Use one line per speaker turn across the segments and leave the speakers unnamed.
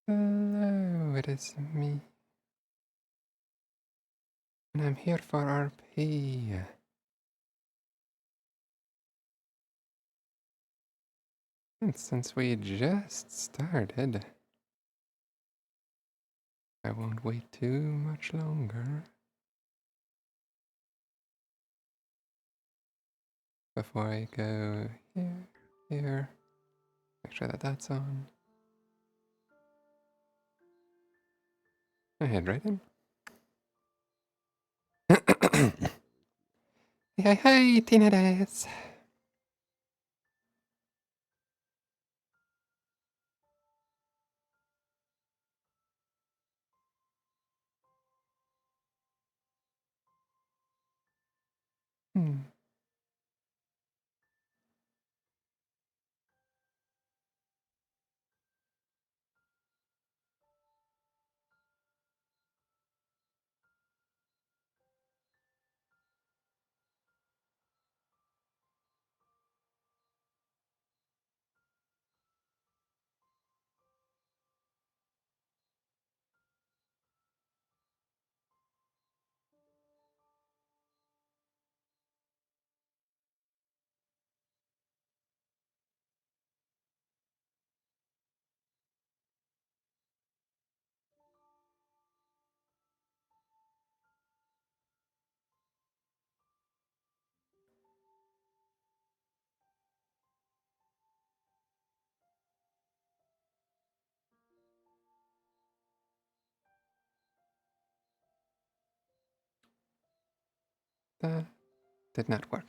Hello, it is me. And I'm here for RP. And since we just started, I won't wait too much longer before I go here. Make sure that that's on. I head right in. Hey, Tinnitus! Hmm. That did not work.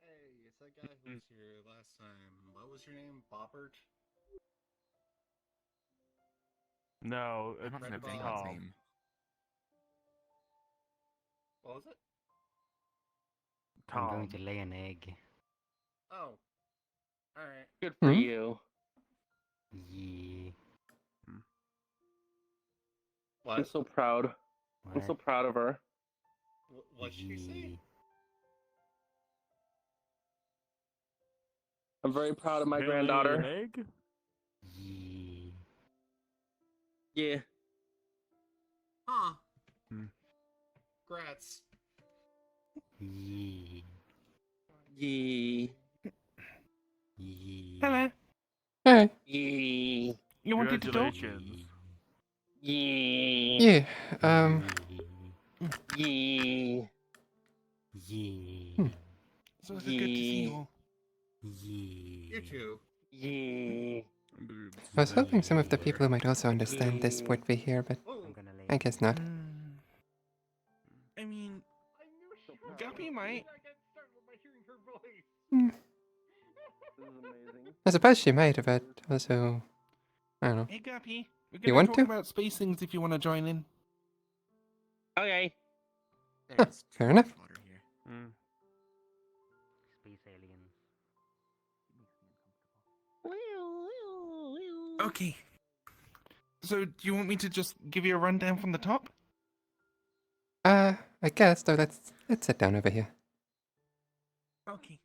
Hey, it's that guy who was here last time. What was your name? Bobbert?
No,
I don't
Red
remember
Bob.
that
Tom.
name.
What was it?
Tom.
I'm going to lay an egg.
Oh. Alright.
Good for
Hmm?
you.
Yeah.
What?
I'm so proud. I'm so
What?
proud of her.
What'd she say?
I'm very proud of my
Haley
granddaughter.
an egg?
Yeah.
Yeah.
Huh.
Hmm.
Grats.
Yeah.
Yeah.
Yeah.
Hello.
Hey!
Yeah.
You wanted to talk? Congratulations.
Yeah.
Yeah,
Yeah.
Yeah.
So it's good to see you all.
You too.
Yeah.
I was hoping some of the people who might also understand this would be here, but
I'm gonna lay.
I guess not.
I mean,
I knew she was
Guppy might.
I got startled by hearing her voice.
Hmm.
This is amazing.
I suppose she might, but also, I don't know.
Hey, Guppy. We're
You
gonna
want
talk
to?
about space things if you want to join in.
Okay.
There's
Fair enough.
water here.
Hmm.
Space aliens.
Okay. So, do you want me to just give you a rundown from the top?
I guess, though, let's sit down over here.
Okay.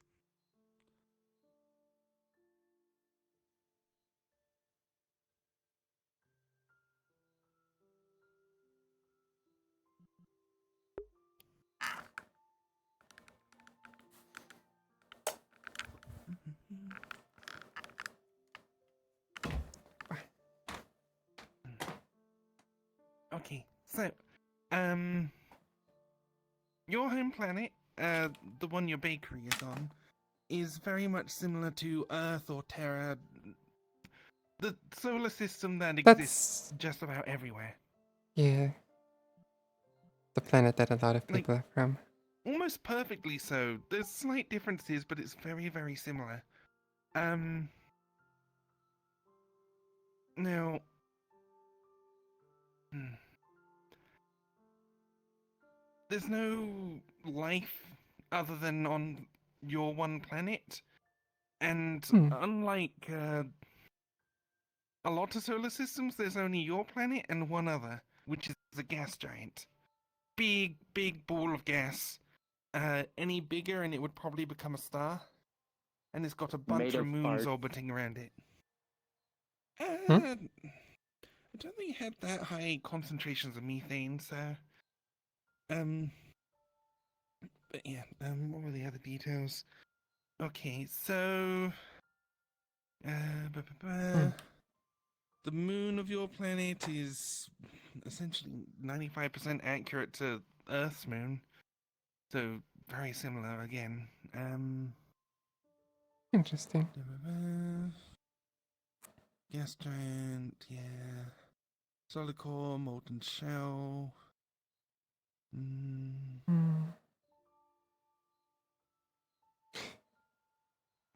Okay, so, your home planet, the one your bakery is on, is very much similar to Earth or Terra, the solar system that exists
That's...
just about everywhere.
yeah. the planet that a lot of
Like-
people are from.
Almost perfectly so. There's slight differences, but it's very, very similar. Now, there's no life other than on your one planet, and unlike a lot of solar systems, there's only your planet and one other, which is a gas giant. Big, big ball of gas. Any bigger and it would probably become a star. And it's got a bunch
Made
of
of
moons
farts.
orbiting around it.
Hmm?
I don't think it had that high concentrations of methane, so... But yeah, what were the other details? Okay, so... The moon of your planet is essentially 95% accurate to Earth's moon. So, very similar again.
Interesting.
Gas giant, yeah. Solid core, molten shell.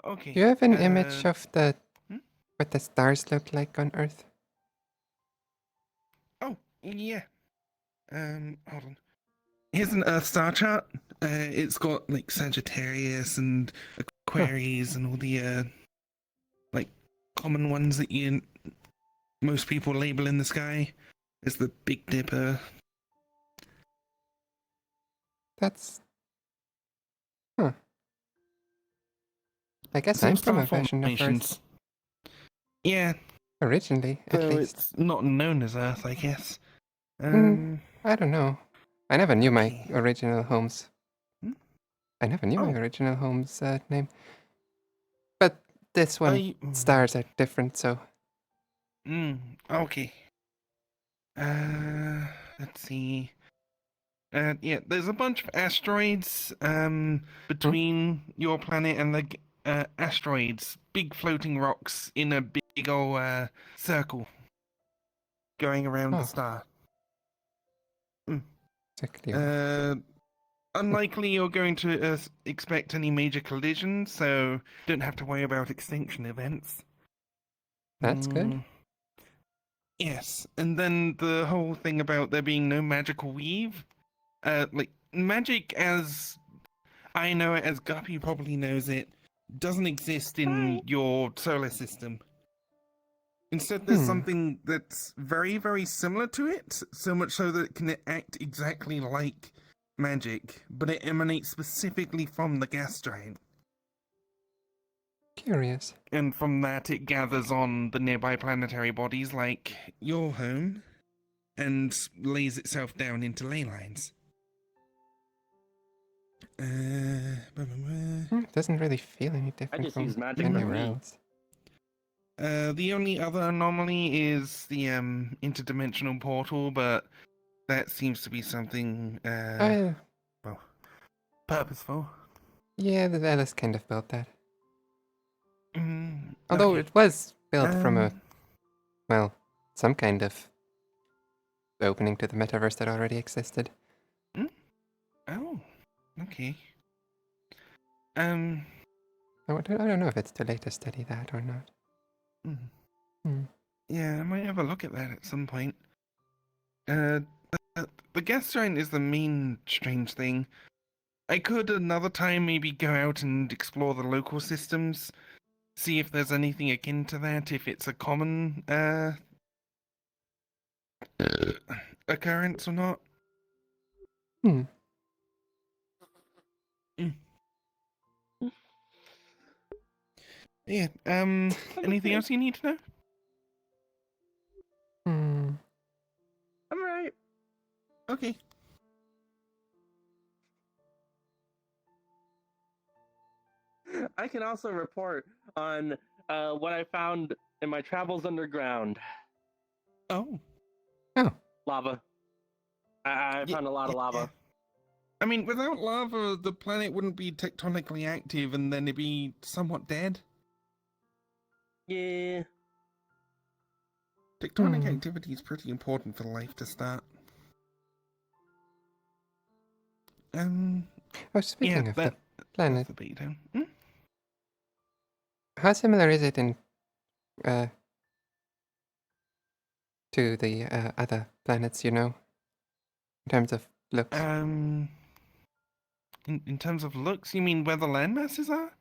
Okay.
Do you have an image of the
hmm?
what the stars look like on Earth?
Oh, yeah. Hold on. Here's an Earth star chart. It's got like Sagittarius and Aquarius and all the like common ones that most people label in the sky. There's the Big Dipper.
That's... Huh. I guess
Same
I'm from a
star
version of Earth.
formations. Yeah,
Originally, at
so
least.
it's not known as Earth, I guess.
I don't know. I never knew my
Okay.
original home's... I never knew my
Oh.
original home's name. But this one, stars are different, so...
Okay. Let's see. Yeah, there's a bunch of asteroids between your planet and the asteroids. Big floating rocks in a big old circle going around the
Oh.
star.
Particularly
Unlikely you're going to expect any major collisions, so don't have to worry about extinction events.
That's good.
Yes, and then the whole thing about there being no magical weave. Like, magic as I know it, as Guppy probably knows it, doesn't exist in your solar system. Instead, there's something that's very, very similar to it, so much so that it can act exactly like magic, but it emanates specifically from the gas giant.
Curious.
And from that, it gathers on the nearby planetary bodies like your home and lays itself down into ley lines.
It doesn't really feel any different
just
from
use magic
for
anywhere
me.
else.
The only other anomaly is the interdimensional portal, but that seems to be something well, purposeful.
Yeah, the Alice kind of built that.
Mm,
Although
okay.
it was built from a, well, some kind of opening to the metaverse that already existed.
Oh, okay.
I don't know if it's too late to study that or not.
Yeah, I might have a look at that at some point. The gas giant is the main strange thing. I could another time maybe go out and explore the local systems, see if there's anything akin to that, if it's a common occurrence or not. Yeah, anything else you need to know?
I'm right.
Okay.
I can also report on what I found in my travels underground.
Oh.
Lava. I found a lot of lava.
Yeah. I mean, without lava, the planet wouldn't be tectonically active and then it'd be somewhat dead.
Yeah.
Tectonic activity is pretty important for life to start.
Oh, speaking
yeah,
of
that,
the planet,
that's the beatdown. Hmm?
how similar is it in uh to the other planets, you know, in terms of looks?
In terms of looks, you mean where the landmasses are?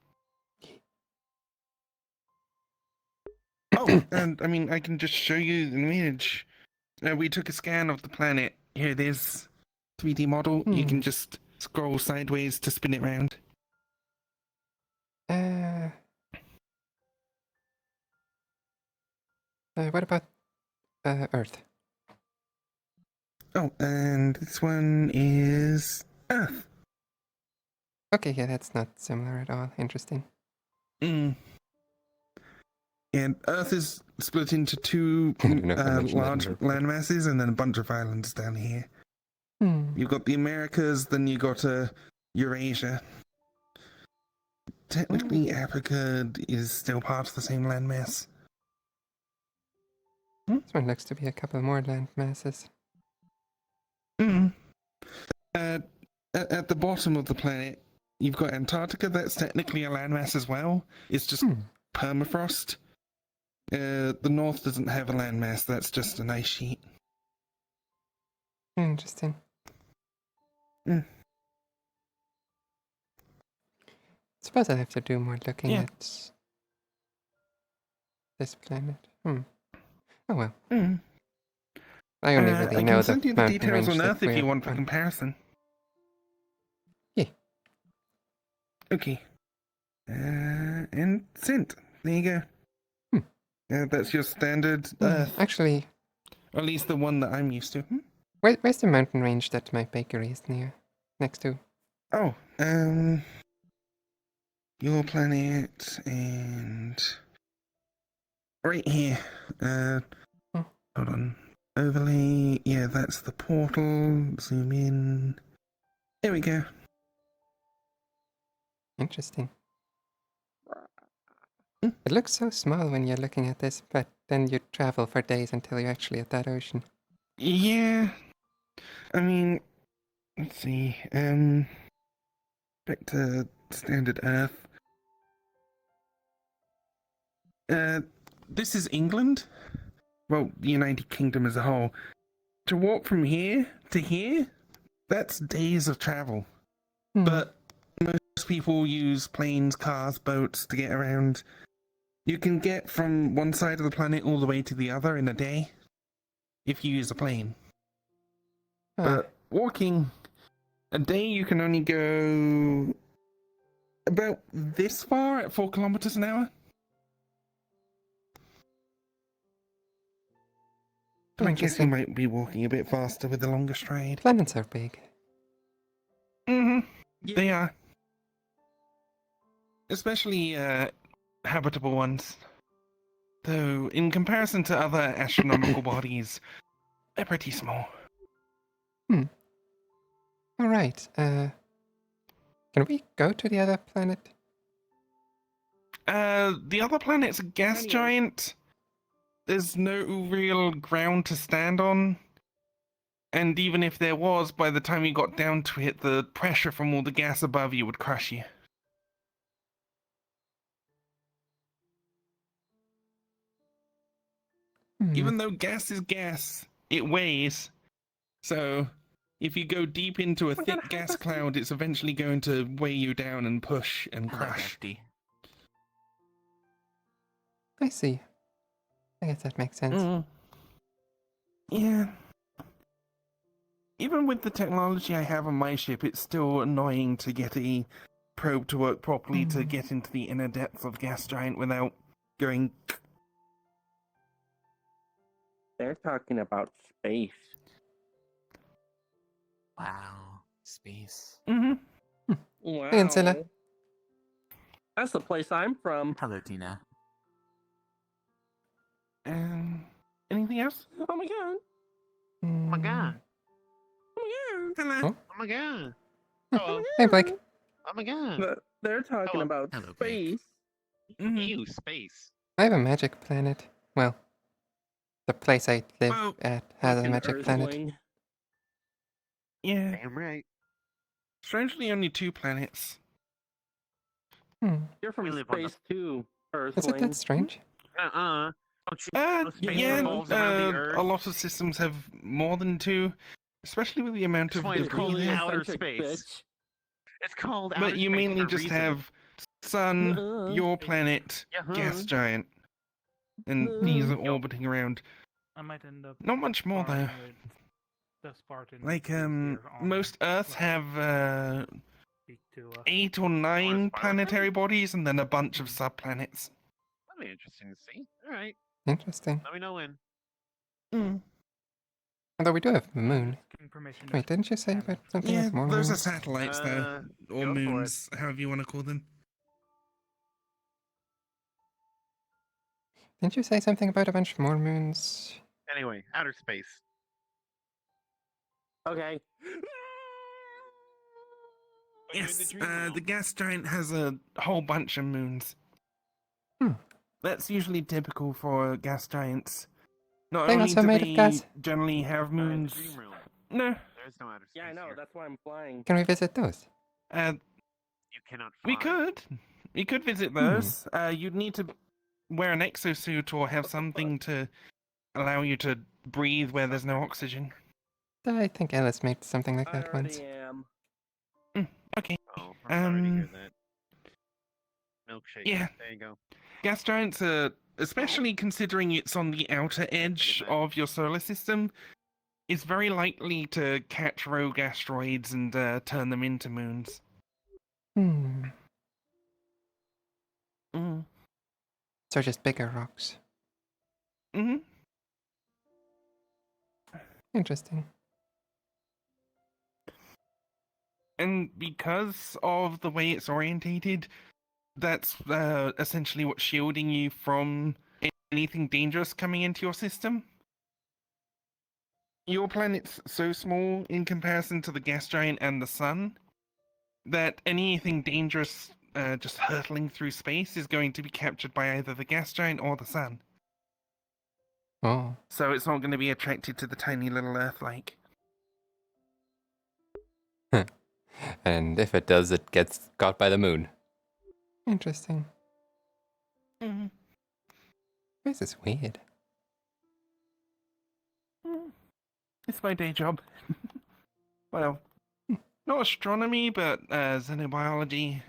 Oh, and I mean, I can just show you an image. We took a scan of the planet. Here it is. 3D model. You can just scroll sideways to spin it around.
What about Earth?
Oh, and this one is Earth.
Okay, yeah, that's not similar at all. Interesting.
Mm. And Earth is split into two
I don't know if I mentioned that in
large
the report.
landmasses and then a bunch of islands down here. You've got the Americas, then you got Eurasia. Technically, Africa is still part of the same landmass.
This one looks to be a couple more land masses.
Mm. At the bottom of the planet, you've got Antarctica. That's technically a landmass as well. It's just permafrost. The North doesn't have a landmass. That's just an ice sheet.
Interesting.
Mm.
Suppose I'll have to do more looking
Yeah.
at this planet. Oh well.
Mm.
I only really
I
know
can
the
send you the
mountain
details
range
on
that
Earth if you
we're
want for
on.
comparison.
Yeah.
Okay. And sent. There you go. That's your standard Earth.
Actually,
Or at least the one that I'm used to.
where's the mountain range that my bakery is next to?
Oh, your planet and right here. Hold on. Overlay. Yeah, that's the portal. Zoom in. There we go.
Interesting. It looks so small when you're looking at this, but then you travel for days until you're actually at that ocean.
Yeah. I mean, let's see. Back to standard Earth. This is England. Well, the United Kingdom as a whole. To walk from here to here, that's days of travel. But most people use planes, cars, boats to get around. You can get from one side of the planet all the way to the other in a day if you use a plane. But walking, a day you can only go about this far at 4 kilometers an hour. But I guess you might be walking a bit faster with the longer stride.
Planets are big.
They are. Especially habitable ones. Though, in comparison to other astronomical bodies, they're pretty small.
Alright, can we go to the other planet?
The other planet's a gas giant. There's no real ground to stand on. And even if there was, by the time you got down to it, the pressure from all the gas above you would crush you. Even though gas is gas, it weighs. So, if you go deep into a thick gas cloud, it's eventually going to weigh you down and push and crush.
I see. I guess that makes sense.
Yeah. Even with the technology I have on my ship, it's still annoying to get a probe to work properly to get into the inner depths of gas giant without going.
They're talking about space.
Wow, space.
Wow.
Hey, Ancilla.
That's the place I'm from.
Hello, Tina.
Anything else?
Oh my god.
Oh my god.
Oh my god.
Oh?
Oh my god.
Hey, Blake.
Oh my god.
But they're talking about
Hello, Blake.
space.
Ew, space.
I have a magic planet. Well, the place I live
Well,
at has a
Fucking
magic planet.
Earthling.
Yeah.
Damn right.
Strangely, only 2 planets.
You're from
We live on the-
space too,
Is it that
Earthling.
strange?
Don't you know space
Yeah,
revolves around the Earth?
a lot of systems have more than 2, especially with the amount
That's
of
why it's called
debris there.
outer
Heliocentric
space. It's called outer
But you
space
mainly
for a
just
reason.
have Sun,
Uh-uh.
your planet,
Yeah,
gas giant, and these are
Yo.
orbiting around.
I might end up
Not much more though.
farming with the Spartan
Like
base here on
most Earths
like,
have
speak to
8 or 9
Spartan?
planetary bodies, and then a bunch of subplanets.
That'd be interesting to see. All right,
Interesting.
let me know when.
Although we do have the moon.
asking permission
Wait, didn't you say
Hannah.
about something
Yeah,
with more
those are
moons?
satellites though, or
go for it.
moons, however you want to call them.
Didn't you say something about a bunch of more moons?
Anyway, outer space.
Okay.
Yes, the gas giant has a whole bunch of moons.
Hmm.
That's usually typical for gas giants. Not
They
only
also
do
made of
they
gas?
generally have
The
moons.
dream realm.
No,
There is no outer space.
Yeah, I know.
Here.
That's why I'm flying.
Can we visit those?
You cannot fly.
we could visit those. You'd need to wear an exosuit or have something to allow you to breathe where there's no oxygen.
I think Ellis made something like
I
that once.
already am.
Okay.
Oh, I'm sorry to hear
Um,
that. Milkshake.
yeah.
There you go.
Gas giants are, especially considering it's on the outer edge
that.
of your solar system, is very likely to catch rogue asteroids and turn them into moons.
Hmm.
Mm.
So just bigger rocks.
Hmm.
Interesting.
And because of the way it's orientated, that's essentially what's shielding you from anything dangerous coming into your system. Your planet's so small in comparison to the gas giant and the sun that anything dangerous just hurtling through space is going to be captured by either the gas giant or the sun.
Oh.
So it's not going to be attracted to the tiny little Earth-like.
And if it does, it gets caught by the moon. Interesting.
Mm-hmm.
This is weird.
It's my day job. Well, not astronomy, but xenobiology.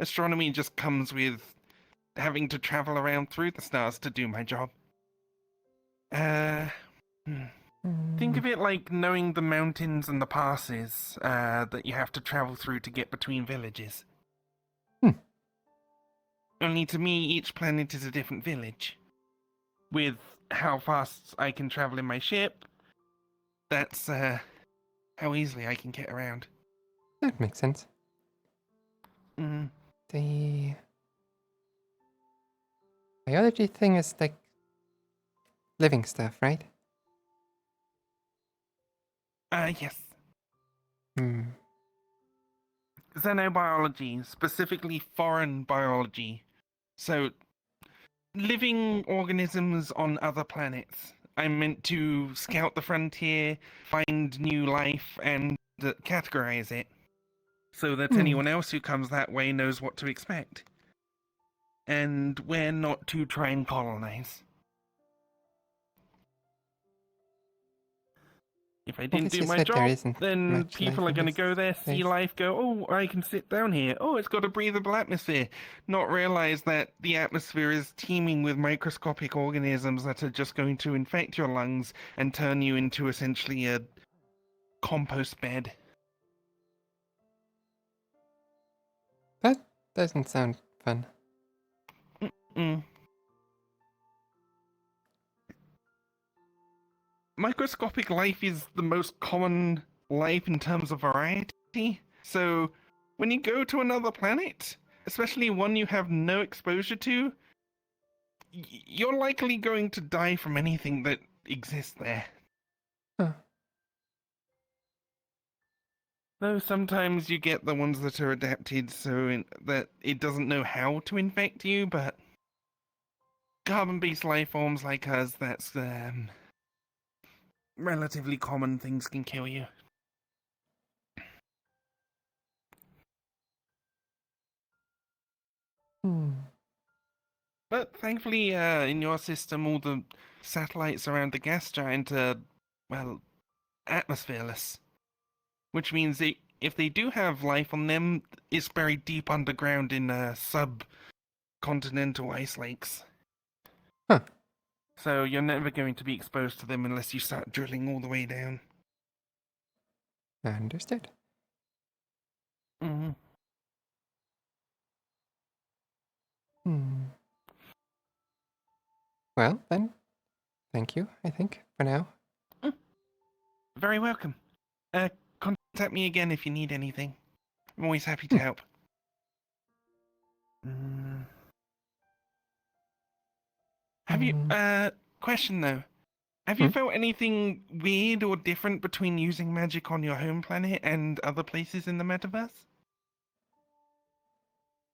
Astronomy just comes with having to travel around through the stars to do my job. Think of it like knowing the mountains and the passes that you have to travel through to get between villages. Only to me, each planet is a different village. With how fast I can travel in my ship, that's how easily I can get around.
That makes sense.
Mm.
The biology thing is like living stuff, right?
Yes.
Hmm.
Xenobiology, specifically foreign biology. So, living organisms on other planets. I'm meant to scout the frontier, find new life, and categorize it. So that anyone else who comes that way knows what to expect. And where not to try and colonize. If I didn't
Obviously
do my
said there
job,
isn't
then
much
people
life
are
in
going to
this
go there, see
place.
life, go, oh, I can sit down here. Oh, it's got a breathable atmosphere. Not realize that the atmosphere is teeming with microscopic organisms that are just going to infect your lungs and turn you into essentially a compost bed.
That doesn't sound fun.
Mm. Microscopic life is the most common life in terms of variety. So, when you go to another planet, especially one you have no exposure to, you're likely going to die from anything that exists there.
Huh.
Though sometimes you get the ones that are adapted so that it doesn't know how to infect you, but carbon-based life forms like us, that's relatively common. Things can kill you. But thankfully, in your system, all the satellites around the gas giant are, well, atmosphereless. Which means if they do have life on them, it's buried deep underground in subcontinental ice lakes.
Huh.
So you're never going to be exposed to them unless you start drilling all the way down.
Understood.
Mm-hmm.
Hmm. Well, then, thank you, I think, for now.
Very welcome. Contact me again if you need anything. I'm always happy to help. Have you, question though. Have you
Hmm?
felt anything weird or different between using magic on your home planet and other places in the metaverse?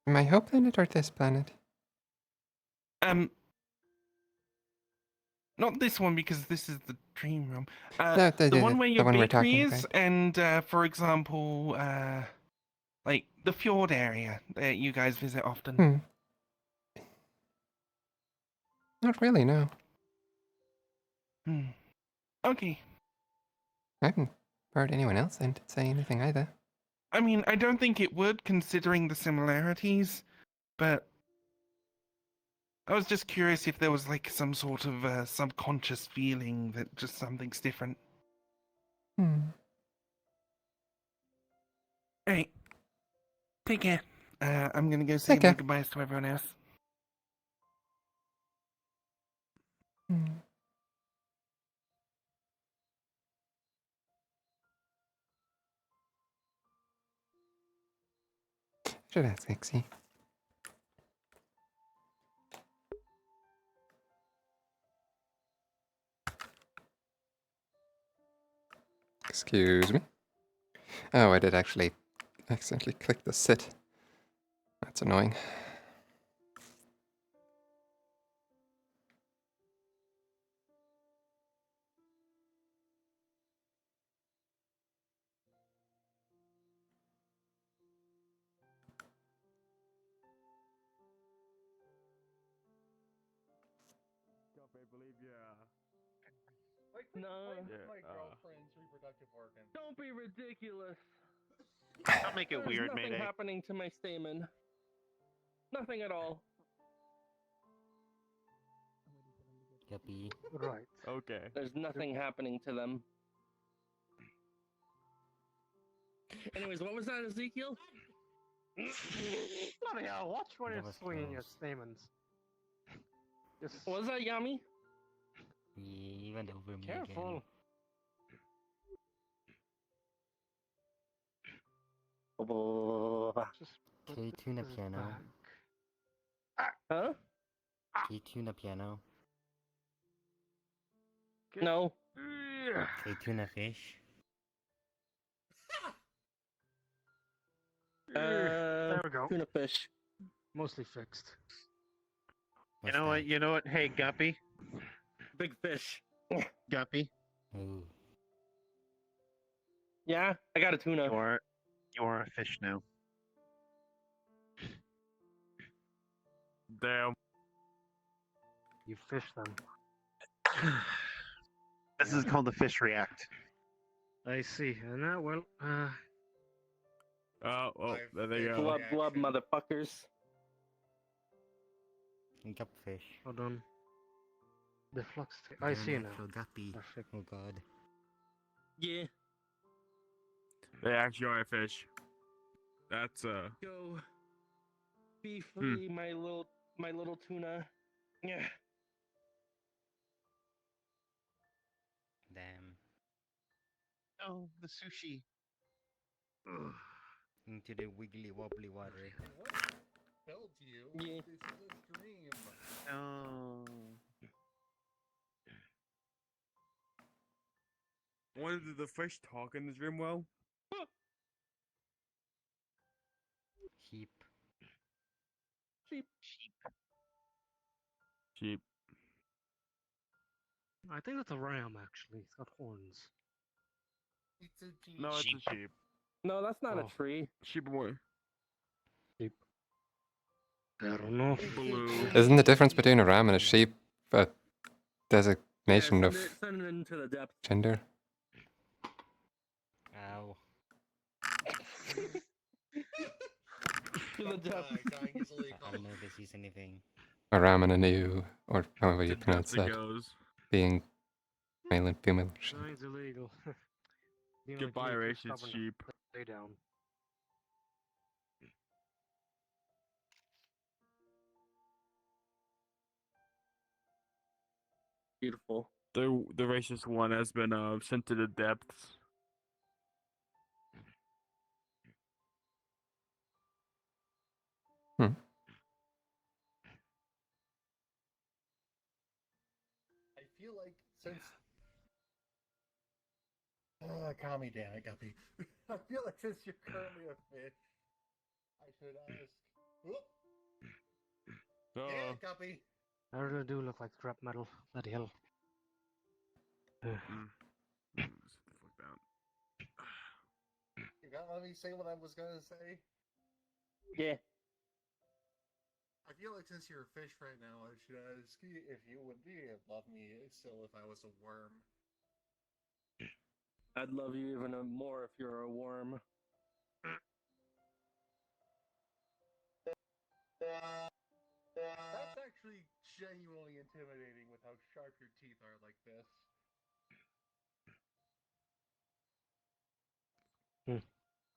My home planet or this planet?
Not this one because this is the dream realm.
No,
The one where your
one we're
bakery
talking
is,
about.
and for example, like the fjord area that you guys visit often.
Hmm. Not really, no.
Okay.
I haven't heard anyone else say anything either.
I mean, I don't think it would, considering the similarities, but I was just curious if there was like some sort of subconscious feeling that just something's different.
Hmm.
Hey, take care. I'm gonna go say
Take
my
care.
goodbyes to everyone else.
Hmm. Should ask Ixie. Excuse me. Oh, I did actually accidentally click the sit. That's annoying.
I believe, yeah.
No.
My girlfriend's reproductive organ.
Don't be ridiculous.
Don't make it
There's
weird,
nothing
Mayday.
happening to my stamen. Nothing at all.
Guppy.
Right.
Okay.
There's nothing happening to them. Anyways, what was that, Ezekiel?
Bloody hell, watch when
That
you're
was
swinging your
close.
stamens. Just
Was that Yami?
He went over me
careful.
again.
Just
Can
put
you tune a
this
piano?
back.
Huh?
Can you tune a piano?
No.
Yeah.
Can you tune a fish?
There we go.
Tuna fish.
Mostly fixed.
What's
You know
that?
what? You know what? Hey, Guppy.
Big fish.
Guppy.
Ooh.
Yeah, I got a tuna.
You are a fish now.
Damn.
You fish them.
This is called the fish react.
I see. And now, well,
Oh, well, there they go.
Blub blub, motherfuckers.
Gupfish.
hold on. The flux. I see now.
Actual guppy.
Perfect.
Oh god.
Yeah.
They actually are a fish. That's
Go. Be free, my little tuna. Yeah.
Damn.
Oh, the sushi.
Into the wiggly wobbly water.
Held you.
Yeah.
This is a dream.
Oh.
When did the fish talk in the dream well?
Heap.
Sheep.
Sheep.
I think that's a ram, actually. It's got horns.
It's a sheep. No, it's
Sheep.
a sheep.
No, that's not a
Oh.
tree.
Sheep boy.
Sheep. I don't know.
Blue.
Isn't the difference between a ram and a sheep a
Yeah,
designation of
send it into the depths.
gender?
Ow.
To the depths.
Dying easily.
I'll never see anything.
A ram and a new, or however you
To
pronounce
depths it
that,
goes.
being male and female. Sheep.
Dying's illegal. Being
Goodbye,
me, keep
racist
stubborn,
sheep.
Lay down.
Beautiful.
The racist one has been sent to the depths. I feel like since calm me down, Guppy. I feel like since you're currently a fish, I should ask. Whoop. Yeah, Guppy.
I really do look like scrap metal. Bloody hell.
Sit the fuck down. You gotta let me say what I was gonna say.
Yeah.
I feel like since you're a fish right now, I should ask you if you would be love me still if I was a worm.
I'd love you even more if you're a worm.
That's actually genuinely intimidating with how sharp your teeth are like this.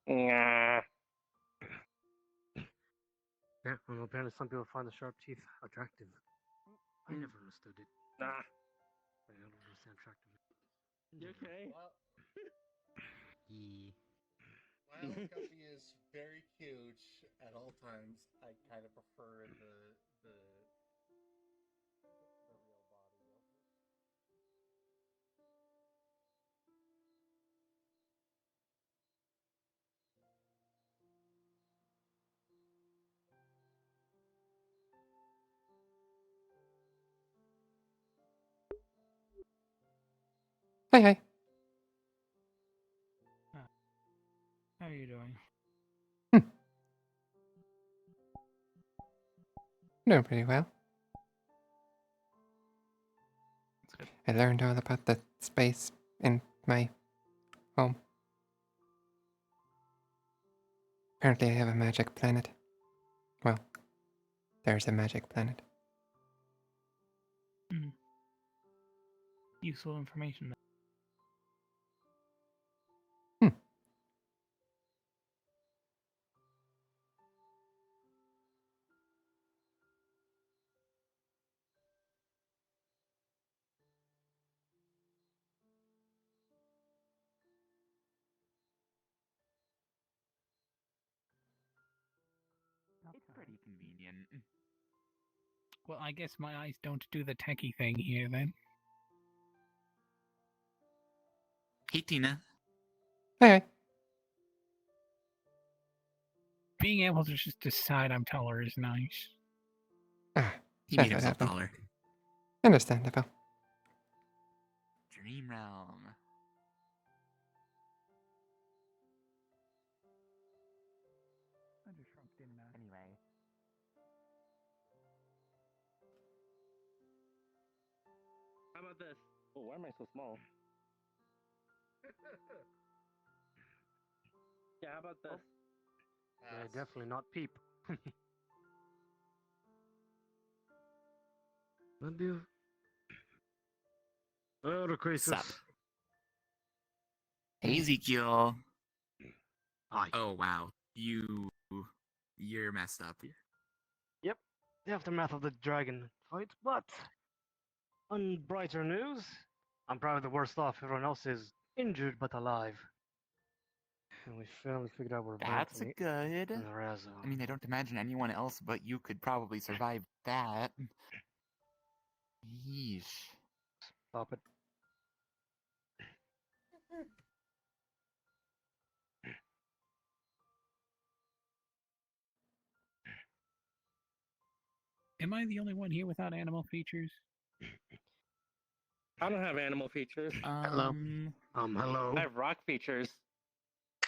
Nah.
Yeah, well, apparently some people find the sharp teeth attractive. I never understood it.
Nah.
I don't understand attractiveness.
You okay?
He.
While Guppy is very cute at all times, I kind of prefer the real body.
Hey, hey.
How are you doing?
Doing pretty well.
That's good.
I learned all about the space in my home. Apparently I have a magic planet. Well, there's a magic planet.
Useful information.
It's pretty convenient.
Well, I guess my eyes don't do the techie thing here then.
Hey, Tina.
Hey, hey.
Being able to just decide I'm taller is nice.
Ah,
He
that
made
would
himself
happen.
taller.
Understandable.
Dream realm.
I just shrunk, didn't I?
Anyway.
How about this? Oh, why am I so small? Yeah, how about this?
Yeah, definitely not peep. That'd be. Oh, the crisis.
Sup? Hey, Ezekiel.
Hi.
Oh, wow. You're messed up.
Yep, the aftermath of the dragon fight, but on brighter news, I'm probably the worst off. Everyone else is injured but alive. And we finally figured out where
That's
Anthony
good.
and Raza.
I mean, I don't imagine anyone else but you could probably survive that. Yeesh.
Stop it.
Am I the only one here without animal features?
I don't have animal features.
Hello. Hello.
I have rock features.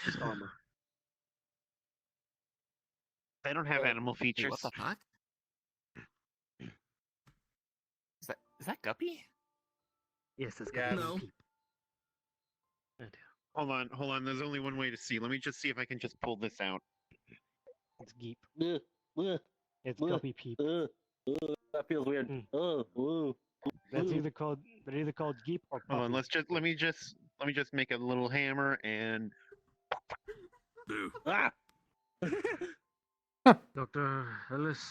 Just armor.
They don't have animal
Wait,
features.
what the fuck? Is that Guppy?
Yes, it's
Yes.
got
No.
Peep.
Hold on. There's only one way to see. Let me just see if I can just pull this out.
It's Geep.
Ugh,
It's
Ugh.
Guppy Peep.
that feels weird.
Hmm. They're either called Geep or
Hold on.
Puppy.
Let me just make a little hammer and.
Boo.
Ah!
Dr. Ellis.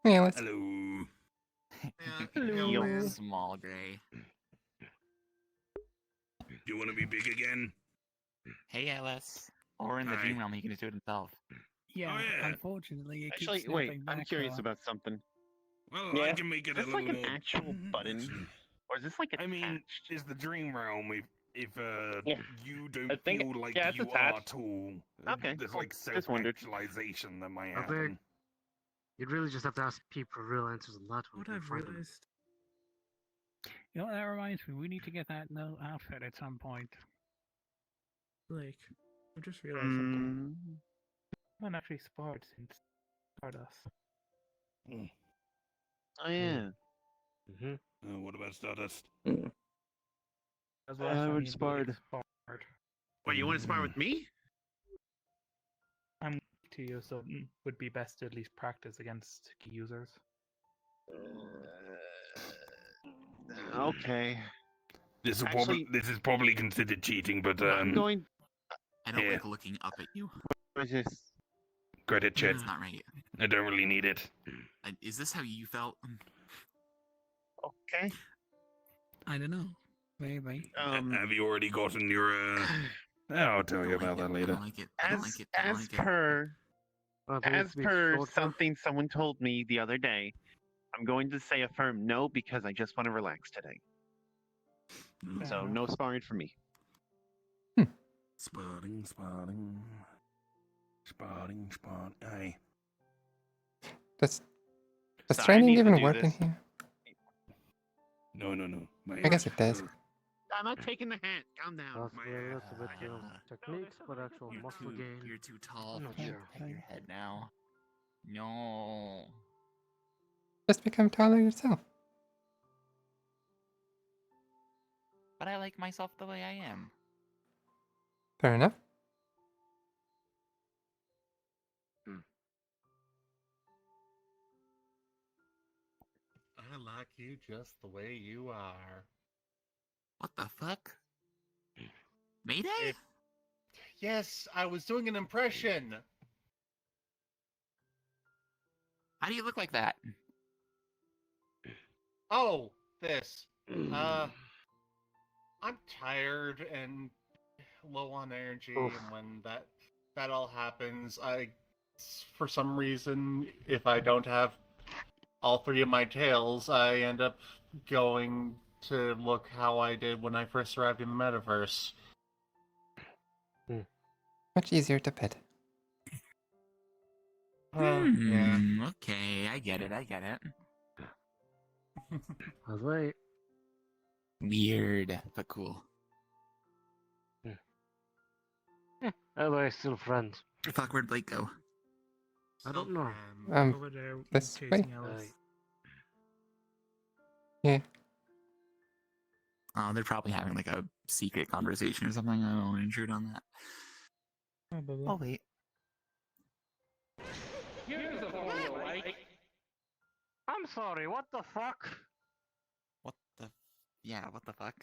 Yeah, let's.
Hello.
Hello.
Small gray.
Do you want to be big again?
Hey, Ellis. Or in the
Hi.
dream realm, he can just do it himself.
Yeah,
Oh, yeah.
unfortunately, it
Actually,
keeps
wait.
snapping
I'm
back
curious
though.
about something.
Well,
Yeah.
I can make it
Is
a
this like
little
an
more.
actual button?
Actually,
Or is this like
I mean,
attached?
it's the dream realm. If
Yeah.
you
I
don't
think-
feel like
yeah, it's
you are
attached.
tall,
Okay,
there's
cool.
like
Just wondered.
self-actualization that might
I think-
happen.
You'd really just have to ask Peep for real answers on that one.
What
to
I've
find them.
realized.
You know what that reminds me? We need to get that no outfit at some point.
Like, I just realized something.
Mm,
I haven't actually sparred since Stardust.
oh yeah.
Mm-hmm.
What about Stardust?
As
I
last time
haven't
me and Blake
sparred.
sparred.
Wait, you want to spar with me?
I'm weak to you, so would be best to at least practice against key users.
Okay.
This
Actually-
is probably considered cheating, but
I'm going.
I don't
Yeah.
like looking up at you.
Where's this?
credit check.
That's not right.
I don't really need it.
Is this how you felt?
Okay.
I don't know. Maybe.
Have you already gotten your? I'll tell you about that
I
later.
don't like it. I don't
As
like it. I don't
as
like it.
per
Well, there
as
needs to be a
per
short
something someone told me the other day, I'm going to say a firm no because I just want to relax today. So
enough.
no sparring for me.
Sparring. Aye.
Does
So I
training
need to
even
do
work in
this.
here?
No.
I guess it does.
I'm not taking the hat. Calm down.
Possibly a little bit of techniques, but actual
You're
muscle
too,
gain.
you're too tall
I'm
for
not
me to
sure.
pet your head now. No.
Just become taller yourself.
But I like myself the way I am.
Fair enough.
I like you just the way you are.
What the fuck? Mayday?
If- Yes, I was doing an impression.
How do you look like that?
Oh, this. I'm tired and low on energy,
Oof.
and when that all happens, for some reason, if I don't have all three of my tails, I end up going to look how I did when I first arrived in the metaverse.
Much easier to pet.
Yeah.
Okay, I get it.
I was right.
Weird, but cool.
Everybody's still friends.
Fuck, where'd Blake go?
I don't know.
Over there
this
chasing
way?
Alice.
Yeah.
Oh, they're probably having like a secret conversation or something. I don't want to intrude on that.
Probably.
Oh, wait.
Here's a formula, right?
I'm sorry, what the fuck?
What the? Yeah, what the fuck?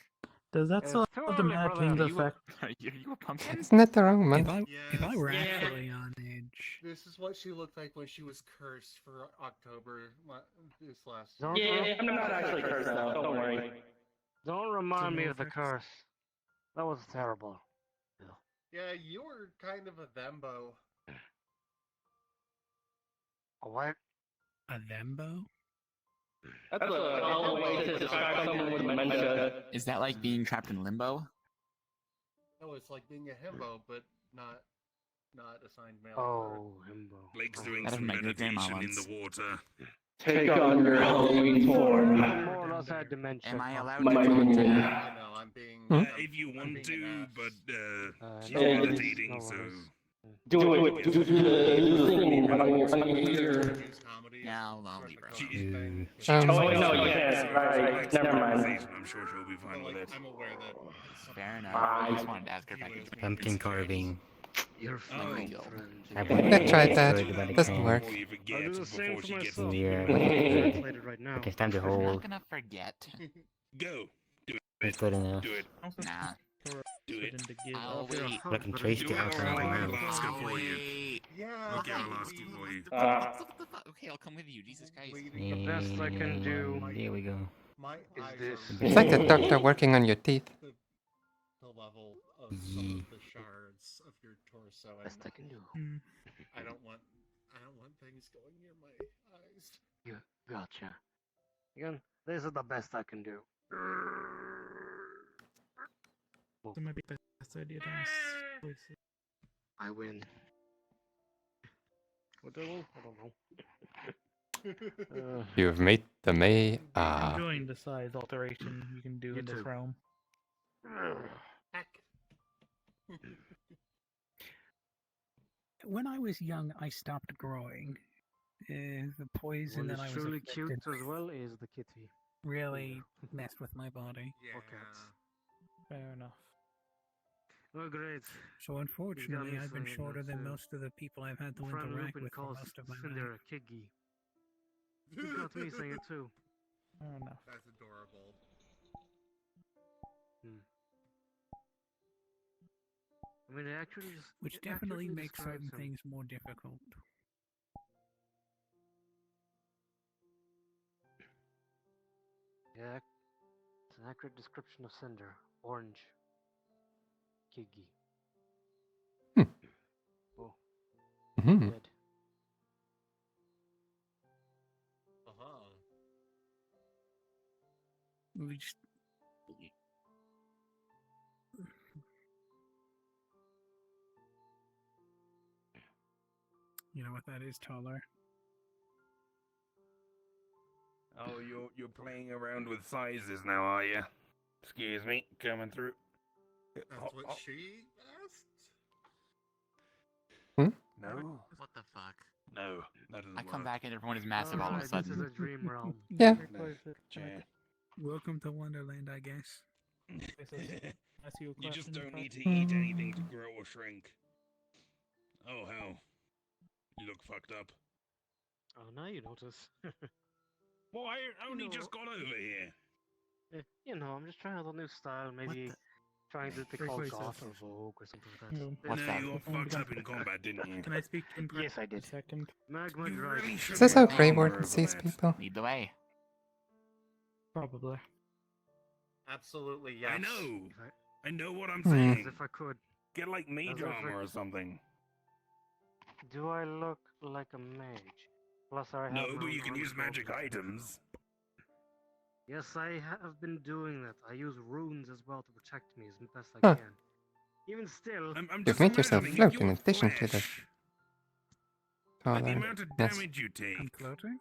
Does that
It's
still
too
have the
early for
maddening
that.
effect?
Are you a pumpkin?
Isn't that the wrong
If
month?
I were
Yeah.
actually on edge.
This is what she looked like when she was cursed for October this last
Don't,
Yeah, I'm not actually cursed now. Don't worry.
don't remind me
no
of the
effects.
curse. That was terrible.
Yeah, you were kind of a thembo.
A what?
A Lembo?
That's a common way to describe someone with dementia.
Is that like being trapped in limbo?
No, it's like being a himbo, but not assigned male.
Oh, himbo.
Blake's
Oh.
doing
That
some
happened to my great-grandma
meditation in
once.
the water.
Take on your Halloween form.
More or less had dementia.
Am I allowed
My
to talk to
minion.
you?
I know, I'm being.
Hmm?
I'm-
If you
I'm
want
being
to,
an ass.
but she's
no
worries,
meditating,
no
so
worries.
Do it. Do the thing on your.
Use comedy as
Now,
a
I'll leave her
coping
Ooh.
thing.
Oh wait, no, you can't. Right. Never mind.
I'm sure she'll be fine
But,
with
like,
it.
I'm aware that it's something
Fair
you
enough. I
Fine.
just wanted to ask her if I could join.
Pumpkin carving.
You're fine,
deal.
friend.
I've
You're
been
I tried that.
good, but I
Doesn't
can't.
work.
I'll do the same for myself.
to
You
your-
can get translated right now.
Okay, it's time to
I'm
hold.
not gonna forget.
Go.
It's good enough.
Do it.
Nah.
Do it.
To give
I'll
If you're
wait.
hot,
Fucking
but
Trace
you
the
don't
alcohol
have
around.
to
I'll ask her for you.
wait.
Yeah.
Okay, I'll ask you for you.
Okay, I'll come with you. Jesus Christ.
The best I can do
And there we go.
My
is
eyes
this.
are
It's like a doctor working on your teeth.
the level of some of the shards of your torso, and
Best I can do.
I don't want things going near my eyes.
You gotcha. Again, this is the best I can do.
So maybe best idea to ask voices.
I win. What do I don't know.
You've made the May.
I'm enjoying the size alteration you can do
You
in this
too.
realm.
Heck.
When I was young, I stopped growing. The poison
One
that I
is
was
truly
afflicted
cute as well is the kitty.
really messed with my body.
Yeah.
cats.
Fair enough.
Oh, great.
So unfortunately,
me
I've been
saying
shorter
that,
than most of the people I've had to
Friend
interact
Lupin
with for
calls
most of my life.
Cinder a kiggy. He's got me saying it too.
Fair enough.
That's adorable.
I mean, it actually
Which
it
definitely
accurately
makes
describes
certain
him.
things more difficult.
Yeah, it's an accurate description of Cinder. Orange. Kiggy.
Hmm.
Oh,
Hmm.
dead.
We just. You know what that is, Taller?
Oh, you're playing around with sizes now, are you? Excuse me, coming through.
That's what she asked?
No.
What the fuck?
No, that doesn't
I come
work.
back and everyone is massive all of a
Alright,
sudden.
This is a dream realm.
Yeah.
Welcome to Wonderland, I guess.
Ask you a
You just
question,
don't
Fred?
need to eat anything to grow or shrink. Oh, hell. You look fucked up.
Oh, now you notice.
Well, I only
know-
just got over here.
You know, I'm just trying out a new style. Maybe trying to be called goth or vogue or something like that.
No.
What's
no,
that?
you got fucked up in combat, didn't you?
Can I speak in
Yes, I did.
a second?
Magma
You
Dragon.
really should
Is this
wear
how Grey
armor
Warden
over
sees
that.
people?
Lead the way.
Probably.
Absolutely, yes.
I know. I know what I'm
Hmm.
saying.
As if I could.
Get like mage
As if I
armor or
could.
something.
Do I look like a mage? Plus, I have
No,
my
but you
own
can use
armor
magic
built.
items.
Yes, I have been doing that. I use runes as well to protect me as best I
Huh.
can. Even still,
I'm
You've
just
made yourself
imagining if
float in
your
addition to the
flesh, like the
taller.
amount of
Yes.
damage you take.
I'm floating?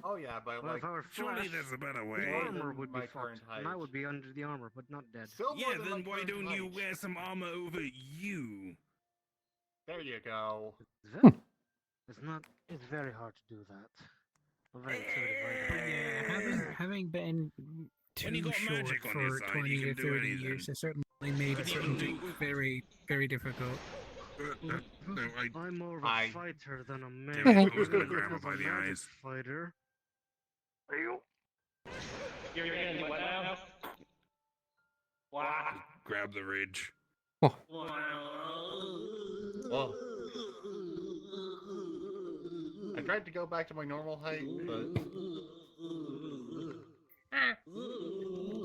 Oh yeah, but
well,
like
if I were
Surely
flesh,
there's a better
the
way.
armor
than
would be
my
fucked,
current
and I
height.
would be under the armor, but not dead.
still more
Yeah,
than
then
my
why
current
don't you
height.
wear some armor over you?
There you go.
It's not. It's very hard to do that. I'm very
But
intuitive.
yeah, having been
When
too
you got
short
magic on your
for
side,
20
you
to
can do
30
anything.
years has certainly made
But
certain
even
things
though-
very, very difficult.
No,
I'm more of a
I-
fighter than a mage.
Damn it, I was
Even
gonna grab her
as a
by the
magic
eyes.
Fighter.
You're getting what now? Wow.
Grab the ridge.
Oh. I tried to go back to my normal height, but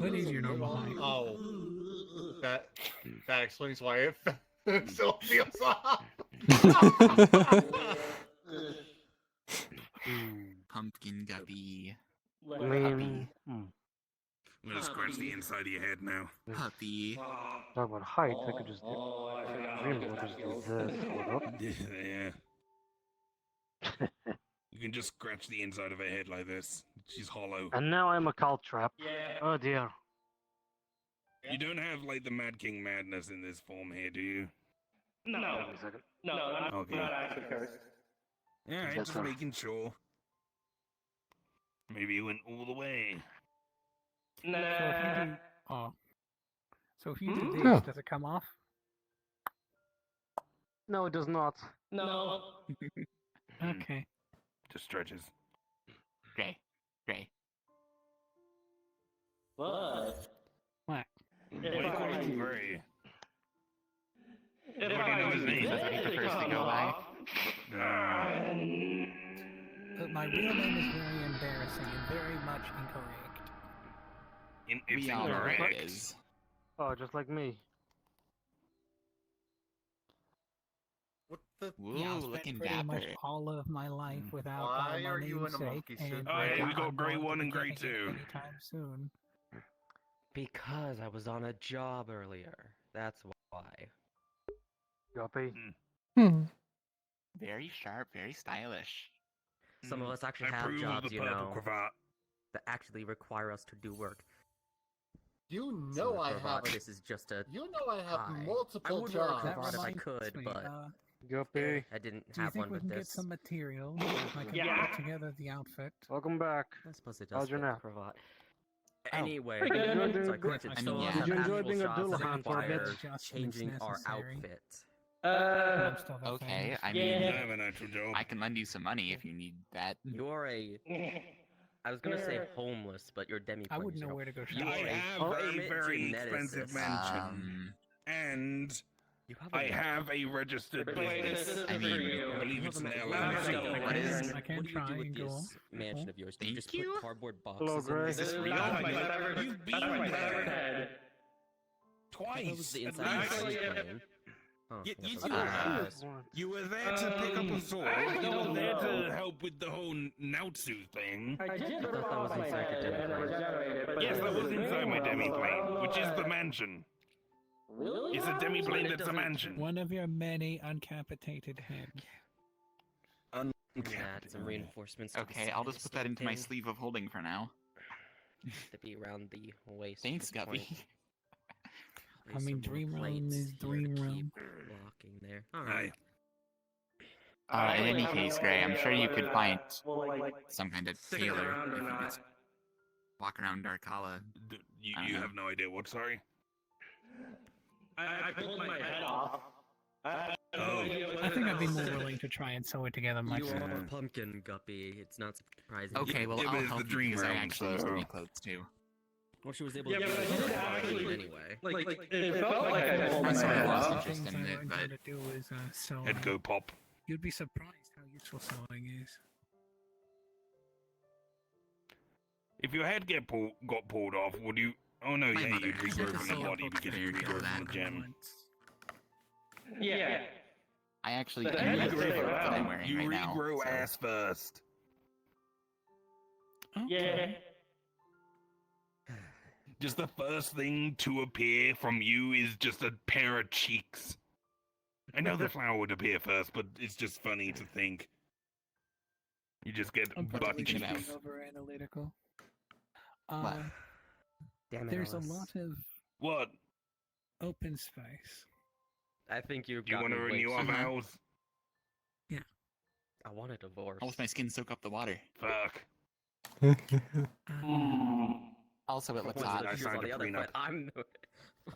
What is your normal height?
oh, that explains why it still feels off.
Pumpkin guppy.
I mean,
I'm gonna scratch the inside of your head now.
Puppy.
talk about height. I could just do. Really, I'll just do this. Hold up.
Yeah. You can just scratch the inside of her head like this. She's hollow.
And now I'm a caltrap.
Yeah.
Oh dear.
You don't have like the Mad King madness in this form here, do you?
No,
Wait a second.
no, I'm
Okay.
not actually cursed.
Alright,
That's
just
right.
making sure. Maybe you went all the way.
So if you
Nah.
do, oh, so if you do
Hmm?
this,
Oh.
does it come off?
No, it does not.
No.
Okay.
Just stretches.
Gray. Gray.
But
What?
if
Why call
I
him Gray?
if
Nobody
I
knows
do
his name.
this,
That's what he prefers to
come
go by.
off,
My real name is very embarrassing and very much incorrect.
It's
We all know
incorrect.
what it is.
Oh, just like me.
What the?
Woo,
Yeah, I've spent
looking
pretty much
dapper.
all of my life without
Why
my
are you in a
namesake,
monkey suit?
and
Oh,
I
yeah, we
doubt
got
I'm
grey
going to
1
be
and grey
getting it
2.
anytime soon.
Because I was on a job earlier. That's why.
Guppy.
Hmm.
Very sharp, very stylish.
Some of us actually
I
have
approve
jobs,
of the
you
purple
know,
cravat.
that actually require us to do work.
You
So
know
the
I
cravat,
have.
this is just a
You know I have
tie. I
multiple
would wear a
jobs.
That
cravat if I
reminds
could,
me,
but
Guppy.
I didn't
do you
have
think
one
we
with
can get
this.
some material? I can
Yeah.
put together the outfit.
Welcome back.
I suppose it
How's
does
your
fit the
nap?
cravat.
Oh,
Anyway,
pretty good.
so I
Good.
collected
I
so
mean,
I
yeah.
have
Did you
enjoy
actual
being a
shots that
Dullahan for a bit?
require
Adjustments
changing our
necessary.
outfit.
Most other
Okay,
things.
I
I
mean,
have an actual job.
I can lend you some money if you need that.
You're a, I was gonna say homeless, but you're demi.
I wouldn't know where to go
You
shopping.
are
I
a
have a
hermit
very expensive
geneticist.
mansion. And
You have a
I have a registered
Wait, this
business.
is
I
for
mean,
you.
I believe
You
it's
have
an
a
Let me
LLC.
know
What
what
is?
is-
I
What
can
do you
try
do with
and go.
this mansion of yours? Do you
Thank
just
you.
put cardboard
Hello,
boxes in
Gray.
this?
This is
You've
not my
been
severed.
You've
That's
been
my
there.
severed head.
That
Twice.
was the
at
inside of
least.
the
Actually,
plane. Oh,
You,
yes,
you,
that's
you,
right.
were, you were there to pick up a sword.
I
You
don't
were there
know.
to help with the whole Nautsu thing.
I did
thought
rip
that was
off my
inside the
head and
demi-plane.
regenerate it, but
Yes,
it
that was
a
inside my
dream realm, so I don't
demi-plane,
know
which is
what-
the mansion.
Really?
It's a demi-plane
It
that's a
doesn't-
mansion.
One of your many uncapitated heads.
That, some reinforcements. to the
Okay, I'll just put that into my
thing
sleeve of holding for now.
to be around the waist.
Thanks,
at this
Guppy.
point.
I
There's
mean,
some more
Dream Realm
plates
is
here
Dream
to
Realm.
keep blocking there. All right.
Aye.
In any case, Gray, I'm sure you could find
Well, like,
some kind of
stick
tailor
around or
if you
not.
just walk around Darkala.
You,
I don't
you
know.
have no idea what, sorry?
I pulled my head off. I
Oh.
I think I'd be more willing to try and sew it together
You
myself.
are a pumpkin, Guppy. It's not surprising.
Okay, well,
Yeah, but
I'll
it's
help
the
you
dream
because I
realm,
actually used to
so-
make clothes too.
Well, she was able
Yeah,
to
but
do
I
it
did
for
actually-
free anyway.
Like, it felt like I pulled
I
my
sort
head
of lost
off.
interest in it, but
to do is sew.
Head go pop.
You'd be surprised how useful sewing is.
If your head got pulled off, would you... Oh no,
My
yeah,
mother
you'd
has
regrow
it,
from the
so
body because
there
you
you go,
regrow from
that.
the gem.
Yeah.
I actually
The
I
head
need
is
the
really
cloak that I'm
round.
wearing
You
right now.
regrow
so-
ass first.
Yeah.
Just the first thing to appear from you is just a pair of cheeks. I know the flower would appear first, but it's just funny to think. You just get
I'm
butt
probably
thinking
just
about-
being over analytical.
What?
Damn it,
There's
Alice.
a lot of
What?
open space.
I think you
Do you
got
want to
me way
renew our
too-
vows?
I want a divorce.
How does my skin soak up the water?
Fuck.
Also, it looks
Once
hot.
I
here's
signed
on
a
the other
prenup.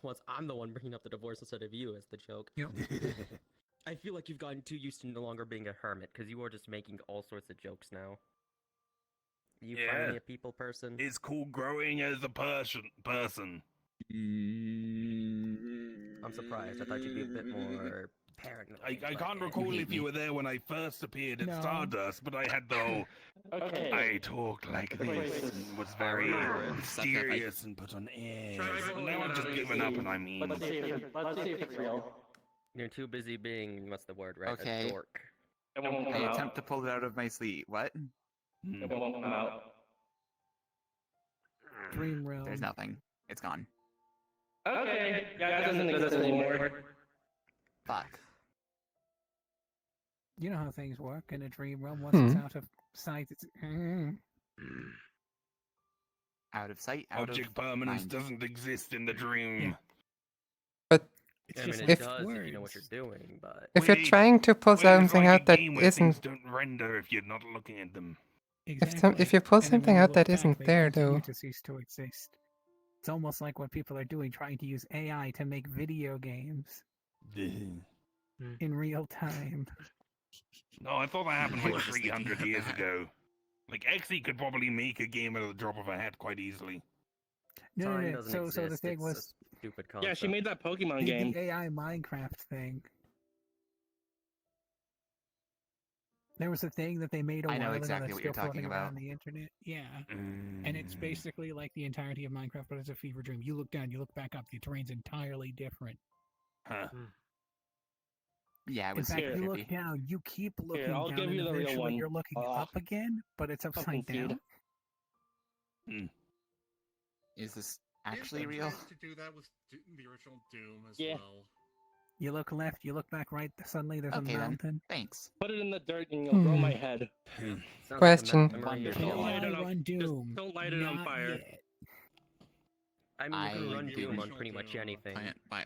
foot, I'm the one bringing up the divorce instead of you as the joke.
Yep.
I feel like you've gotten too used to no longer being a hermit because you are just making all sorts of jokes now. You
Yeah.
finally a people person?
It's called growing as a person.
I'm surprised. I thought you'd be a bit more paranoid.
I
but
can't
eh.
recall
hate
if
me.
you were there when I first appeared at
No.
Stardust, but I had the whole
Okay.
I talk like this and was very mysterious and put on airs. And now I've just given up and I mean.
Let's see if it's real.
You're too busy being, what's the word, right?
Okay.
A dork.
It won't come
I
out.
attempt to pull it out of my sleeve. What?
Hmm.
It won't come out.
Dream Realm.
There's nothing. It's gone.
Okay. Yeah, it doesn't exist anymore.
Fuck.
You know how things work in a dream realm. Once it's out of sight, it's.
Out of sight, out
Object
of
permanence
mind.
doesn't exist in the dream.
But
It's
I mean,
just
it
like
does if you know what
words.
you're doing, but
If you're
Wait,
trying to pull
Well, it's
something
like
out
a
that
game where things
isn't,
don't render if you're not looking at them.
Exactly.
if you pull
And then when
something
you
out
look
that
back,
isn't
they
there,
continue
though,
to cease to exist. It's almost like what people are doing, trying to use AI to make video games in real time.
No, I thought that happened
I
like
was just thinking
300
about
years
that.
ago. Like, Xe could probably make a game at the drop of a hat quite easily.
No,
time
no, no.
doesn't
So the
exist.
thing
It's
was
a stupid concept.
Yeah, she made that Pokemon game.
the AI Minecraft thing. There was a thing that they made a
I know
while
exactly
ago that's
what you're
still floating
talking
around
about.
the internet. Yeah. And it's basically like the entirety of Minecraft, but it's a fever dream. You look down, you look back up, the terrain's entirely different.
Huh.
Yeah, it
In
was
fact,
super
you look
trippy.
down, you keep looking
I'll
down,
give
and
you the real
eventually
one.
you're looking up again, but it's upside
fucking feed.
down.
Is this
Didn't
actually
they
real?
try to do that with the original Doom as
Yeah.
well?
You look left, you look back right, suddenly there's
Okay
a
then.
mountain.
Thanks.
Put it in the dirt and you'll grow my head.
Sounds
Question.
Like a memory
Just
of
don't
yours.
light it
AI
on.
run Doom.
Just don't light it on
Not
fire.
yet.
I mean, you can
I
run
the
Doom on
original
pretty much
Doom.
anything.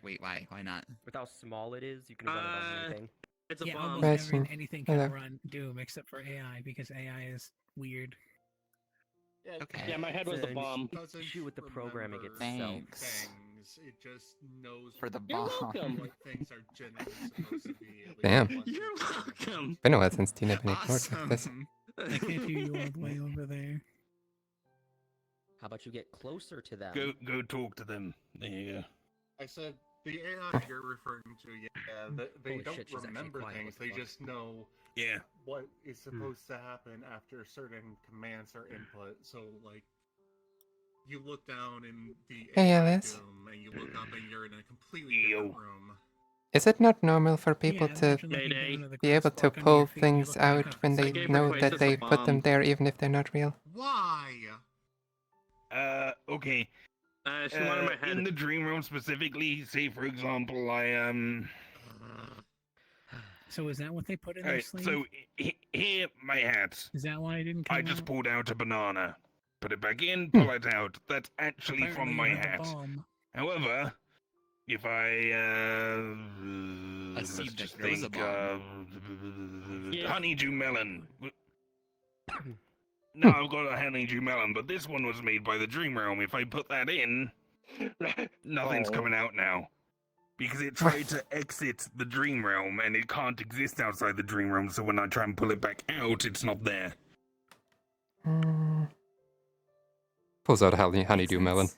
Wait, why? Why not?
With how small it is, you can run it on anything.
It's a
Yeah,
bomb.
almost
Question.
anything can
Hello.
run Doom except for AI because AI is weird.
Okay.
Yeah, my head was
It's
the
an
bomb.
Doesn't
issue with the programming
remember
itself.
Thanks.
things. It just knows
For the
You're
bomb.
welcome.
what things are generally supposed to be. At least
Damn.
once
You're
it's programmed.
welcome.
Been a while since Tina been ignored like this.
Awesome.
I can't hear you all the way over there.
How about you get closer to them?
Go talk to them. There you go.
I said the AI you're referring to, yeah, they
Holy
don't
shit, she's actually
remember
quiet,
things.
what the
They
fuck?
just know
Yeah.
what is supposed to happen after certain commands are input. So, like, you look down in the
Hey,
AI
Alice.
Doom, and you look up, and you're in a completely different room.
Is it not normal for people
Yeah,
to
imagine looking
Mayday.
down at the
be able
grass
to
block under
pull
your feet and you
things
look back
out
up
when
and
they
see
gave
a
know
her
that
Quasar
they
a
put them
bomb.
there even if they're not real?
Why?
Okay.
She wanted my head.
In the dream realm specifically, say for example,
So is that what they put in their
Alright,
sleeve?
so here, my hat.
Is that why it didn't come
I just
out?
pulled out a banana. Put it back in, pull it out. That's actually
Apparently
from
you
my
had the
hat.
bomb.
However, if I let's
Assumed that
just
there was a
think,
Yeah.
honeydew melon. Now I've got a honeydew melon, but this one was made by the dream realm. If I put that in, nothing's
Oh.
coming out now. Because it tried to exit the dream realm and it can't exist outside the dream realm, so when I try and pull it back out, it's not there.
Pulls out a honeydew melon.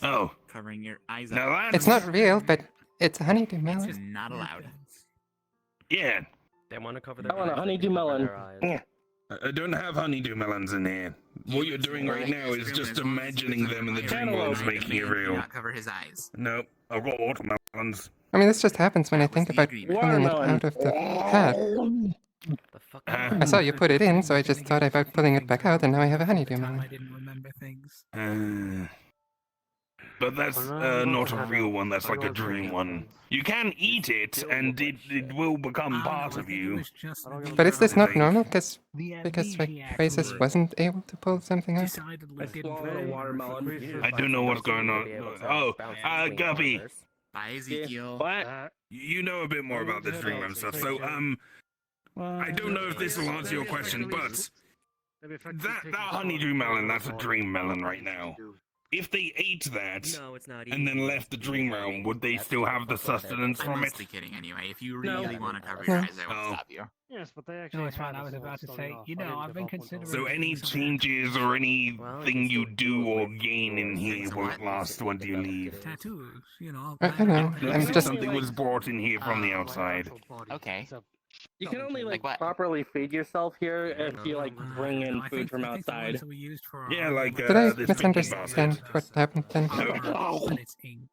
Oh.
Covering your eyes
Now
up.
that's...
It's not real, but it's a honeydew
It's
melon.
just not allowed.
Yeah.
They want to cover their
I want a
eyes, they
honeydew
can cover
melon.
their eyes.
Yeah.
I don't have honeydew melons in here. What you're doing right now is just imagining them in the dream world, making it real.
Not cover his eyes.
Nope, I've got watermelons.
I mean, this just happens when I
That was
think
the
about
agreement.
pulling it
Watermelon.
out of the hat.
The fuck?
I saw you put it in, so I just thought about pulling it back out, and now I have a honeydew melon.
I didn't remember things.
But that's not a real one, that's like a dream one. You can eat it, and it will become part of you.
But is this not normal? Because like
amnesiac
Crisis
group
wasn't able to pull something out.
decidedly
I
didn't
swallowed a
follow
watermelon.
I don't know what's going on. Oh, Guppy,
Bye, Ezekiel.
What?
you know a bit more about this dream realm stuff, so, I don't know if this will answer your question, but that honeydew melon, that's a dream melon right now. If they ate that,
No, it's not
and then
easy.
left the dream realm, would they still have the sustenance
I'm
from it?
mostly kidding anyway. If you
No.
really want to cover your eyes, I won't
Oh.
stop you.
Yes, but they actually.
No, it's fine.
had
I was
this
about to
starting
say,
off.
you
I
know,
didn't
I've been
develop until
considering-
So any
Well,
changes or
Well,
anything
you
you
can
do
still
or
do it
gain in
with
here
things
won't
like
last when you leave.
Tattoos, you know.
I know.
glad
I'm
that-
just-
Something was brought in here from the outside.
Okay.
You can only
Like what?
properly feed yourself here if you bring in
I
food
think-
from
I think the ones
outside.
that we used for our
Yeah,
armor
like,
were
Did I
this
misunderstand
big
what happened then?
but it's ink.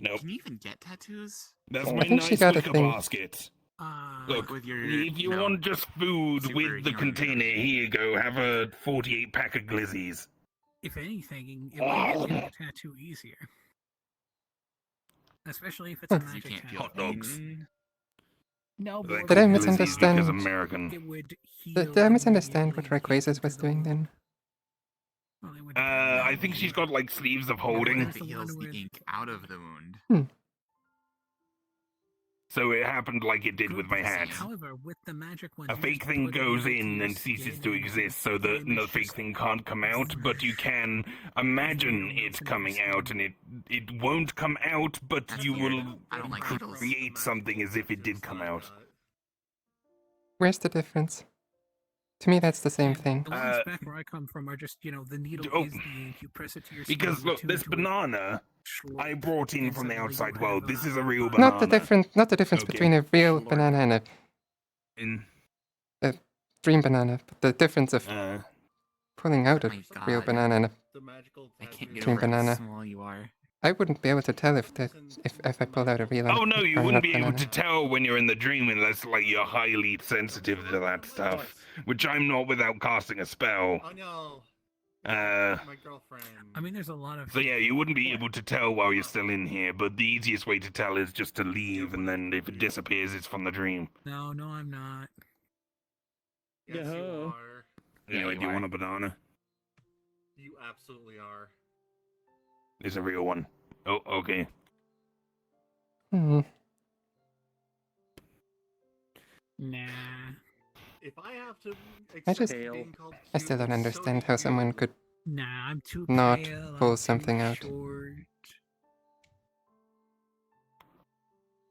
Nope.
Can you even get tattoos?
That's
I
my
think she
nice
got a
wicker
thing.
basket.
Look, with your,
If you want just food
super
with the
hero
container, here you go. Have a 48 pack of glizzies.
If anything, it might make a tattoo easier. Especially if it's a
You
magic
can't
tattoo.
feel
Hot dogs.
No,
They
but
Did I
call glizzies
misunderstand?
Because American.
it would heal
Did I misunderstand what
immediately if you
Rayquaza was
did
doing
the-
then?
Well, it would depend
I
on
think she's
the,
got like sleeves of
Or
holding,
if it heals the ink out of the wound.
so it happened like it did with my hat.
However, with the magic one,
A
you
fake
just
thing
put it
goes
into
in
your
and ceases
skin
to
and
exist, so the
pretty much
fake
just
thing can't come out, but you can imagine
needle
it
goes into your
coming out, and
skin.
it won't come out, but
That's
you
weird.
will
I don't like needles.
create something as if it did come out.
Where's the difference? To me, that's the same thing.
The ones back where I come from are just, the needle
oh,
is the ink. You press it to your skin.
Because
you
look,
tune
this
to it,
banana I brought in
and
from the
suddenly
outside
you
world.
have
This is a real
body.
banana.
Not the difference
Okay.
between a real
Schlork.
banana
In,
and a dream banana, but the difference of pulling out a
My
real
God.
banana and a
The magical
I can't get
dream
over how
banana.
small you are.
I wouldn't be able to tell if I pulled out a real
oh no, you
or
wouldn't
not
be able
banana.
to tell when you're in the dream unless like you're highly sensitive to that stuff, which I'm not without casting a spell.
Oh no.
My
girlfriend.
I mean, there's a lot of.
So yeah, you wouldn't be able to tell while you're still in here, but the easiest way to tell is just to leave, and then if it disappears, it's from the dream.
No, I'm not.
Yes, you
Yeah.
are.
Anyway,
you
do you
are.
want a banana?
You absolutely are.
It's a real one. Oh, okay.
Hmm.
Nah.
If I have to
I just-
accept being called
I still
cute,
don't
so
understand
do
how someone
you.
could
Nah, I'm too
not
pale.
pull
I'm
something
too
out.
Short.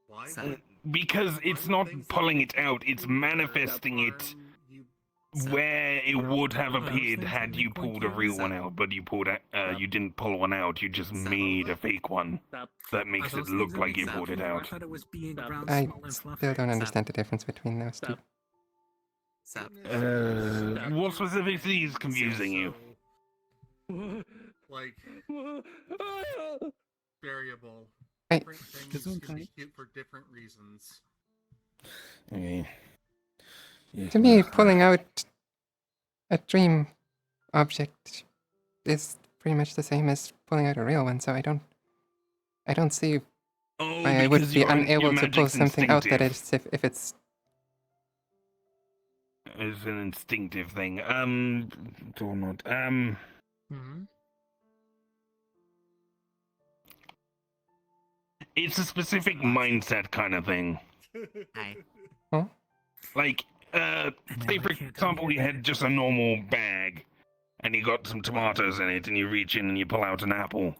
Why
So-
would-
Because
why
it's
would
not
things
pulling
that
it out, it's
you learn
manifesting it
harm you?
So-
where it would have
those
appeared
things
had
that
you
make one
pulled a
cute.
real one out, but you you didn't pull one out, you just
So-
made a fake one.
Stop.
That makes
Are
it
those things
look
that
like
make
you
one
pulled it
cute, or I
out.
thought it was being
Stop.
round,
I
small, and fluffy.
still don't understand the difference between those two.
Stop.
Sup?
What specifically is confusing you?
Like variable.
I-
Different things
This one
can be
kind.
cute for different reasons.
Okay.
To me, pulling out a dream object is pretty much the same as pulling out a real one, so I don't see
Oh,
why I would
because
be
your
unable to pull
magic's
something out that
instinctive.
is if it's
It's an instinctive thing. Or not.
Hmm.
It's a specific mindset kind of thing.
Hi.
Like,
And
say
now
for
I can't
example, you
unhear
had
that.
just a normal bag, and you got some tomatoes in it, and you reach in and you pull out an apple.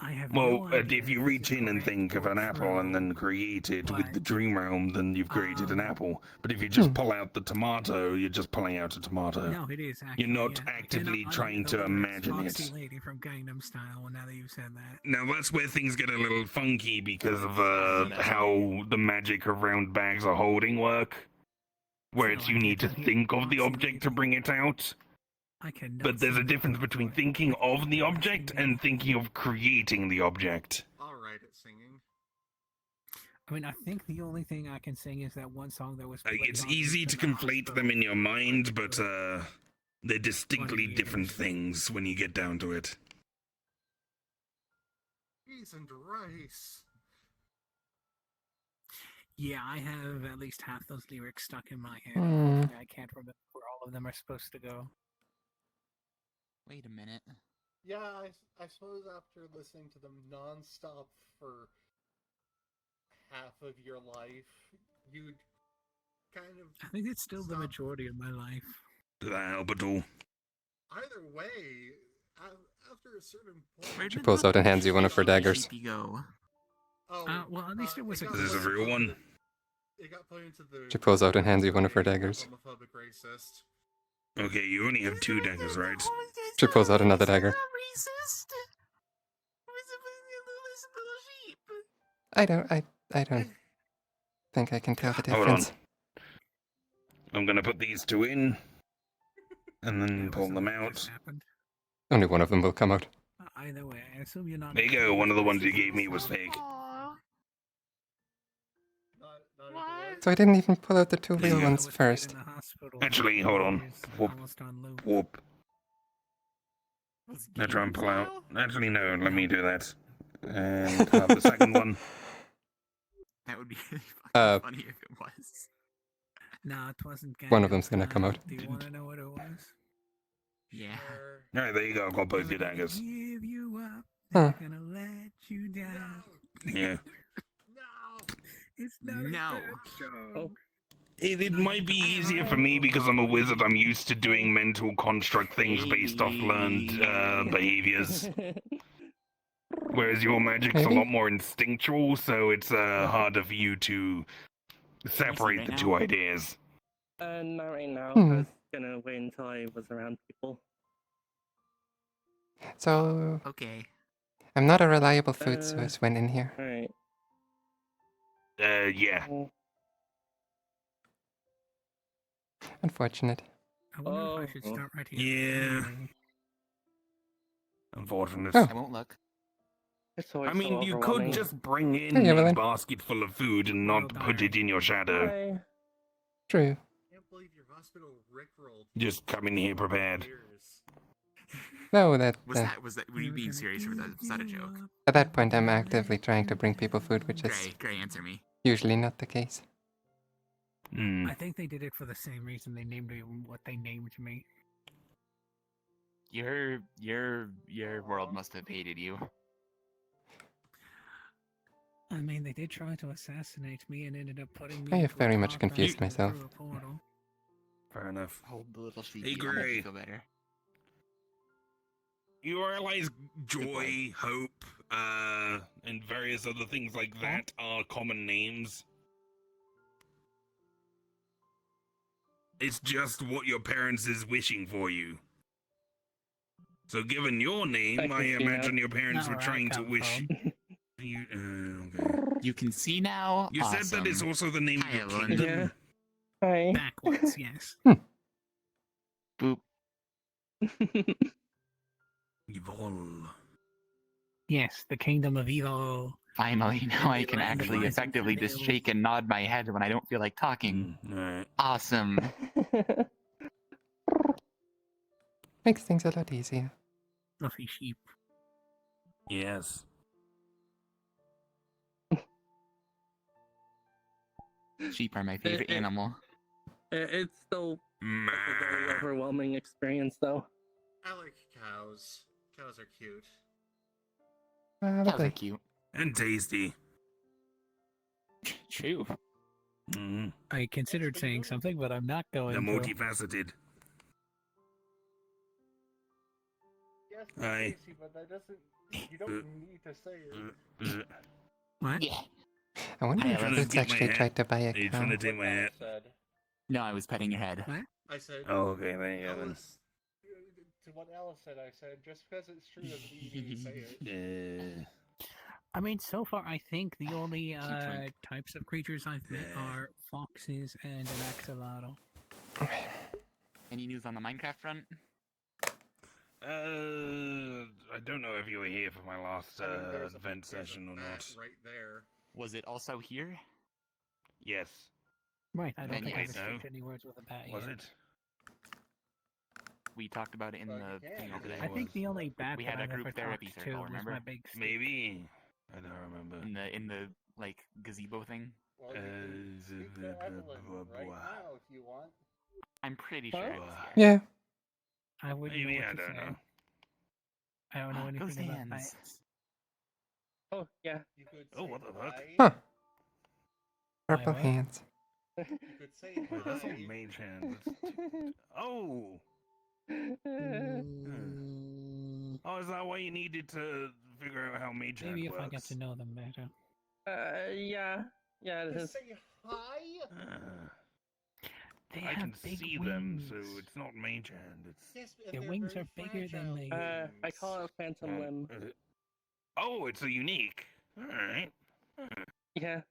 I have
Well,
no idea
if you
this
reach
is
in and
correct
think of
or
an apple and then
true,
create it with
but,
the dream realm, then you've created an
um,
apple. But if you just
Hmm.
pull out the tomato, you're just pulling out a tomato.
No, it is actually.
You're not
yeah.
actively
And
trying
the
to
lyrics,
imagine
Foxy
it.
Lady from Gangnam Style. Well, now that you've said that.
Now that's where things get a little funky because of
That's
how the magic around bags of holding work, where
Still,
it's
I
you need to
can't unhear
think of the
Foxy
object to
Lady.
bring it out.
I cannot.
But there's a
sing the
difference
song
between
for it.
thinking
I
of the
cannot
object
sing it.
and thinking of creating the object.
Alright at singing.
I mean, I think the only thing I can sing is that one song that was.
Like,
played
it's
on
easy
Youth
to
in the
conflate
Hospital
them in your
for,
mind,
like,
but they're distinctly
20
different
years.
things when you get down to it.
Cheese and rice.
Yeah, I have at least half those lyrics stuck in my head.
Hmm.
Unfortunately, I can't remember where all of them are supposed to go.
Wait a minute.
Yeah, I suppose after listening to them nonstop for half of your life, you'd kind of.
I think it's still the
stop.
majority of my life.
Did that help at all?
Either way, after a certain point.
Where
She
did
pulls
the
out and hands you one of her daggers.
sheepy go?
Oh,
Well, at least it was a
got
This is a
put
real
into
one?
It got put into the.
She pulls out and hands you one of her
by a
daggers.
Homophobic racist.
Okay, you only have 2 daggers, right?
She pulls out another dagger. I don't think I can tell the
Hold on.
difference.
I'm gonna put these 2 in, and then
That
pull
was
them
something that just
out.
happened.
Only one of them will come out.
Either way, I assume you're not.
There you go, one of the ones you gave me was fake.
Not what?
So I didn't even pull out the 2 real
Yeah.
ones first.
Actually, hold on. Whoop. Whoop. Now try and pull out. Actually, no, let me do that. And pull out the second one.
That would be really
Uh,
fucking funny if it was.
No, it wasn't.
One of
Gangnam
them's gonna come
Style.
out.
Do you want to know what it was?
Yeah.
Alright, there you go. Got both your daggers.
Give you up.
Huh.
They're gonna let you down.
Yeah.
It's not a
No.
bad joke.
It might be easier for me because I'm a wizard. I'm used to doing mental construct things based off learned behaviors. Whereas your magic's a
Maybe.
lot more instinctual, so it's harder for you to separate
right
the
now?
two ideas.
Not right now.
Hmm.
I was gonna wait until I was around people.
So
Okay.
I'm not a reliable food
Uh,
source when in here.
Alright.
Yeah.
Unfortunate.
I wonder if I should
Oh.
start right here.
Yeah.
Anyway.
Unfortunate.
Oh.
I won't look.
It's always
I mean,
so
you could
overwhelming.
just bring in
Hey,
a
Evelyn.
basket full of food and not put it in your shadow.
Hi.
True.
I can't believe your hospital rickrolled.
Just come in here prepared.
Years.
No,
Was that were you
We're
being
gonna
serious or
give
was that a
you
joke?
up.
at that point I'm actively trying to bring people food, which is
Gray, answer me.
usually not the case.
Hmm.
I think they did it for the same reason they named me what they named me.
Your world must have hated you.
I mean, they did try to assassinate me and ended up putting me
I have
into a
very much
car
confused
crash
myself.
through a portal.
Fair enough.
Hold the little sheep.
Hey,
I'll make
Gray.
you feel better.
You realize joy, hope, and various other things like that are common names? It's just what your parents is wishing for you. So given your name, I
can see
imagine
now.
your parents
Not
were
where I
trying to
come
wish
from.
you... okay.
You can see now.
You said that it's
Awesome.
also the name of
Hi,
your
Evelyn.
kingdom?
Hi.
Backwards, yes.
Boop.
Evil.
Yes, the kingdom of evil.
Finally, now I
The
can
land of
actually
rising
effectively just
sun.
shake and nod my head when I don't feel like talking.
Alright.
Awesome.
Makes things a lot easier.
Fluffy sheep.
Yes.
Sheep are my favorite animal.
It's still a very
Meh.
overwhelming experience, though.
I like cows. Cows are cute.
Cows are
Probably.
cute.
And tasty.
True.
Mm.
I considered saying something, but I'm not
They're
going to.
multifaceted.
Yes,
Aye.
tasty, but that doesn't. You don't need to say it.
What?
Yeah.
I wonder
Hi,
if
Evelyn.
Boots
Get my
actually
hat.
tried to buy a
Are you
cow.
trying to take my hat?
Said.
No, I was petting your head.
What?
I said.
Oh, okay, there you go then.
Alice. To what Alice said, I said just because it's true doesn't mean you need to say it.
I mean, so far, I think the only
twink.
types of creatures I've met are foxes and an axolotl.
Any news on the Minecraft front?
I don't know if you were here for my last
I mean, there's a
event session or
bat
not.
right there.
Was it also here?
Yes.
Right, I don't
Then
think
yes.
I've exchanged any words with a bat
Was
yet.
it?
We talked about it in
Well,
the
you can.
thing over there.
I think the only bat
We
that
had a
I've
group
ever
therapy
talked
circle,
to was
remember?
my big stick.
Maybe. I don't remember.
In the like gazebo thing.
Well, you can speak to Evelyn right now if you want.
I'm pretty sure I was here.
Yeah.
I wouldn't
Maybe,
know
I
what to
don't
say.
know.
I don't know
Ghost
anything about
hands.
bats.
Oh, yeah.
You could
Oh,
say
what the fuck?
hi.
Huh. Purple
what?
hands.
You could say
Wait, that's
hi.
not mage hand. Oh! Oh, is that why you needed to figure out how mage hand
Maybe
works?
if I got to know them better.
Yeah. Yeah, it
Just
is.
say hi.
They
I
have
can
big
see
wings.
them, so it's not mage hand. It's
Yes, and
Their
they're
wings
very
are bigger than
fragile
they-
I call it phantom limb.
Oh, it's a unique. All right.
Yeah.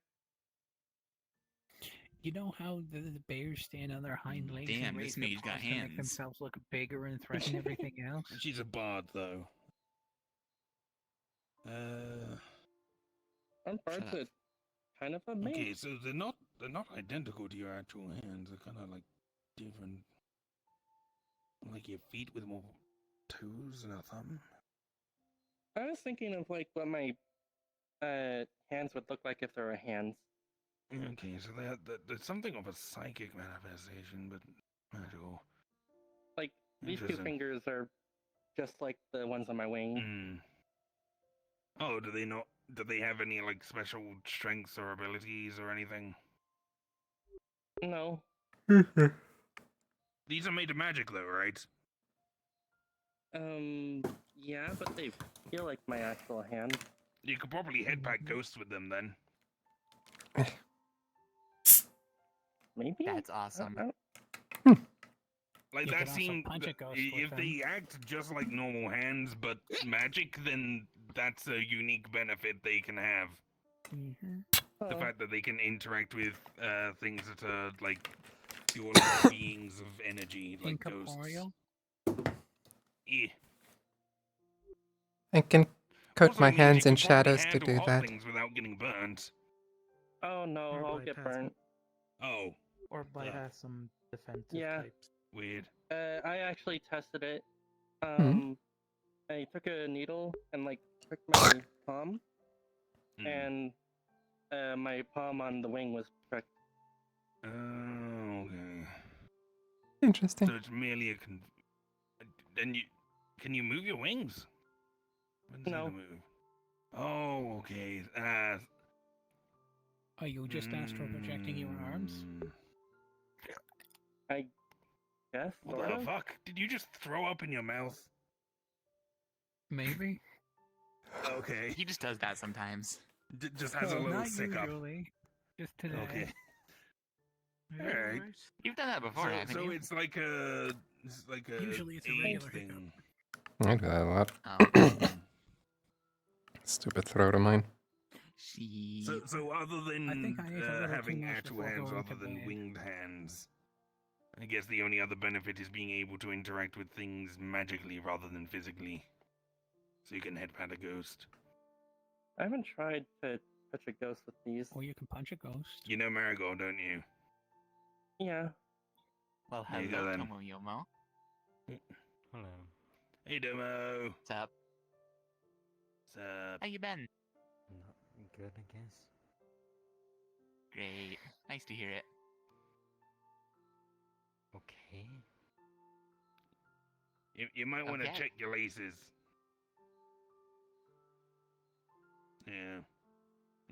You know how the bears stand on their hind legs
Damn,
and
this
raise their
mage got
paws to make
hands.
themselves look bigger and threaten everything else?
She's a bard, though.
Aren't
Shut
birds
up.
kind of a
Okay,
mage?
so they're not identical to your actual hands. They're kind of like different. Like your feet with more toes and a thumb.
I was thinking of like what my hands would look like if they were hands.
Okay, so they're something of a psychic manifestation, but magical.
Like These two
Interesting.
fingers are just like the ones on my wing.
Oh, do they not? Do they have any like special strengths or abilities or anything?
No.
These are made of magic, though, right?
Yeah, but they feel like my actual hand.
You could probably headpack ghosts with them then.
Maybe?
That's awesome.
Like
You
that
could also
seems.
punch a ghost
If
with
they act just like normal hands but magic, then that's a unique benefit they can have.
Mm-hmm.
The
Oh,
fact that they can interact with things that are like pure like, beings of energy, like
Incorporeal.
ghosts. Yeah.
I can coat
Also
my
means
hands
you
in
can probably
shadows to
handle
do
hot
that.
things without getting burnt.
oh no,
Or
I'll
by
get
task-
burnt.
Oh,
Or by
Ugh.
some defensive
Yeah.
types.
weird.
I actually tested it.
Hmm.
I took a needle and like pricked my palm,
Hmm.
and my palm on the wing was pricked.
Oh, okay.
Interesting.
So it's merely a then you can you move your wings? When does
No.
it move? Oh, okay.
Are you just astral projecting your arms?
I guess.
What
Sort
the
of.
fuck? Did you just throw up in your mouth?
Maybe.
Okay.
He just does that sometimes.
Just has a
No,
little
Not
sick up.
usually. Just today.
Okay.
Yeah,
Alright.
You've done that before, haven't
So
you?
it's like a
Usually it's a
age
regular
thing.
I do that a lot.
Oh,
Stupid throat of mine.
she.
So other than
I think I ate a little too
having
much
actual
before
hands
going
other
to
than
bed.
winged hands, I guess the only other benefit is being able to interact with things magically rather than physically. So you can headpat a ghost.
I haven't tried to touch a ghost with these.
Or you can punch a ghost.
You know Marigold, don't you?
Yeah.
Well,
There you go,
hello,
then.
Tomoyomo.
Hello.
Hey, Domo.
What's up?
What's up?
How you been?
Not good, I guess.
Great. Nice to hear it.
Okay.
You might want to
Okay.
check your laces. Yeah.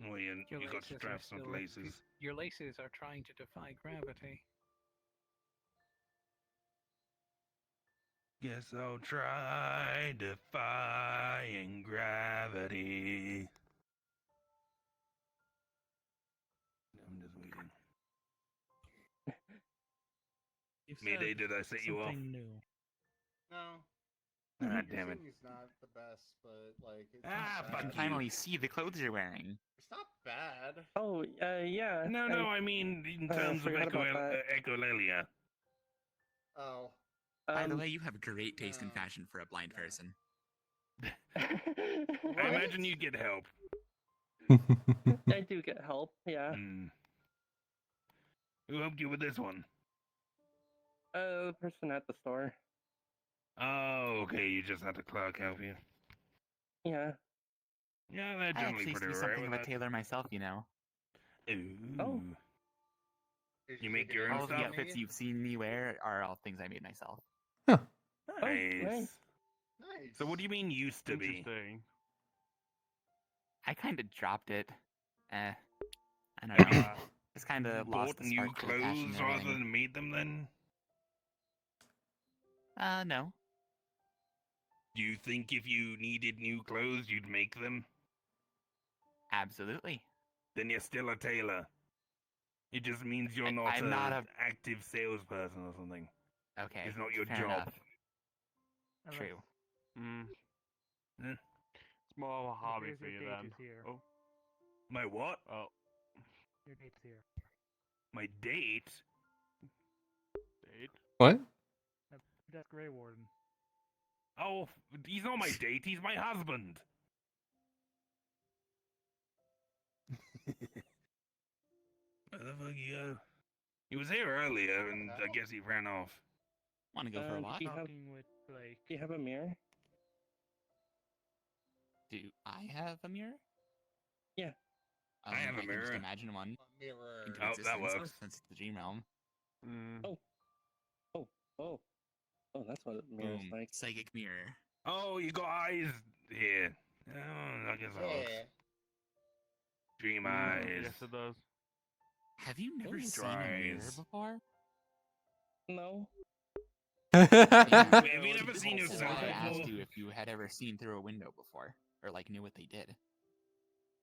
Well, you
Your
got
laces are
straps, not
still-
laces.
Your laces are trying to defy gravity.
Guess I'll try defying gravity. I'm just waiting.
You've
Mayday,
said
did I set you off?
something new.
No.
Ah,
Your
damn it.
singing's not the best, but like it's
Ah,
not
fuck
bad.
you.
Finally see the clothes you're wearing.
It's not bad.
Oh, yeah.
No, I mean in terms of
forgot about that.
echolalia.
Oh.
By the way, you have great taste in
no.
fashion for a blind person.
I imagine you get help.
I do get help. Yeah.
Hmm. Who helped you with this one?
The person at the store.
Oh, okay. You just had the clerk help you.
Yeah.
Yeah, they're
I
generally
actually
pretty
see
alright
something
with
of a
that.
tailor myself, you know.
Ooh.
Oh.
Did
You make
take
your
it
own
All
out
of
for
the
stuff?
me?
outfits you've seen me wear are all things I made myself.
Nice.
nice.
Nice.
So what do you mean used to be?
Interesting.
I kind of dropped it. I don't know. Just kind of lost
Bought
the
new
spark to the passion
clothes
and
rather
everything.
than made them then?
No.
Do you think if you needed new clothes, you'd make them?
Absolutely.
Then you're still a tailor. It just means you're not
I'm
an
not a-
active salesperson or something.
Okay.
It's not your
fair
job.
enough.
Unless
True.
It's more of a hobby
here's
for
your
you
date
then.
is here.
Oh,
My what?
oh,
Your date's here.
My date?
date.
What?
That's Grey Warden.
Oh, he's not my date, he's my husband. Where the fuck you go? He was here earlier, and I guess he ran off.
Want to go for a walk?
Do you have
Talking with Blake.
Do you have a mirror?
Do I have a mirror?
Yeah.
I have a
can
mirror.
just imagine one
A mirror.
into
Oh, that
existence
works.
since it's the dream realm.
Oh. Oh, that's what it mirrors
Boom.
like.
Psychic mirror.
Oh, you got eyes here. Oh, I guess that works.
Yeah.
Dream eyes.
Yes, it does.
Have you never
Ooh,
seen a mirror
eyes.
before?
No.
Have you
Well,
never
this
seen
is
yourself
why I asked
before?
you if you had ever seen through a window before, or like knew what they did.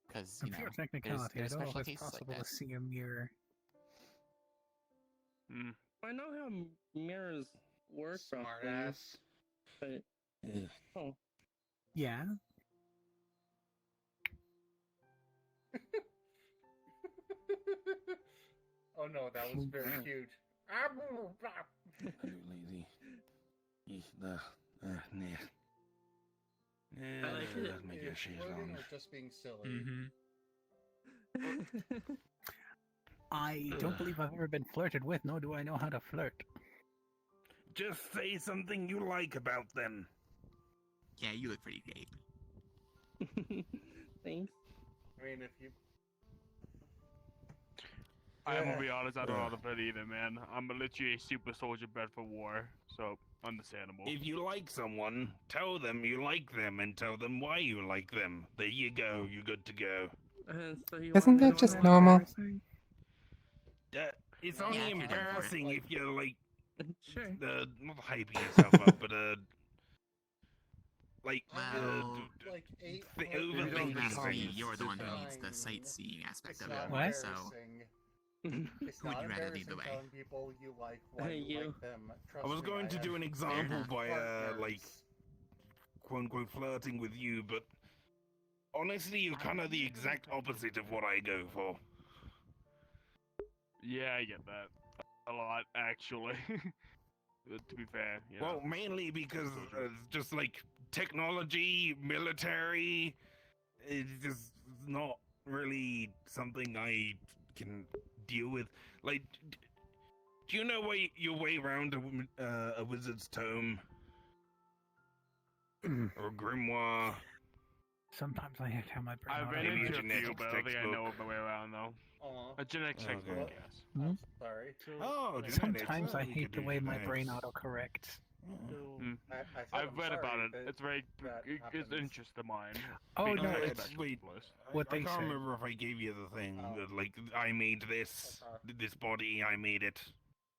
Because
A pure technicality. I
there's
don't know if
special
it's
cases like
possible
that.
to see a mirror.
I know how mirrors work,
Smart
roughly,
ass.
but oh,
Yeah.
Oh no, that was very cute.
I look lazy. Nah. Yeah,
I like it.
let's make your shoes
Flirting
on.
or just being silly.
Mm-hmm.
I don't believe I've ever been flirted with, nor do I know how to flirt.
Just say something you like about them.
Yeah, you look pretty great.
Thanks.
I mean, if you
I'm gonna be honest, I don't know how to fit either, man. I'm literally a super soldier bred for war, so understandable.
If you like someone, tell them you like them and tell them why you like them. There you go, you're good to go.
So you
Isn't
wanna
that
know
just
what
normal?
embarrassing?
It's
Yeah,
only
if you're down for it.
embarrassing if you're like,
Sure.
not hyping yourself up, but like,
Well,
like eight
the
hundred
You're
overthinking
being nice to me.
things.
You're the one who needs the
Fine.
sightseeing aspect
It's
of
not
it.
What?
So,
embarrassing. It's
who would
not
you rather lead the
embarrassing
way?
telling people you like why you
You.
like them. Trust
I was
me,
going to
have
do an example
enough.
by
partners.
like, quote unquote, flirting with you, but honestly, you're kind of the exact opposite of what I go for.
Yeah, I get that. A lot, actually. To be fair, you know.
Well, mainly because just like technology, military, it's just not really something I can deal with. Like, do you know your way around a wizard's tome or a grimoire?
Sometimes I have to have my brain
I've
out
been
of
Maybe
into
a
a few,
genetics
but I don't think I know
textbook.
my way around though.
Aw.
A genetics
Okay.
textbook, yes.
I'm sorry.
Oh,
Like,
genetics.
Sometimes
Oh,
I
we
hate
could
the
do
way my brain
genetics.
autocorrects.
I said
I've
I'm
read about
sorry
it.
that
It's very,
that
it's
happens.
interest of mine.
Oh
Being
no,
a
it's
wait.
specialist.
what
I
they
can't
say.
remember if I gave you the thing.
Oh.
That, like, I made this.
Okay.
This body, I made it.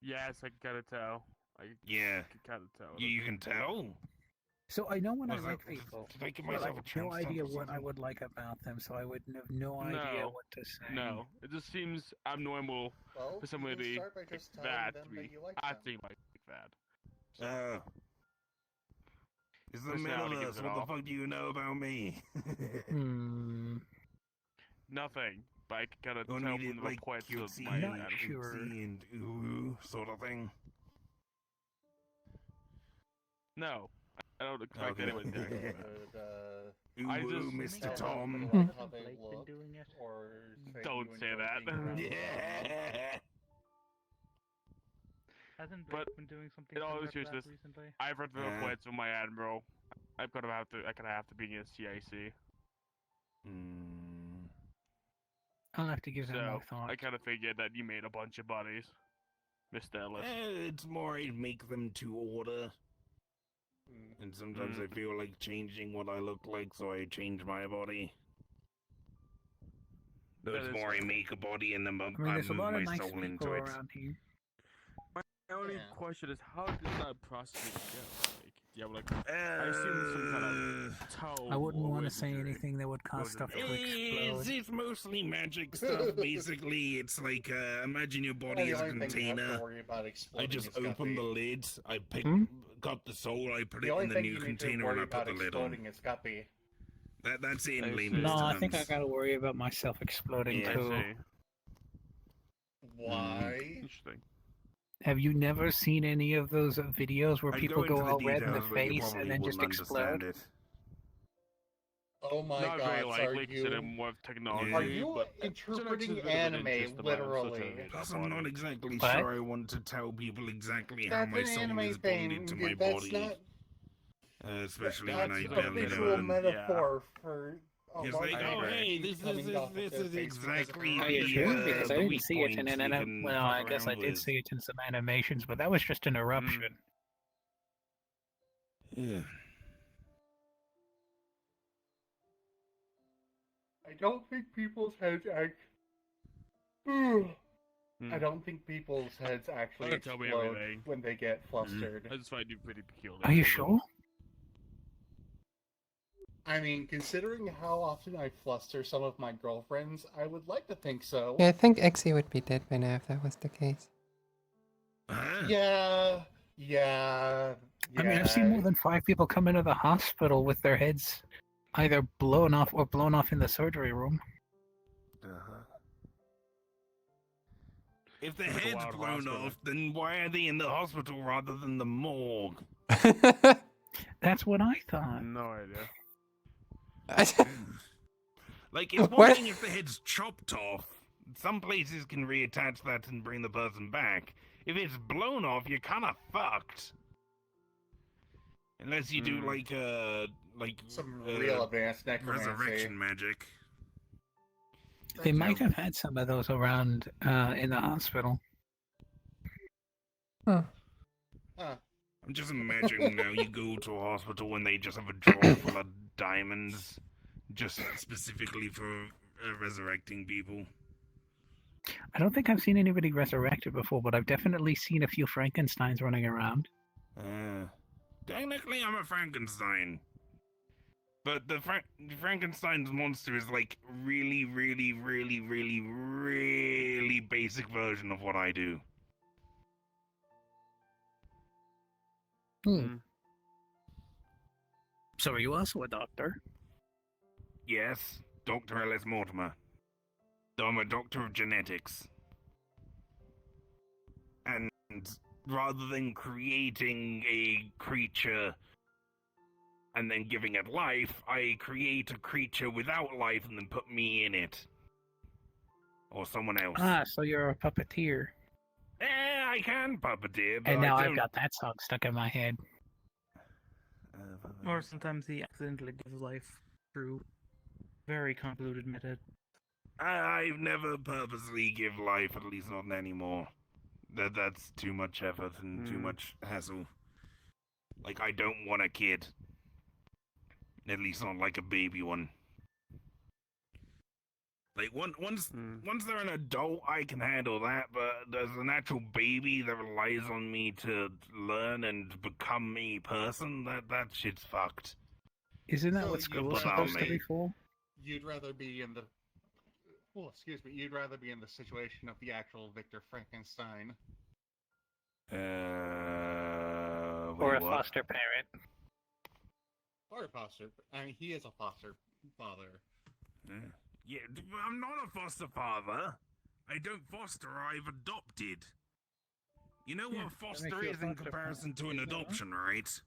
Yes, I can kind of tell. I
Yeah.
can kind of tell.
You can tell?
So I know when I
Was
like
that-
people,
Did I give
but I
myself a
have
chance?
no idea
or
what I
something?
would like about them, so I would have no idea
No,
what to say.
No, it just seems abnormal
Well,
for
you
somebody
can start by
like
just telling
that
them
to
that
be
you like them.
acting like that. So,
It's the
personality gives
metaverse.
it
What the
off.
fuck do you know about me?
Hmm.
Nothing, but I can kind of tell
Only
from the
like
reports of
cutesy,
my
Not
animal.
sure.
cutesy and ooh sort of thing.
No, I don't expect
Okay.
anyone to act like that.
Could,
Ooh,
I
ooh,
just-
Mr. Tom.
Like how they look,
doing it?
or say
Don't
you
say
enjoy
that.
being around them.
Yeah.
But
Hasn't Blake been doing something
in all
similar to that
seriousness,
recently?
I've read the
Yeah.
reports of my admiral. I kind of have to be in a CIC.
Hmm.
I'll have to give that
So
more thought.
I kind of figured that you made a bunch of buddies, Mr. Ellis.
It's more I make them to order,
Mm.
and sometimes I feel like changing what I look like, so I change my body.
That
There's
is
more I
fair.
make a body and then
I mean, there's a
move
lot
my
of nice
soul
people
into it.
around here.
My only
Yeah.
question is, how does that process go? Like, do you have like, I assume there's some kind of tone
I wouldn't
or
want to say
wizardry.
anything that would cause
Goes
stuff to
into
explode.
It's mostly magic stuff, basically. It's like, imagine your body
The
as a
only thing you have to
container.
worry about
I
exploding
just
is
open
Guppy.
the lid, I pick,
Hmm?
got the soul, I put
The
it
only
in the
thing
new
you need to
container, and
worry
I put
about
the lid
exploding
on.
is Guppy.
That's it
I
in
see.
layman's
No,
terms.
I think I gotta worry about myself exploding
Yeah.
I
too.
see.
Why?
Interesting.
Have you never seen any of those videos where
I'd
people
go
go
into
all red in the
details, but you
face
probably
and then just
wouldn't understand
explode?
it.
Oh my
Not
god,
very
are
likely, considering
you...
more of technology.
Are you
but
interpreting
genetics is a bit of an
anime,
interest of mine, I'm still trying to
literally?
read
Plus,
up
I'm
on
not
it.
exactly
What?
sure I want to tell people exactly how
That's
my
an
soul
anime
is
thing.
bonded to my
That's
body.
not...
Especially when
That's
I
a
barely know
visual
them.
metaphor for... a
It's
large
like, oh
variety
hey, this
coming off of
is
their face
exactly
Are you
the,
sure? Because I
the
didn't
weak
see it in
points
an
you
anim-
can
Well,
fuck
I guess I
around
did
with.
see it in some animations, but that was just an eruption.
Yeah.
I don't think people's heads act. I don't think people's heads actually
Don't tell me
explode
everything.
when they get flustered.
I just find you pretty peculiar.
Are you
so-
sure?
I mean, considering how often I fluster some of my girlfriends, I would like to think so.
Yeah, I think Exy would be dead by now if that was the case.
Yeah.
I mean, I've seen more than 5 people come into the hospital with their heads either blown off or blown off in the surgery room.
If the
Like a
head's
wild
blown
hospital.
off, then why are they in the hospital rather than the morgue?
That's what I thought.
No idea.
Like, it's one
What?
thing if the head's chopped off. Some places can reattach that and bring the person back. If it's blown off, you're kind of fucked. Unless you do
some real advanced necromancy.
resurrection magic.
They might have had some of those around in the hospital.
Huh.
I'm just imagining now you go to a hospital and they just have a drawer full of diamonds, just specifically for resurrecting people.
I don't think I've seen anybody resurrected before, but I've definitely seen a few Frankensteins running around.
Technically, I'm a Frankenstein. But the Frankenstein's monster is like really, really, really, really, really basic version of what I do.
So are you also a doctor?
Yes, Dr. Ellis Mortimer. I'm a doctor of genetics. And rather than creating a creature and then giving it life, I create a creature without life and then put me in it. Or someone else.
Ah, so you're a puppeteer.
I can puppeteer, but
And now
I
I've
don't...
got that song stuck in my head.
Or sometimes he accidentally gives life through very convoluted method.
I've never purposely give life, at least not anymore. That's too much effort and too much hassle. Like, I don't want a kid. At least not like a baby one. Like, once they're an adult, I can handle that, but as an actual baby that relies on me to learn and become a person, that shit's fucked.
Isn't that
So
what
you
school is
rather
supposed to be for?
You'd rather be in the. Well, excuse me. You'd rather be in the situation of the actual Victor Frankenstein.
Or a foster parent.
Or a foster. I mean, he is a foster father.
Yeah, I'm not a foster father. I don't foster, I've adopted. You know
Yeah,
what
that
foster
makes you a
is in
foster
comparison to
parent.
an adoption, right?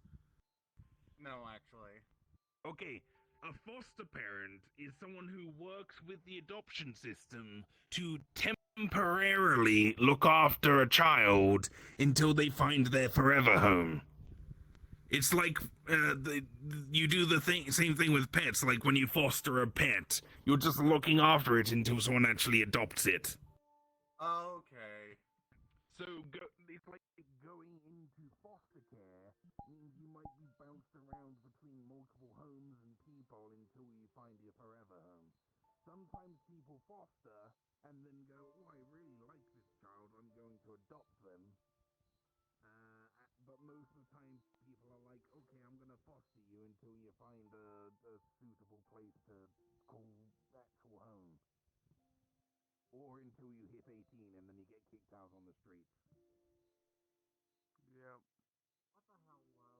No, actually.
Okay, a foster parent is someone who works with the adoption system to temporarily look after a child until they find their forever home. It's like you do the same thing with pets. Like when you foster a pet, you're just looking after it until someone actually adopts it.
Okay.
So it's like going into foster care means you might be bounced around between multiple homes and people until you find your forever home. Sometimes people foster and then go, "Oh, I really like this child. I'm going to adopt them." But most of the time, people are like, "Okay, I'm going to foster you until you find a suitable place to call actual home." Or until you hit 18 and then you get kicked out on the streets.
Yep.
What the hell, love?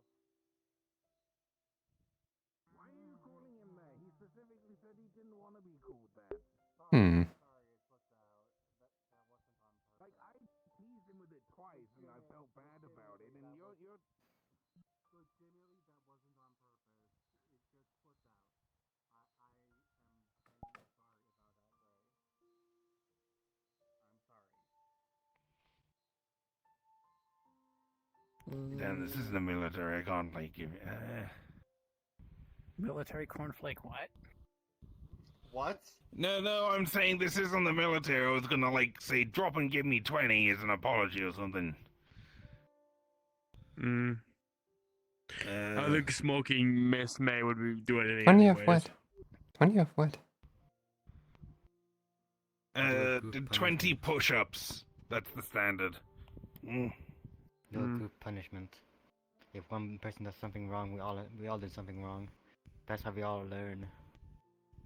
Why are you calling him that? He specifically said he didn't want to be called that.
Hmm.
Sorry, it slipped out. That wasn't on purpose.
Like, I teased him with it twice and I felt bad about it, and you're...
Legitimately, that wasn't on purpose. It just slipped out. I am genuinely sorry about that, Ray. I'm sorry.
Damn, this isn't the military. I can't, like, give it...
Military cornflake what?
What?
No, I'm saying this isn't the military. I was gonna, like, say, drop and give me 20 as an apology or something.
I think smoking Miss May would be doing anything.
20
anyways.
of what? 20 of what?
20 push-ups. That's the standard.
Do a group punishment. If one person does something wrong, we all did something wrong. That's how we all learn.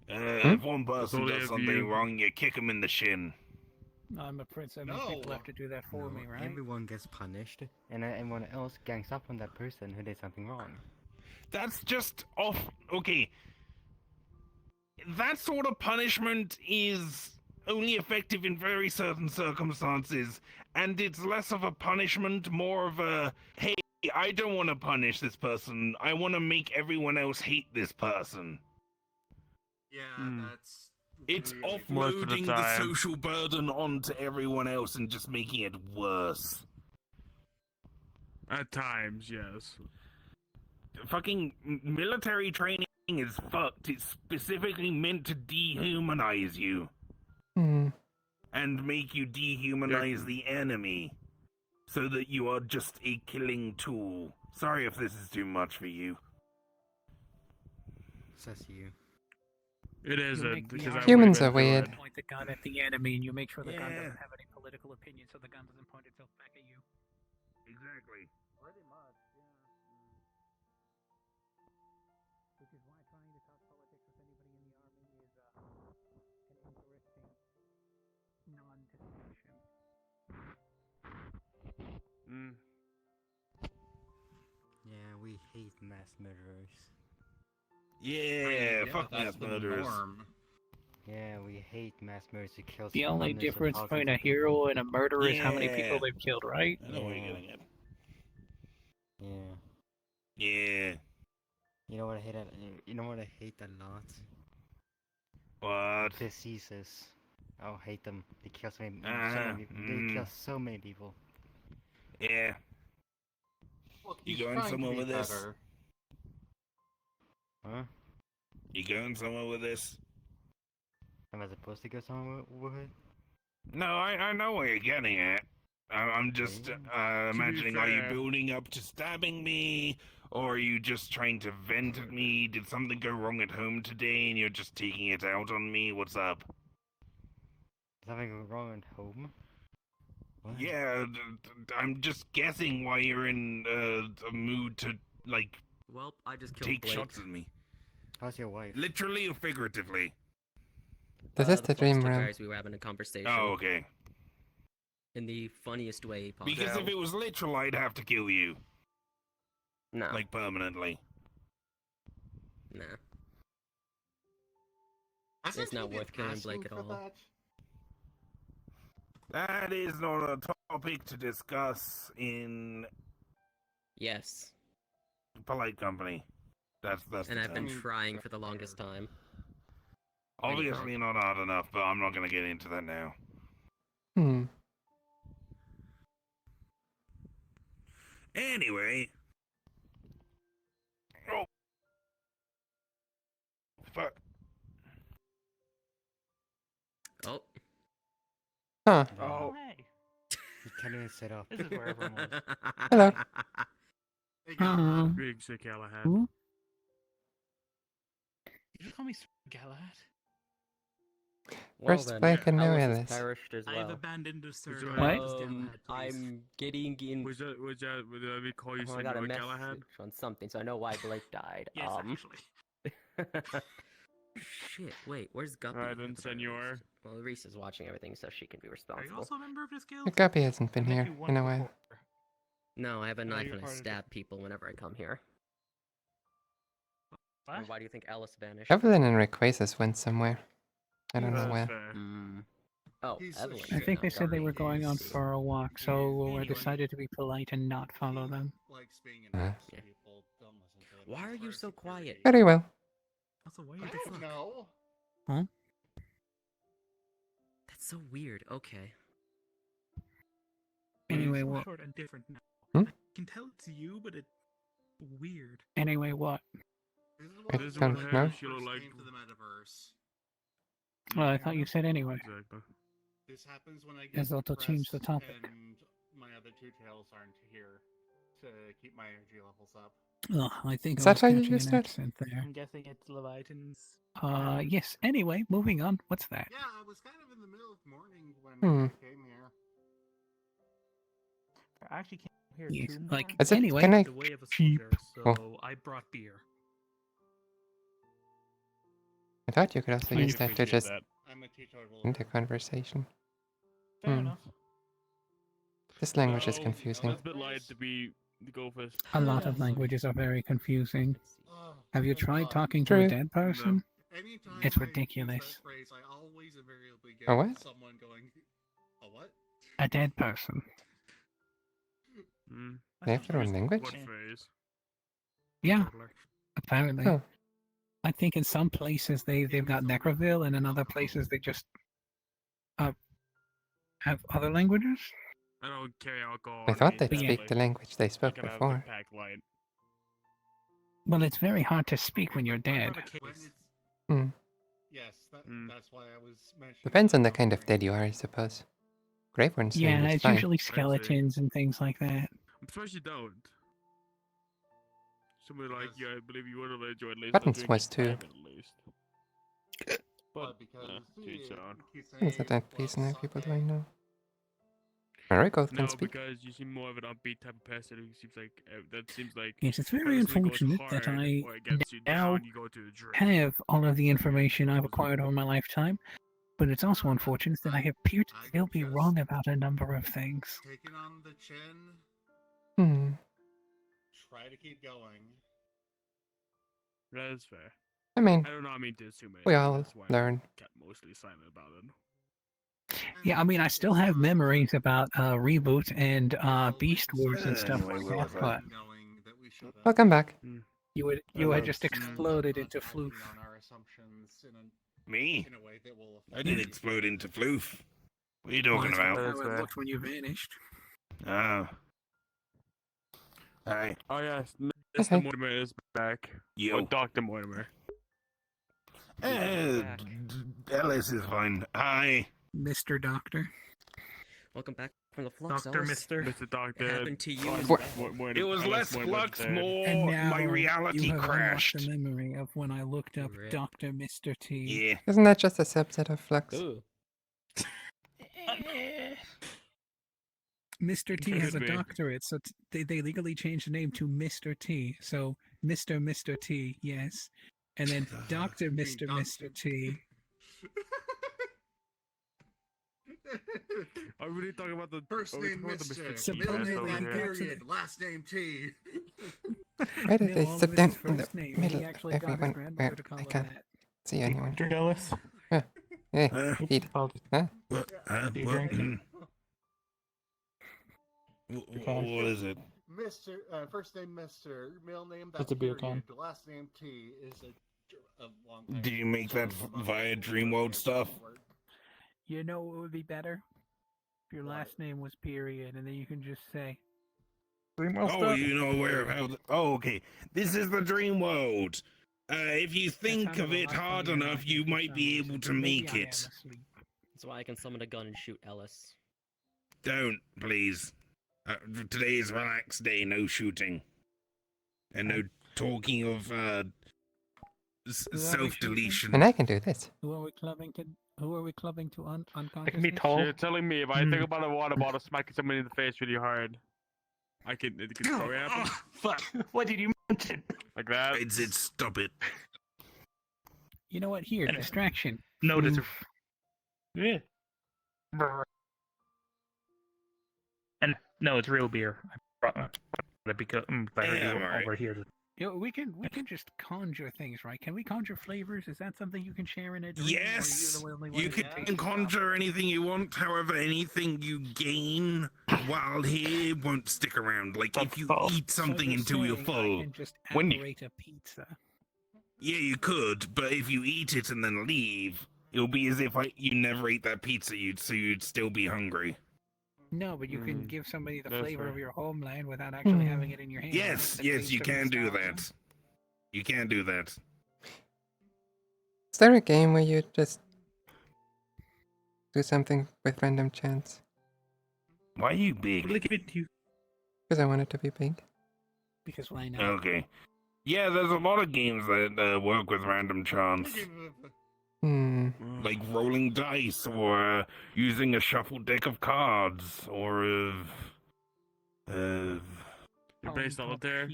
If one person does something wrong, you kick him in the shin.
I'm a prince. I mean, people have to do that for me, right?
Everyone gets punished, and everyone else gangs up on that person who did something wrong.
That's just off. Okay. That sort of punishment is only effective in very certain circumstances, and it's less of a punishment, more of a, hey, I don't want to punish this person. I want to make everyone else hate this person.
Yeah, that's.
It's
really
offloading the social burden onto everyone else and just making it worse.
At times, yes.
Fucking military training is fucked. It's specifically meant to dehumanize you. And make you dehumanize the enemy. So that you are just a killing tool. Sorry if this is too much for you.
Says you.
It isn't. Because
Humans are weird.
Point the gun at the enemy, and you make sure the gun doesn't have any political opinion, so the gun doesn't point itself back at you.
Exactly.
Pretty much, yeah. Which is why trying to talk politics with anybody in the army is an interesting non-distinction.
Yeah, we hate mass murderers.
Yeah, fuck mass murderers.
Yeah, we hate mass murderers who kill.
The only difference between a hero and a murderer is how many people they've killed, right?
I know where you're getting at.
Yeah.
Yeah.
You know what I hate? You know what I hate a lot?
What?
Diseases. I hate them. They kill so many people. They kill so many people.
Yeah. You going somewhere with this?
Huh?
You going somewhere with this?
Am I supposed to go somewhere with it?
No, I know where you're getting at. I'm just imagining, are you building up to stabbing me? Or are you just trying to vent at me? Did something go wrong at home today and you're just taking it out on me? What's up?
Something go wrong at home? What?
Yeah, I'm just guessing why you're in a mood to, like,
Well, I just killed
take
Blake.
shots at me.
How's your wife?
Literally or figuratively?
This is the dream
foster
room.
guys we were having a conversation.
Oh, okay.
In the funniest way possible.
Because if it was literal, I'd have to kill you.
No.
Like, permanently.
Nah. It's not worth killing Blake at all.
That is not a topic to discuss in
Yes.
polite company. That's
And
the
I've been
term.
trying for the longest time.
Obviously not hard enough, but I'm not gonna get into that now. Anyway. Oh. Fuck.
Oh.
Huh.
Oh, hey.
You can't even sit up.
This is where everyone was.
Hello.
Big sick Galahad.
Did you call me Galahad?
First Blake and now
Alice
Alice.
has perished as well.
I've abandoned the server.
I'm getting in.
Was that we call you
Oh, I got a
Senor
message
Galahad?
on something, so I know why Blake died.
Yes, actually.
Shit, wait, where's Guppy?
Alright then, Senor.
Well, Reese is watching everything, so she can be
Are
responsible.
you also a member of this guild?
Guppy hasn't been
I met
here
you
in a
once
while.
before.
No, I have a
No,
knife
you're
and I
part of
stab people whenever I come here.
What?
And why do you think Alice vanished?
Evelyn and Rayquaza went somewhere. I don't know where.
Oh,
He's a
Evelyn.
I
shit.
think they
not
said they
Guppy.
were going on for a walk, so I decided to be polite and not follow them.
Likes being nice to
Yeah.
people. Don't listen to it.
Why are you
Prefers
so quiet?
security.
Very well.
Also, why are
I
you
don't know.
Huh?
That's so weird. Okay.
Anyway,
so
what?
short and different now?
Hmm?
I can tell it's you, but it's weird.
Anyway, what?
This is
I
what
don't
when
know.
I first came to the metaverse.
Well, I thought you said anyway.
Exactly.
This happens when I get
Guess they'll change the
depressed
topic.
and my other two tails aren't here to keep my energy levels up.
Oh, I think
Is
I
that
was
how you
catching
used
an
it?
accent there.
I'm guessing it's Leviathan's.
Yes. Anyway, moving on. What's that?
Yeah, I was kind of in the middle of morning when
Hmm.
I came here.
I actually can't hear
Yes,
too
like,
more.
Is it?
anyway.
Can I?
The way of a
Cheap.
soldier, so I brought beer.
I thought you could also
I
use
can
that to
appreciate
just
that.
I'm a teetotaler.
into conversation.
Fair
Hmm.
enough.
This language is
No,
confusing.
that's a bit light to go first.
A lot
Yes.
of languages are very confusing. Have you tried talking to
True.
a dead person?
Anytime
It's
I use
ridiculous.
that phrase, I always invariably get
A what?
someone going, "A what?"
A dead person.
Mm.
They have their own language?
What phrase?
Yeah, apparently.
Oh.
I think in some places they've got Necroville, and in other places they just have other languages.
I don't carry alcohol.
I
on
thought
me,
they'd
Yeah.
speak
sadly.
the language they
I
spoke
can have
before.
the pack light.
Well, it's very hard to speak when you're dead.
When it's,
Hmm.
yes,
Mm.
that's why I was mentioning.
Depends
that
on the
I'm
kind of
wondering.
dead you are, I suppose. Grave Worm's
Yeah,
language is
it's
fine.
usually skeletons and things like that.
I'm surprised you don't. Somebody like you, I believe you would have enjoyed at least
Buttons
a drink
was
in
too.
private, at least.
But
But
because
to each their own.
Is that that piece now people do I know? Alright, Gold can
No,
speak.
because you seem more of an upbeat type of person. It seems like that seems like
Yes, it's
when
very
something goes
unfortunate that
hard
I
or it gets you
now
down, you go to a drink.
have all of the information I've acquired over my lifetime, but it's also unfortunate that I appear to still be wrong about a number of things.
Taking on the chin,
Hmm.
try to keep going.
That is fair.
I mean,
I don't know. I mean to assume it.
we all
That's why
learn.
I kept mostly silent about it.
Yeah, I mean, I still have memories about Reboot and Beast Wars and stuff
Anyway,
like
where
that,
was I?
but
Welcome back.
you had just exploded into floof.
On our assumptions
Me?
in a way that will
I didn't explode into floof. What are you
Well,
talking
that's
about?
how it looked when you vanished.
Ah. Hi.
Oh yes,
Okay.
Mr. Mortimer is back.
Yo.
Or Dr. Mortimer.
Ellis is fine. Hi.
Mr. Doctor.
Welcome back from the flux,
Doctor,
Ellis.
Mister.
Mr. Doctor.
It happened to you as
For-
well.
It was less flux, more
And now
my reality
you have
crashed.
unlocked the memory of when I looked up
Rip.
Dr. Mr. T.
Yeah.
Isn't that just a subset of Flux?
Ooh.
Mr. T has a
Could be.
doctorate, so they legally changed the name to Mr. T. So Mr. T, yes. And then Dr. Mr. T.
Are we really talking about the
First
are we
name
talking about the
Mr.
Mr. T
Supposedly
over
that
here?
Period. Last name T.
Why did
No,
they
all
sit
of
down
his
in the
first name. He
middle of
actually got his
everyone
grandmother
where
to call
I
him
can't
that.
see anyone?
Drink Ellis.
Hey, Pete.
I'll
Huh?
What?
Do you
What?
drink?
What is it?
Mr. First name Mr. Middle name
It's
that's
a beer
period.
can.
Last name T is a long time.
Did you make that via Dreamworld stuff?
You know what would be better? If your last name was period, and then you can just say,
Oh, you know where how? Oh, okay. This is the dream world. If you think
sounded
of
a
it
lot
hard
funnier
enough,
than
you
I did
might
for
be
some
able to
reason. Maybe
make
I am
it.
asleep.
That's why I can summon a gun and shoot Ellis.
Don't, please. Today is relaxed day, no shooting. And no talking of self-deletion.
And I can do this.
Who are we clubbing to? Who are we clubbing to
I can be
unconsciousness?
tall.
You're telling me if I think about a water bottle smacking somebody in the face really hard, it can probably happen
Fuck. What did you mention?
like that.
I said stop it.
You know what? Here,
And-
distraction.
No, that's
Oof.
yeah. And no, it's real beer. I brought it because better
Yeah,
you
I'm alright.
over here.
You know, we can just conjure things, right? Can we conjure flavors? Is that something you can share in a dream? or are
Yes,
you the only one
you
who
can
tastes
conjure anything you want. However, anything you gain while here won't stick around. Like if you eat
So
something
you're
until you're
saying
full.
I can just
When you-
apparate a pizza.
Yeah, you could, but if you eat it and then leave, it'll be as if you never ate that pizza. You'd still be hungry.
No, but you can give somebody the
That's
flavor
fair.
of your homeland without actually
Hmm.
having it in your hand.
Yes,
right? The
yes,
taste
you
of
can do
nostalgia.
that. You can do that.
Is there a game where you just do something with random chance?
Why are you big?
Look at you.
Because I want it to be big.
Because why not?
Okay. Yeah, there's a lot of games that work with random chance. Like rolling dice, or using a shuffled deck of cards, or
You play solitaire?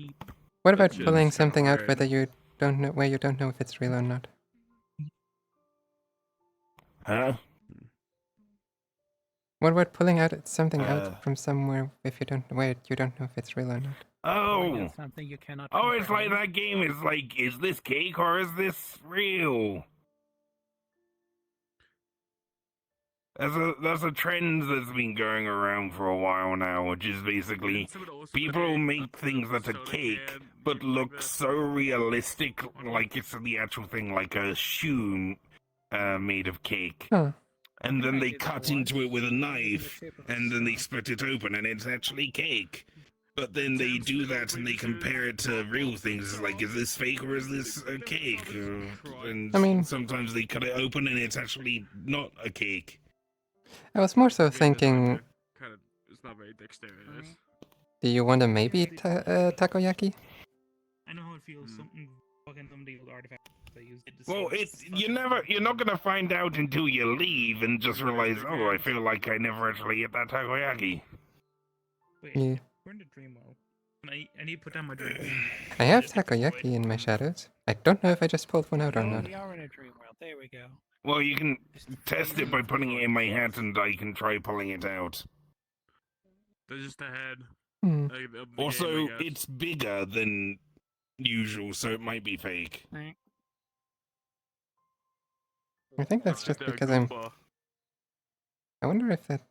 What about
That shit
pulling
is kinda
something out
hard.
whether you don't know where you don't know if it's real or not?
Huh?
What about pulling out something
Uh.
out from somewhere if you don't where you don't know if it's real or not?
Pulling
Oh!
out something you cannot
Oh, it's like
comprehend.
that game. It's like, is this cake or is this real? That's a trend that's been going around for a while now, which is basically people make things that are cake but look so realistic, like it's the actual thing, like a shoe made of cake.
Huh.
And then they cut into it with a knife, and then they split it open, and it's actually cake. But then they do that and they compare it to real things. It's like, is this fake or is this a cake? And
I mean-
sometimes they cut it open and it's actually not a cake.
I was more so thinking,
Kind of, it's not very dexterous.
do you want to maybe takoyaki?
I know how it feels. Something fucking some of the old artifacts they used.
Well, you're not gonna find out until you leave and just realize, oh, I feel like I never actually ate that takoyaki.
Wait,
Yeah.
we're in the dream world. I need to put down my drink.
I have takoyaki in my shadows. I don't know if I just pulled one out or
Oh,
not.
we are in a dream world. There we go.
Well, you can test it by putting it in my hat and I can try pulling it out.
They're just ahead.
Hmm.
Of the
Also,
game, I guess.
it's bigger than usual, so it might be fake.
I think that's just
They're a
because I'm.
Goomba.
I wonder if that.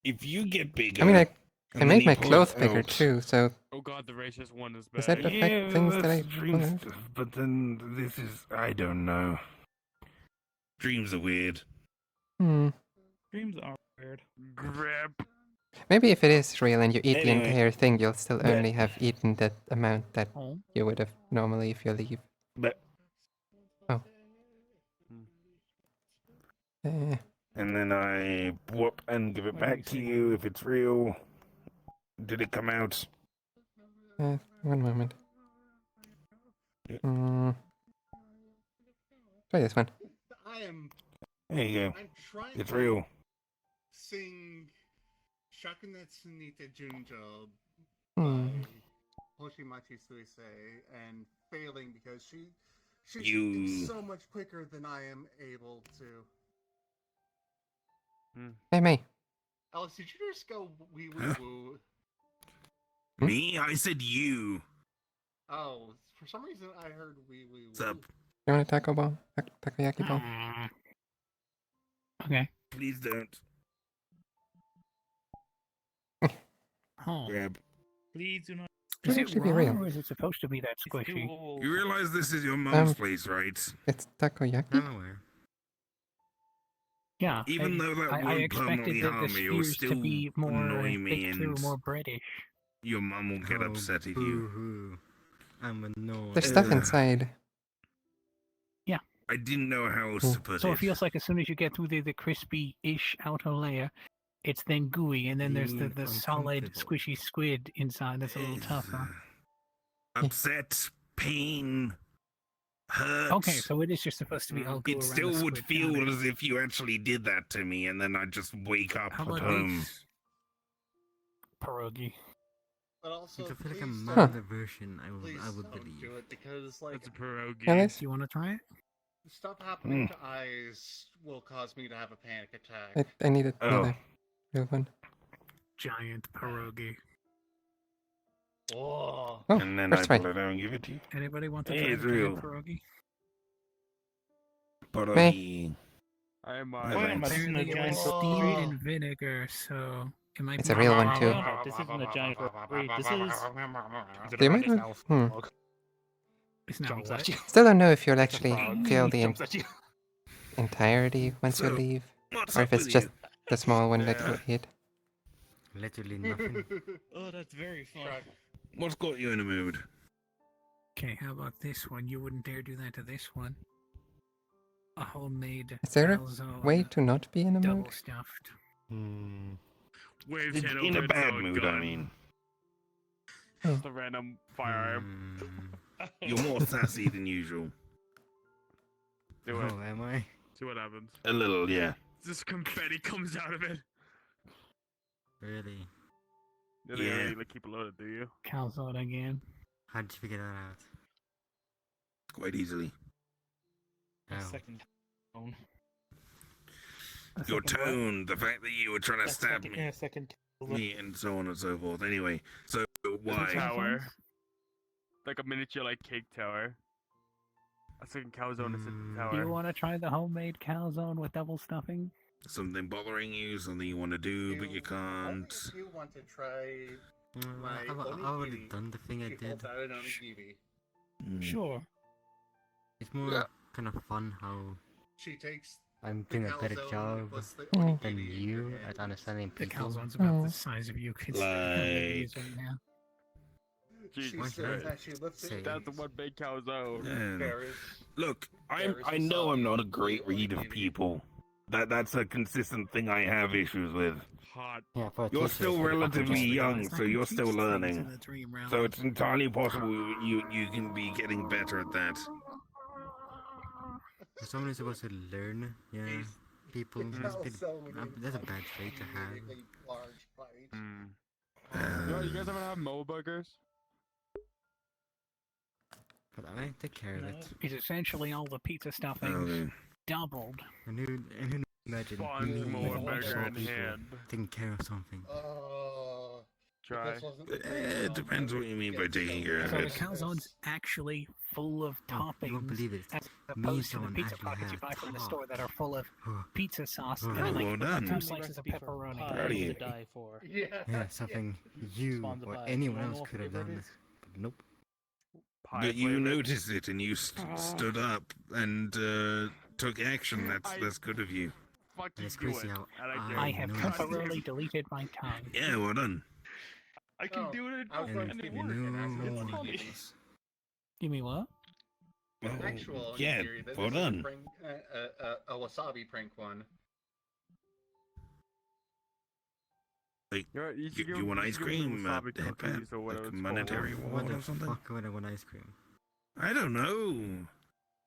If you get bigger,
I mean, I
and then
made
you
my
pull
clothes
it
bigger
out-
too, so
Oh god, the racist one is
Does
bad.
that affect things that I
that's dream
pull out?
stuff, but then this is, I don't know. Dreams are weird.
Dreams are weird.
Grab.
Maybe if it is real and you eat the
Anyway,
entire thing, you'll still
but-
only have eaten that amount that
Oh.
you would have normally if you leave.
But
Oh.
and then I whoop and give it back to you if it's real. Did it come out?
One moment. Try this one.
I am.
There you go.
I'm trying
It's
to
real.
sing Shakunetsu Nite Junjo
Hmm.
by Hoshimachi Suisei and failing because she
You-
speaks so much quicker than I am able to.
Hey, May.
Alex, did you just go wee wee
Huh?
woo?
Me? I said you.
Oh, for some reason I heard wee wee woo.
What's up?
You want a taco ball? Takoyaki ball?
Okay.
Please don't.
Oh.
Grab.
Please do not.
Is
Might
it
actually be
raw
real.
or is it supposed to be that squishy?
You realize this is your mom's
Um,
place, right?
It's takoyaki?
I'm aware.
Yeah.
Even though that
I
won't
expected
permanently
the
harm me, you'll
spheres
still
to be more
annoy me
baked through,
and
more British.
your mum will get
Oh,
upset at you.
boo-hoo. I'm annoyed.
There's stuff
Ugh.
inside.
I didn't know how else to put
So
it.
it feels like as soon as you get through the crispy-ish outer layer, it's then gooey, and then there's the solid,
Uncomfortable.
squishy squid inside that's a little tougher.
Upset, pain, hurt.
Okay, so it is just supposed to be all goo
It
around
still
the
would
squid.
feel
Got it.
as if you actually did that to me, and then I'd just wake up
How
at
about
home.
this? Pierogi.
But also,
If I feel like a
please
milder version, I
please
would
don't
believe.
do it because like
It's a pierogi.
Alice?
Do you want to try it?
stuff happening to eyes will cause me to have a panic attack.
I need
Oh.
another real one.
Giant pierogi.
Oh.
Oh,
And then I
first try.
pull it out and give it to you.
Anybody want to
Hey,
try
it's
the
real.
giant pierogi?
Pierogi.
I am
Why am I
Apparently it was steamed in vinegar, so it might
It's
be
a real one,
raw.
too.
No, this isn't a giant bird. This is.
They might have.
It's not
Jumps
what?
at you.
Still don't know if you'll actually
frog.
feel the
Jumps at you.
entirety once you
So,
leave,
What's
or
up
if it's
with
just
you?
the small one that
Yeah.
you eat.
Literally nothing.
Oh, that's very fun.
What's got you in a mood?
Okay, how about this one? You wouldn't dare do that to this one. A homemade
Is there a
calzone,
way to not be in a mood?
double stuffed.
Hmm.
Waves hit
In
over
a
it,
bad
so
mood, I
gun.
mean.
Just a random firearm.
You're more sassy than usual.
Do it.
Oh, am I?
See what happens.
A little, yeah.
Just confetti comes out of it.
Really?
You don't really keep it loaded, do you?
Calzone again.
How did you figure that out?
Quite easily.
How?
Second tone.
Your tone, the fact that you were trying to stab me,
Second.
and so on and so forth. Anyway, so why?
Tower. Like a miniature, like, cake tower. A second calzone is in the tower.
Do you want to try the homemade calzone with double stuffing?
Something bothering you, something you want to do, but you can't.
If you want to try my
I've already done the thing I did.
Sure.
It's more kind of fun how
She takes
I'm doing a better job
plus the
than you at understanding
The
people.
calzone's about the size of you kids
Like-
right now.
She
Jesus
says
Christ.
that she lifts it.
That's the one big calzone.
Yeah. Look, I know I'm not a great read of people. That's a consistent thing I have issues with.
Hot.
Yeah, for a
You're
teacher,
still
it's pretty
relatively
fucking
young,
easy.
so you're still
In
learning.
the dream realm.
So it's entirely possible you can be getting better at that.
For someone who's supposed to learn, people, that's a bad trait to have.
You guys ever have mole burgers?
But I take care of it.
It's essentially all the pizza stuffings
Okay.
doubled.
And who imagine
Sponge
me
more
of all
burger in
people
hand.
taking care of something?
Try.
It depends what you mean by taking care of
So the
it.
calzone's actually full of toppings.
You won't believe it.
As
Me
opposed to the
someone
pizza
actually
pockets you
had
buy from the
top.
store that are full of pizza sauce
Oh,
and
well
like
done.
2 slices of pepperoni.
Proud of you.
Die for.
Yeah, something you or anyone else could have done. But nope.
But you noticed it and you stood up and took action. That's good of you.
Fuck
And it's
you, do
crazy
it.
how
I have
noticed
temporarily deleted my tongue.
Yeah, well done.
I can do it
I was going to
and
give
it
you
works.
an
It's
actual
funny.
Give me what?
Well,
actual
yeah,
theory that
well
this is
done.
a wasabi prank one.
Like,
You should give
you want
you
ice
should give them
cream?
wasabi cookies or whatever
Like
it's
monetary
called.
What
reward
the
or something?
fuck would I want ice cream?
I don't know.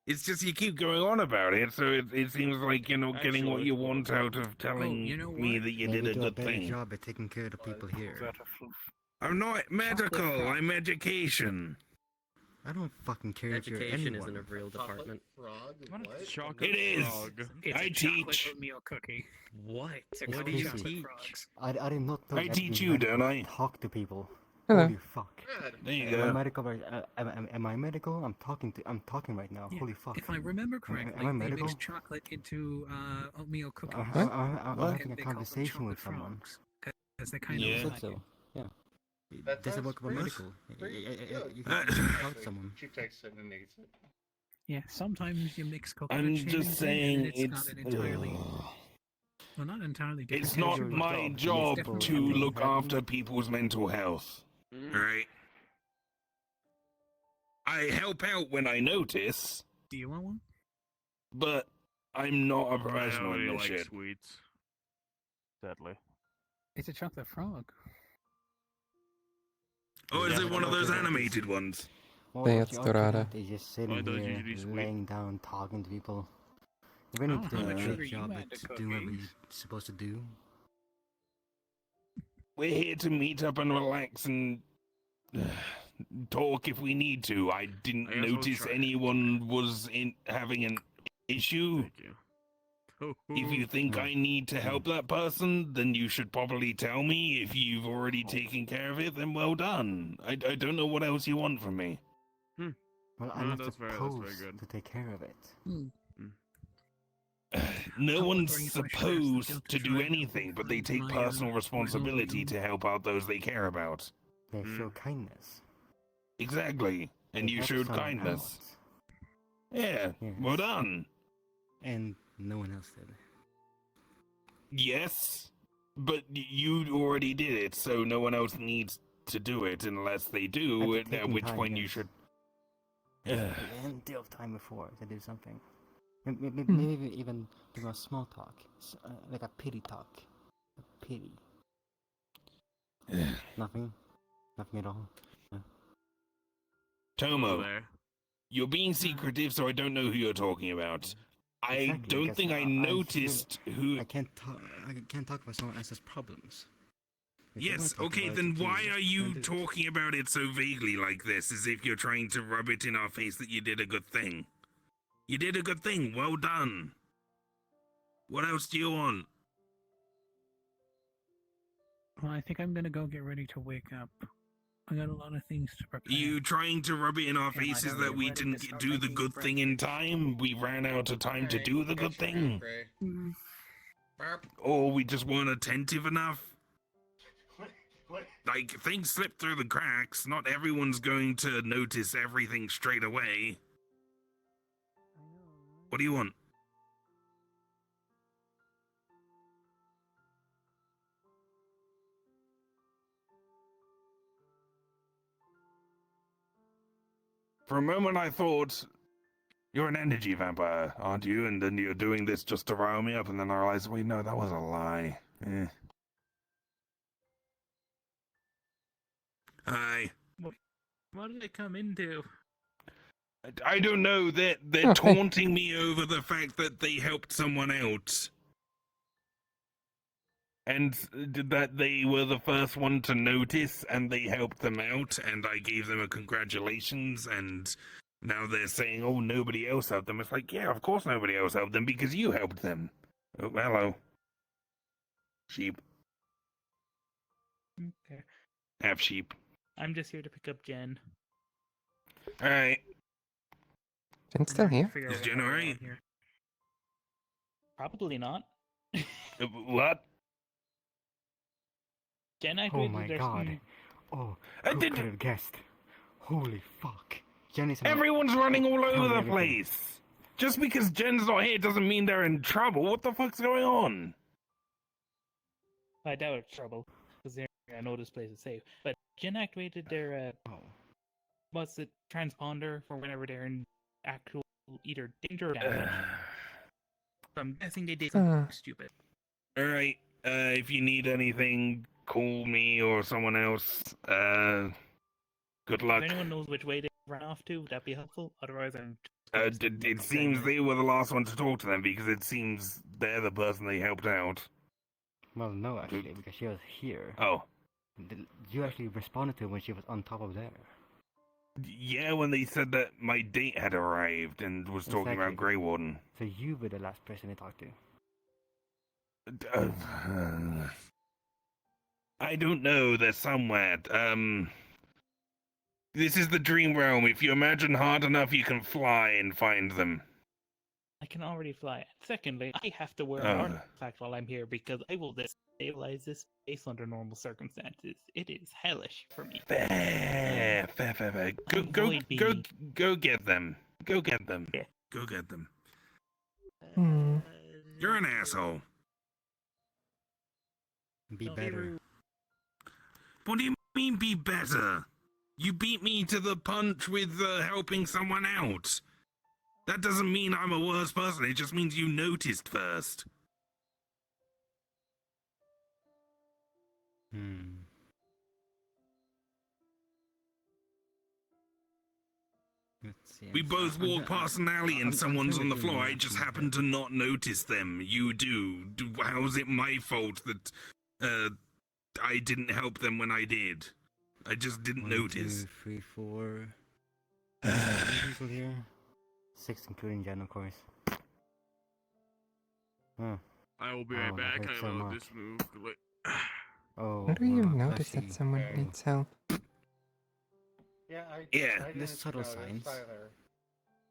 It's just you keep going on about it, so it seems like you're not getting what you want out of telling
you know
me
what?
that you
Maybe
did a
do a
good
better
thing.
job at taking care of the people here.
I'm not medical. I'm education.
I don't fucking care if you're
Education
anyone.
isn't a real department.
Chocolate
It is.
frog.
It's
I
a chocolate
teach.
oatmeal cookie.
What?
It's
What
called
do you
chocolate
teach?
frogs.
I did not know
I
that
teach
you
you, don't I?
talk to people.
Hello.
Holy fuck.
There you
Am I
go.
medical? Am I medical? I'm talking right now.
Yeah,
Holy fuck.
If I remember correctly,
am I
they
medical?
mix chocolate into oatmeal cookies.
I'm
What?
having a
And they call them
conversation with
chocolate
someone.
frogs, 'cause they kind
Yeah.
You
of
said
like
so.
it.
Yeah.
That
Doesn't
sounds
work about
pretty-
medical.
pretty good.
You can talk to someone.
She takes it and eats it.
Yeah, sometimes you mix coconut
I'm
shavings
just
in,
saying
and it's
it's.
got an entirely,
ugh.
well, not entirely different.
It's not
your
my
job.
job
People
to
being
look
happy.
after people's mental health. Alright? I help out when I notice,
Do you want one?
but I'm not a
I
professional
don't
in
really
this
like
shit.
sweets. Sadly.
It's a chocolate frog.
Oh, is
Yeah,
it
but
one of
don't
those
you notice-
animated ones?
Well,
Yeah,
what
it's
you ought to
dorada.
do is just
Why
sitting
don't you
here,
usually sweet?
laying down, talking to people. You're going
Oh,
to do
how
a
much
great
sugar you
job
add to
at doing whatever
cookies?
you're supposed to do.
We're here to meet up and relax and talk if we need to. I didn't
I guess we'll
notice
try.
anyone was having an issue.
Thank you.
If you think I need to help that person, then you should probably tell me. If you've already taken care of it, then well done. I don't know what else you want from me.
Well,
No,
I'm not
that's very
supposed
good.
to take care of it.
No
I'm
one's
wondering if I should ask the
supposed
guilt
to
to
do
try and
anything, but they
find
take
my,
personal
my
responsibility
own-
to help out those they care about.
They show kindness.
Exactly. And
They
you
help
showed
someone
kindness.
out.
Yeah,
Yes.
well done.
And no one else did.
Yes, but you already did it, so no one else needs to do it unless they do,
After
at
taking
which
time,
point you
yes.
should.
Plenty of time before to do something. Maybe,
Hmm.
maybe even give a small talk, like a pity talk. A pity. Nothing at all.
Tomo,
there.
you're being secretive, so I don't know who you're talking about. I
Exactly,
don't
because
think I
feel
noticed who.
I can't talk about someone else's problems. If you wanna
Yes,
talk
okay,
about
then
it,
why
please,
are you
don't do it.
talking about it so vaguely like this, as if you're trying to rub it in our face that you did a good thing? You did a good thing, well done. What else do you want?
Well, I think I'm gonna go get ready to wake up. I got a lot of things to
Are
prepare.
you trying to rub it in our
And I
faces
gotta
that
get
we
ready to
didn't
start
do the
making
good thing in time? We ran out of time to do the good thing?
Mm.
Or we just weren't attentive enough?
What?
Like, things slip through the cracks. Not everyone's going to notice everything straight away. What do you want? For a moment I thought, you're an energy vampire, aren't you? And then you're doing this just to rile me up, and then I realized, wait, no, that was a lie. Hi.
What did it come into?
I don't know, they're
Okay.
taunting me over the fact that they helped someone out. And that they were the first one to notice, and they helped them out, and I gave them a congratulations, and now they're saying, oh, nobody else helped them. It's like, yeah, of course nobody else helped them, because you helped them. Oh, hello. Sheep.
Okay.
Half sheep.
I'm just here to pick up Jen.
Alright.
Jen's still here?
Figure
Is
out
Jen
what's going on
alright?
here. Probably not.
What?
Jen
Oh
activated
my
their
god. Oh,
I
who
did-
could have guessed? Holy fuck. Jenny's
Everyone's running all over the
everything.
place. Just because Jen's not here doesn't mean they're in trouble. What the fuck's going on?
I doubt it's trouble, because I know this place is safe. But Jen activated their, what's it, transponder for whenever they're in actual either danger or damage. So I'm guessing they did something stupid.
Alright, if you need anything, call me or someone else. Good luck.
If anyone knows which way they ran off to, would that be helpful? Otherwise, I'm.
It seems they were the last one to talk to them because it seems they're the person they helped out.
Well, no, actually, because she was here.
Oh.
You actually responded to her when she was on top of there.
Yeah, when they said that my date had arrived and was talking about Grey Warden.
So you were the last person they talked to.
I don't know, they're somewhere. This is the dream realm. If you imagine hard enough, you can fly and find them.
I can already fly. Secondly, I have to wear an artifact while I'm here because I will destabilize this space under normal circumstances. It is hellish for me.
Fair. Go get them. Go get them.
Yeah.
Go get them.
Hmm.
You're an asshole.
Be better.
What do you mean, be better? You beat me to the punch with helping someone out. That doesn't mean I'm a worse person, it just means you noticed first.
Let's see.
We both walk past an alley and someone's on the floor. I just happen to not notice them. You do. How's it my fault that I didn't help them when I did? I just didn't notice.
1, 2, 3, 4. People here. 6, including Jen, of course. Huh.
I will be right back.
that hurts
I
so
know
much.
this move.
Oh.
How do you
well,
notice
let's
that
see.
someone needs help?
Yeah,
Yeah.
I
There's
didn't
subtle
notice
signs.
either.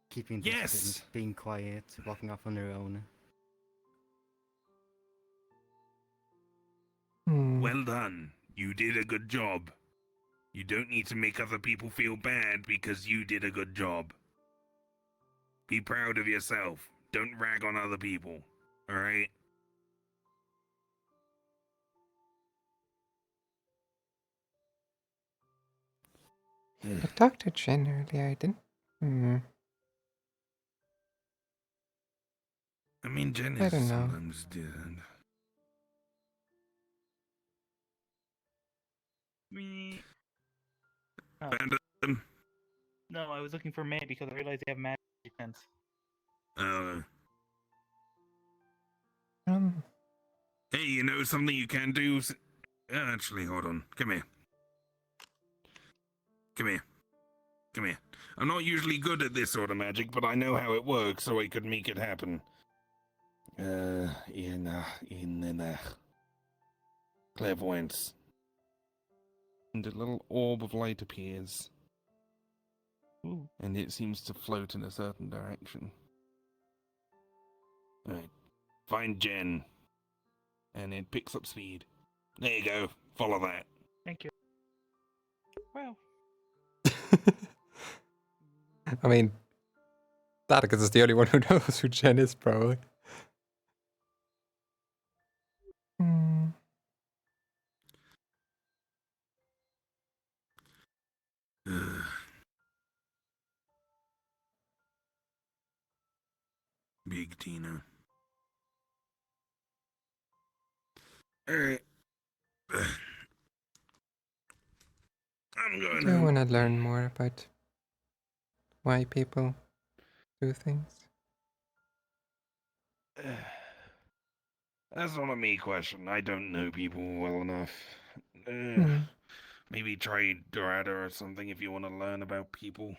Keeping
Yes.
distance, being quiet, walking off on their own.
Well done. You did a good job. You don't need to make other people feel bad because you did a good job. Be proud of yourself. Don't rag on other people. Alright?
I talked to Jen earlier, I didn't.
I mean, Jen
I
is
don't know.
sometimes different.
Me.
And,
No, I was looking for May because I realized they have magic defense.
Hey, you know something you can do? Actually, hold on. Come here. Come here. Come here. I'm not usually good at this sort of magic, but I know how it works, so I could make it happen. Clairvoyance. And a little orb of light appears.
Ooh.
And it seems to float in a certain direction. Alright. Find Jen. And it picks up speed. There you go. Follow that.
Thank you. Well,
I mean, Atticus is the only one who knows who Jen is, probably. Hmm.
Big Tina. Alright. I'm
I
going
do
home.
want to learn more about why people do things.
That's not a me question. I don't know people well enough.
Hmm.
Maybe try Dorada or something if you want to learn about people.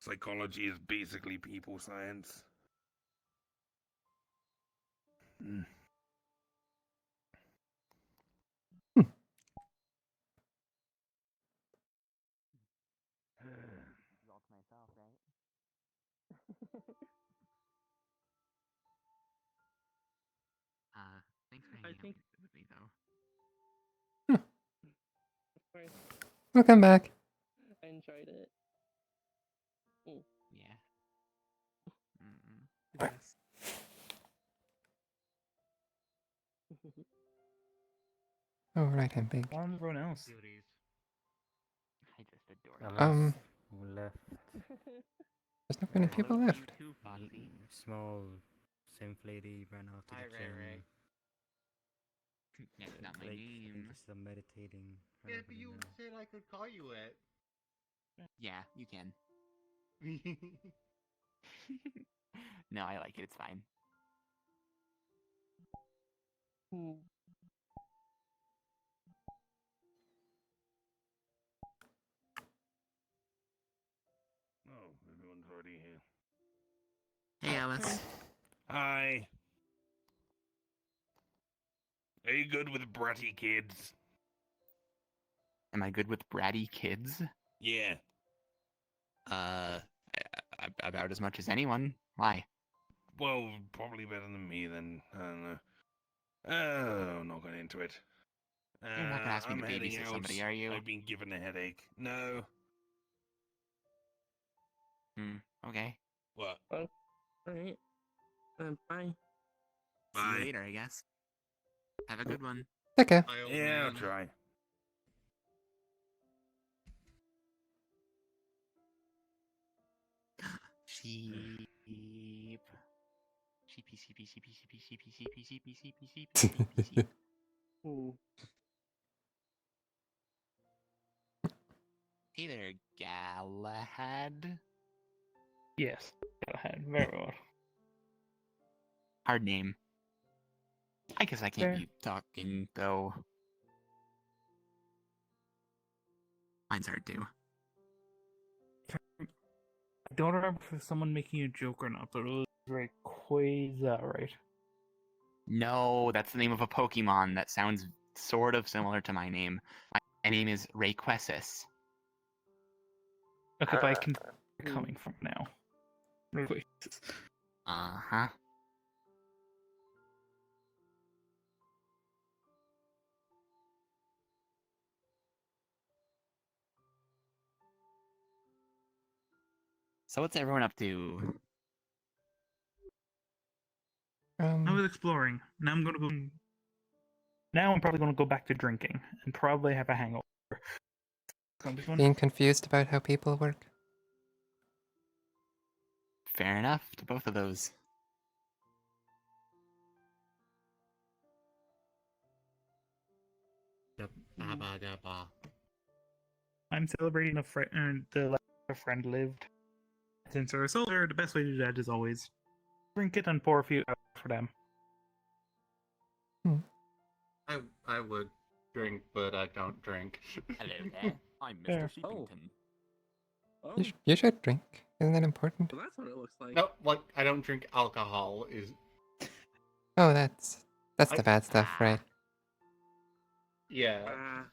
Psychology is basically people science. Hmm.
Thanks for
I
hanging
think-
out with me, though.
Of course,
Welcome back.
I enjoyed it.
Yeah. Mm-mm.
yes.
Oh, right, I'm big.
On everyone else.
Beauties. I just adore
Alas, who left?
There's not many people
You
left.
too, Foxy.
Small simp lady ran off to
Hi,
the
Ray
gym.
Ray. That's not my
Like,
name.
interested in meditating.
Yeah, but you said I could call you it.
Yeah, you can. No, I like it. It's fine.
Oh, everyone's already here.
Hey, Alice.
Hi. Are you good with bratty kids?
Am I good with bratty kids?
Yeah.
About as much as anyone. Why?
Well, probably better than me then. I don't know. I'm not going into it.
You're not gonna ask me
I'm
to
heading
babysit
out.
somebody, are you?
I've been given a headache. No.
Okay.
What?
Alright. Bye.
See you
Bye.
later, I guess. Have a good one.
Okay.
My old
Yeah, I'll
man.
try.
Sheep. Sheepy, sheepy, sheepy, sheepy, sheepy, sheepy, sheepy, sheepy, sheepy, sheepy, sheep.
Ooh.
Hey there, Galahad.
Yes. Very well.
Hard name. I guess I can't
Fair.
be talking, though. Mine's hard, too.
I don't remember if someone making a joke or not, but it was very Quasar, right?
No, that's the name of a Pokemon that sounds sort of similar to my name. My name is Rayquasis.
Okay, but I can coming from now. Wait.
Uh-huh. So what's everyone up to?
I was exploring. Now I'm gonna go. Now I'm probably gonna go back to drinking and probably have a hangover.
Being confused about how people work.
Fair enough to both of those.
Dabba dabba.
I'm celebrating the life a friend lived. Since they're older, the best way to do that is always drink it and pour a few out for them.
I would drink, but I don't drink.
Hello there. I'm Mr.
Fair.
Sheepington.
Oh,
You should drink. Isn't that important?
well, that's what it looks like.
No, like I don't drink alcohol. Is
Oh, that's the bad stuff, right?
yeah.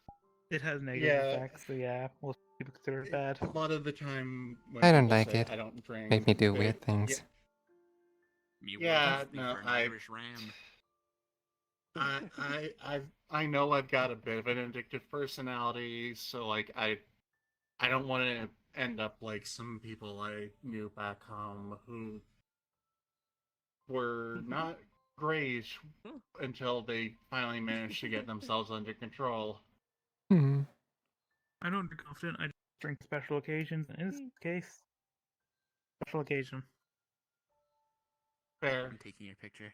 It has negative
Yeah.
effects, so yeah, most people consider it bad.
A lot of the time when
I don't
people
like
say
it.
I don't drink.
Make me do
they-
weird things.
Yeah, no,
Irish ram.
I know I've got a bit of an addictive personality, so like I don't want to end up like some people I knew back home who were not great until they finally managed to get themselves under control.
Hmm.
I don't drink often, I just drink special occasions. In this case, special occasion.
Fair.
I'm taking your picture.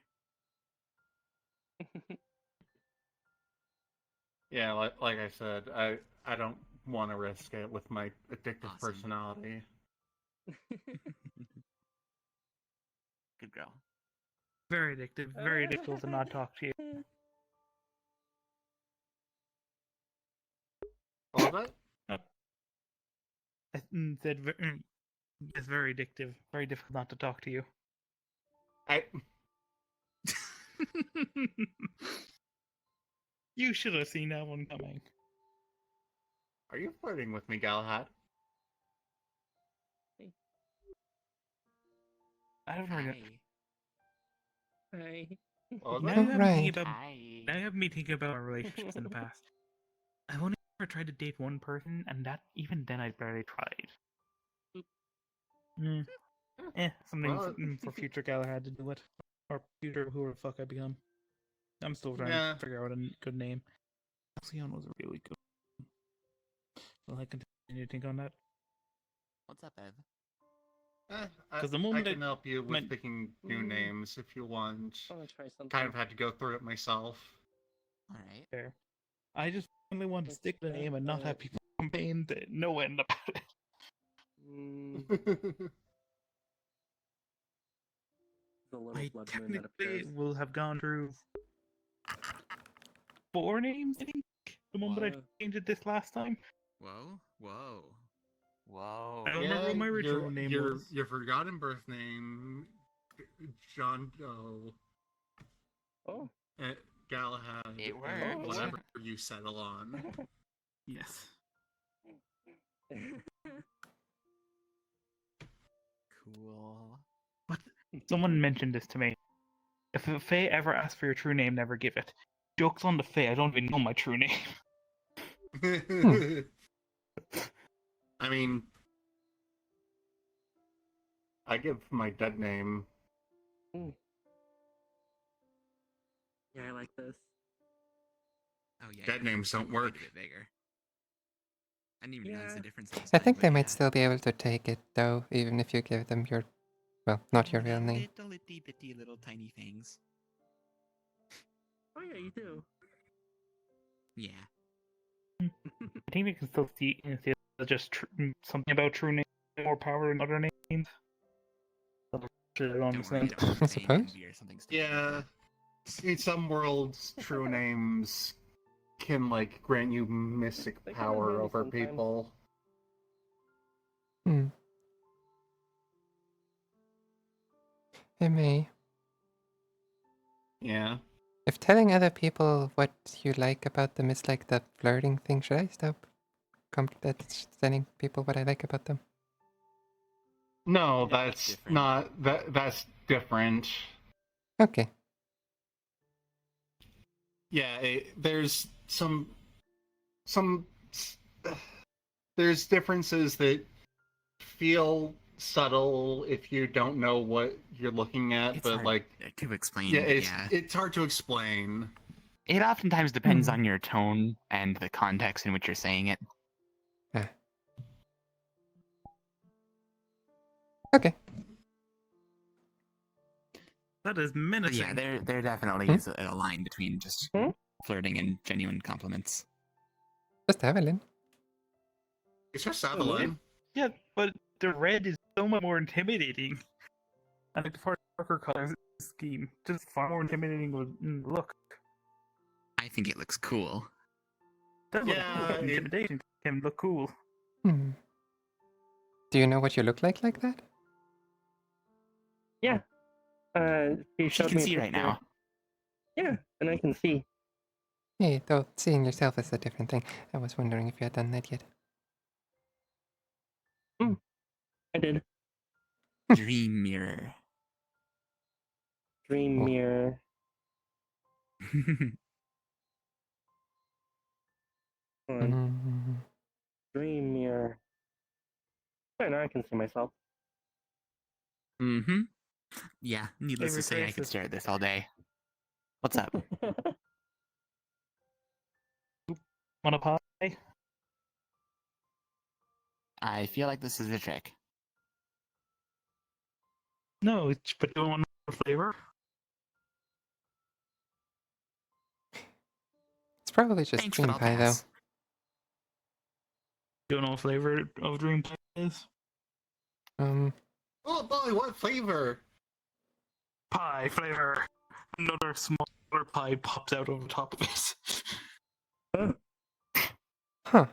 Yeah, like I said, I don't want to risk it with my addictive personality.
Good girl.
Very addictive. Very addictive to not talk to you.
What was that?
I said it's very addictive. Very difficult not to talk to you. You should have seen that one coming.
Are you flirting with me, Galahad?
I haven't really.
Hey.
What was
Now
that?
you have me thinking
Right.
about. Now you have me thinking about our relationships in the past. I've only ever tried to date one person, and that even then I barely tried. Something
Well,
for future Galahad to do it, or future whoever the fuck I become. I'm still trying
Yeah.
to figure out a good name. Halcyon was a really good. Will I continue to think on that?
What's up, Ev?
Because the
I
moment
can help you with
meant-
picking new names if you want.
I want to try something.
Kind of had to go through it myself.
Alright.
Fair. I just really want to stick to the name and not have people complain to no end about it.
The little
I
blood moon that
technically
appears.
will have gone through 4 names, I think. The moment I
Whoa.
changed it this last time.
Whoa. Whoa. Whoa.
I don't remember what my original name was.
Your forgotten birth name, John Doe.
Oh.
Galahad.
It
and
worked.
Whatever you settle on.
Yes.
Cool.
Someone mentioned this to me. If a Fae ever asks for your true name, never give it. Joke's on the Fae, I don't even know my true name.
I mean, I give my dead name.
Yeah, I like this.
Oh yeah.
Dead names don't work.
A bit bigger. I didn't even notice the difference. Last
I
time,
think
but
they
yeah.
might still be able to take it though, even if you give them your, well, not your real
They're
name.
Little itty bitty little tiny things.
Oh yeah, you do.
Yeah.
I think they can still see just something about true name more power than other names. I don't understand.
I suppose.
Or something stupid.
Yeah. In some worlds, true names can like grant you mystic
They can
power
handle
over
sometimes.
people.
Hmm. It may.
Yeah.
If telling other people what you like about them is like the flirting thing, should I stop telling people what I like about them?
No,
Yeah,
that's
different.
not that's different.
Okay.
Yeah, there's there's differences that feel subtle if you don't know what you're looking at,
It's
but
hard
like
to explain.
yeah,
Yeah,
it's hard to explain.
It oftentimes depends on your tone and the context in which you're saying it.
Okay.
That is
But
menacing.
yeah, there definitely is a line between just flirting and genuine compliments.
Just Evelyn.
It's just
Oh, really?
Avalon.
Yeah, but the red is so much more intimidating. And like the far darker colors scheme, just far more intimidating look.
I think it looks cool.
That's what
Yeah,
intimidation can look cool.
Hmm. Do you know what you look like that?
Yeah. She
She
showed
can
me a
see right
picture.
now.
Yeah, and I can see.
Hey, though seeing yourself is a different thing. I was wondering if you had done that yet.
I did.
Dream mirror.
Dream
Oh.
mirror. Hold on.
Mm.
Dream mirror. Oh, now I can see myself.
Mm-hmm. Yeah, needless to
Favorite
say, I could
braces.
stare at this all day. What's up?
Want a pie?
I feel like this is a trick.
No, but you don't want more flavor?
It's probably just
Thanks, but
dream
I'll
pie, though.
pass.
You don't know what flavor of dream pie is?
Oh boy, what flavor?
Pie flavor. Another smaller pie pops out over top of it.
Huh.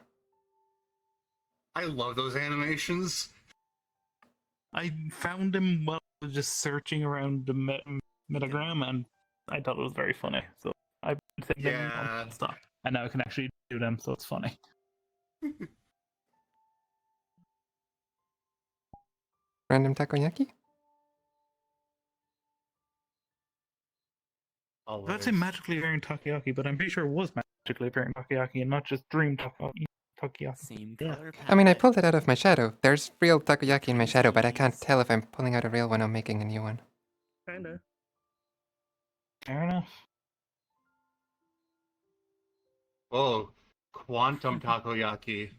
I love those animations.
I found him while I was just searching around the metagram, and I thought it was very funny. So I've been saying them
Yeah.
non-stop, and now I can actually do them, so it's funny.
Random takoyaki?
Always.
That's a magically appearing takoyaki, but I'm pretty sure it was magically appearing takoyaki and not just dream takoyaki.
Same
Yeah.
color palette.
I mean, I pulled it out of my shadow. There's real takoyaki in my shadow, but I can't tell if I'm pulling out a real one or making a new one.
Kinda.
Fair enough.
Oh, quantum takoyaki.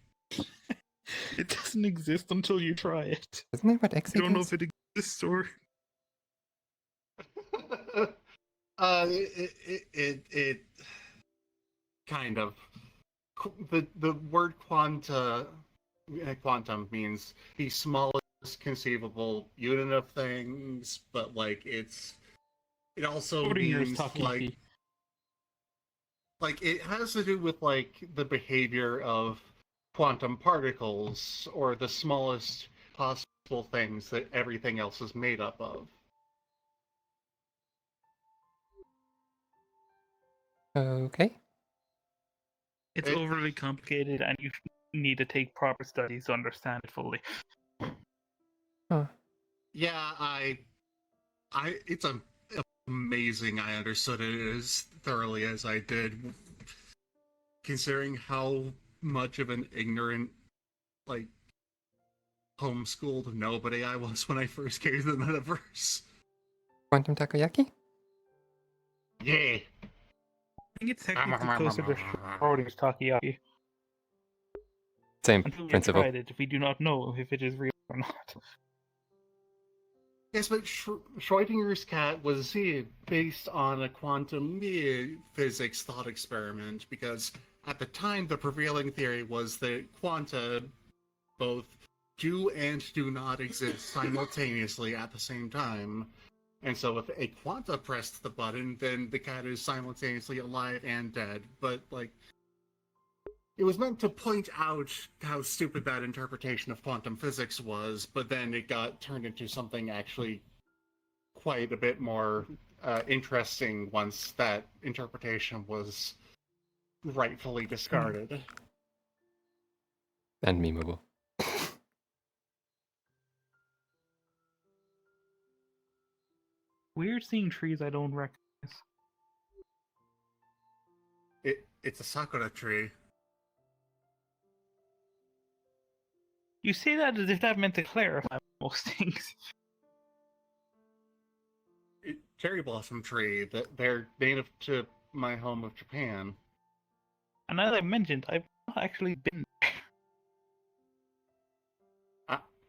It doesn't exist until you try it.
Isn't that what
I
Exit
don't know
is?
if it exists or.
It kind of. The word quantum means the smallest conceivable unit of things, but like it also
Schrodinger's
means
takoyaki.
like it has to do with like the behavior of quantum particles or the smallest possible things that everything else is made up of.
Okay.
It's overly complicated, and you need to take proper studies to understand it fully.
Huh.
Yeah, it's amazing I understood it as thoroughly as I did, considering how much of an ignorant, like, homeschooled nobody I was when I first came to the metaverse.
Quantum takoyaki?
Yeah.
I think it's technically closer to Schrodinger's takoyaki.
Same
Until we
principle.
tried it, we do not know if it is real or not.
Yes, but Schrodinger's cat was based on a quantum physics thought experiment, because at the time the prevailing theory was that quanta both do and do not exist simultaneously at the same time. And so if a quanta pressed the button, then the cat is simultaneously alive and dead. But, like, it was meant to point out how stupid that interpretation of quantum physics was, but then it got turned into something actually quite a bit more interesting once that interpretation was rightfully discarded.
And memeable.
Weird seeing trees I don't recognize.
It's a sakura tree.
You say that as if that meant to clarify most things.
Cherry blossom tree. That they're native to my home of Japan.
And as I mentioned, I've not actually been there.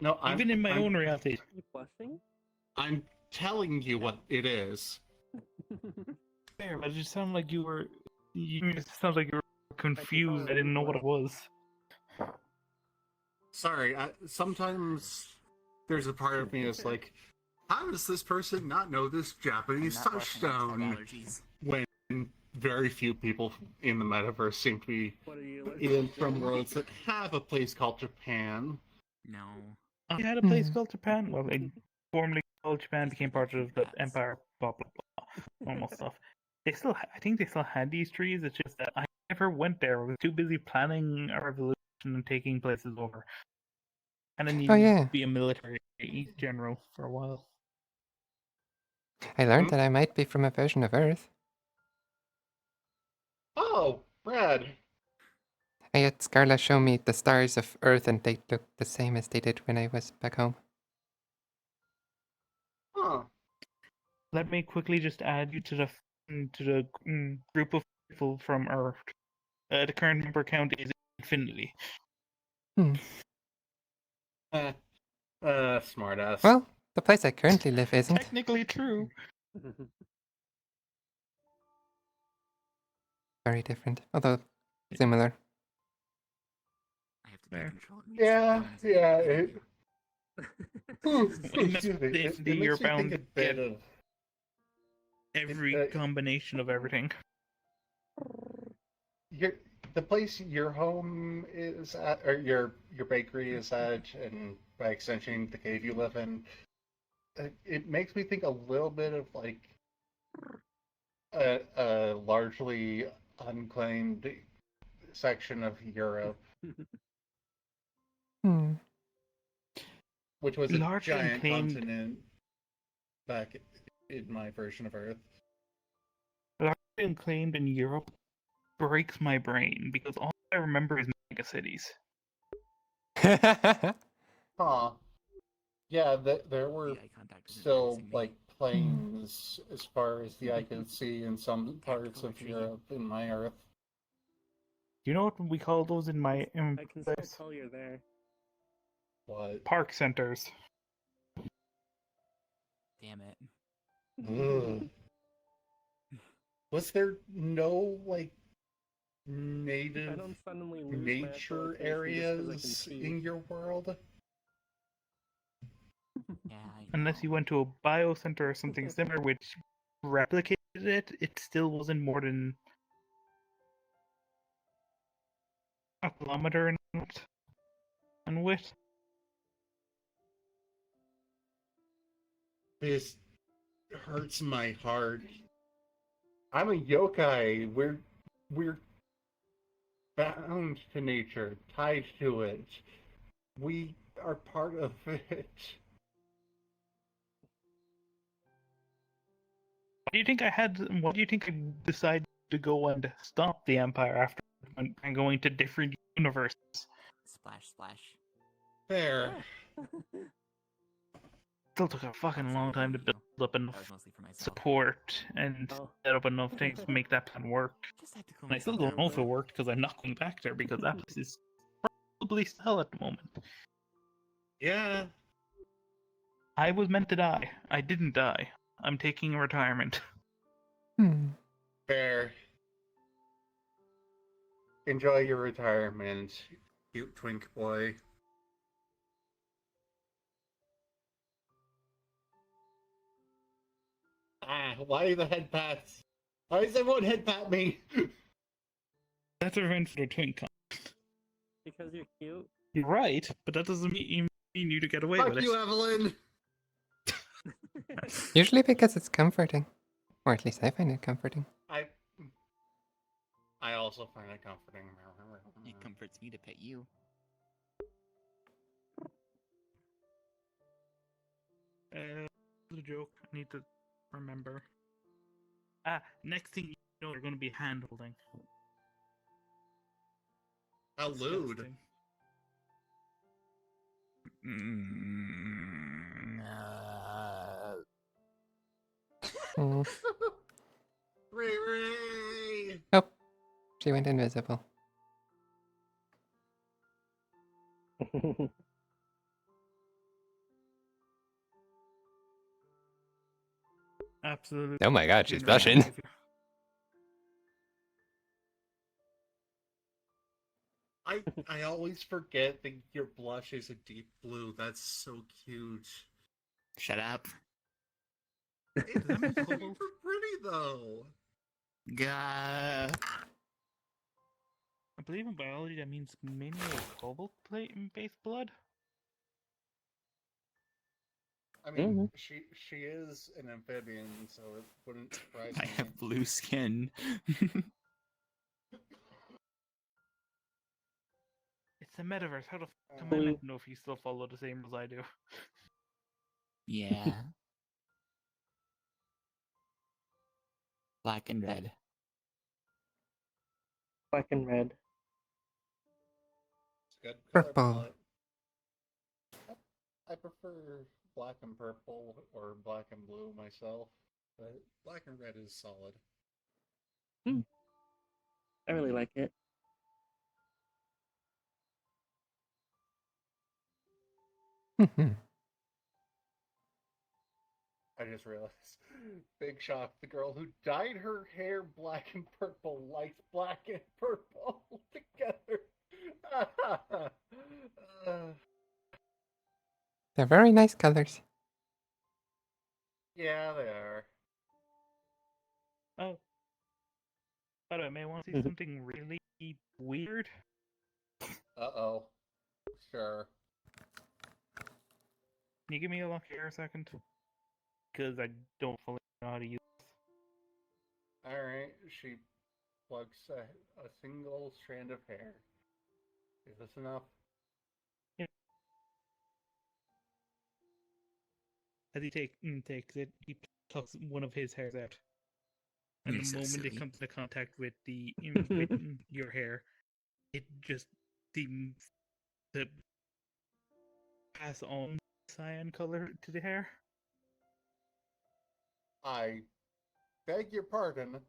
No,
Even in my own reality.
I'm telling you what it is.
Fair, but it just sounded like you were. It sounds like you were confused. I didn't know what it was.
Sorry, sometimes there's a part of me that's like, how does this person not know this Japanese
I'm not brushing my
touchstone?
allergies.
When very few people in the metaverse seem to be
What are you?
even from worlds that have a place called Japan.
No.
I had a place
Hmm.
called Japan. Well, it formerly called Japan, became part of the Empire, blah blah blah, normal stuff. They still, I think they still had these trees. It's just that I never went there. I was too busy planning a revolution and taking places over. And then
Oh
you
yeah,
be a military general for a while.
I learned that I might be from a version of Earth.
Oh, Brad.
I had Scarla show me the stars of Earth, and they look the same as they did when I was back home.
Huh.
Let me quickly just add you to the group of people from Earth. The current member count is infinity.
Hmm.
Smartass.
Well, the place I currently live isn't.
Technically true.
Very different, although similar.
I have to take control of me.
Yeah, yeah.
In
Excuse me. It
infinity, you're
makes me think
bound
a
to
bit
get
of
every combination of everything.
the place your home is at, or your bakery is at, and by extension the cave you live in. It makes me think a little bit of like a largely unclaimed section of Europe,
Hmm.
which was a
Largely
giant
unclaimed.
continent back in my version of Earth.
Largely unclaimed in Europe breaks my brain because all I remember is mega cities.
Huh. Yeah, there were still like plains as far as the eye could see in some parts of Europe in my Earth.
Do you know what we call those in my
I can still tell you're there.
What?
park centers?
Damn it.
Ugh. Was there no like native nature areas in your world?
Yeah,
Unless you went to a biocenter or something similar which replicated it, it still wasn't more than a kilometer in width.
This hurts my heart. I'm a yokai. We're bound to nature, tied to it. We are part of it.
What do you think I had? What do you think I decided to go and stop the Empire after and going to different universes?
Splash, splash.
There.
Still took a fucking long time to build up enough support and set up enough things to make that plan work. And I still don't know if it worked because I'm not going back there because that place is probably still at the moment.
Yeah.
I was meant to die. I didn't die. I'm taking retirement.
Fair. Enjoy your retirement, cute twink boy. Ah, why the head pats? Why does everyone head pat me?
That's a revenge for the twin con.
Because you're cute.
You're right, but that doesn't mean you to get away
Fuck
with it.
you, Evelyn!
Usually because it's comforting. Or at least I find it comforting.
I also find it comforting.
It comforts me to pet you.
The joke. I need to remember. Next thing you know, they're going to be hand holding.
How lewd.
Hmm.
Ray!
Oh, she went invisible.
Absolutely.
Oh my god, she's blushing.
I always forget that your blush is a deep blue. That's so cute.
Shut up.
It's
Does that mean
super
cobalt?
pretty though.
Gah.
I believe in biology that means mainly cobalt-based blood.
I mean, she is an amphibian, so it wouldn't surprise
I
me.
have blue skin.
It's the metaverse. How the f am I
Blue.
meant to know if you still follow the same rules I do?
Yeah. Black and red.
Black and red.
It's a good color
Purple.
palette. I prefer black and purple or black and blue myself, but black and red is solid.
I really like it.
I just realized. Big shock. The girl who dyed her hair black and purple likes black and purple together.
They're very nice colors.
Yeah, they are.
Oh. By the way, may I want to see something really weird?
Uh-oh. Sure.
Can you give me a look here a second? Because I don't fully know how to use this.
Alright, she plugs a single strand of hair. Is this enough?
As he takes it, he plucks one of his hairs out. And
You're
the
so
moment it
silly.
comes into contact with with your hair, it just seems to pass on cyan color to the hair.
I beg your pardon.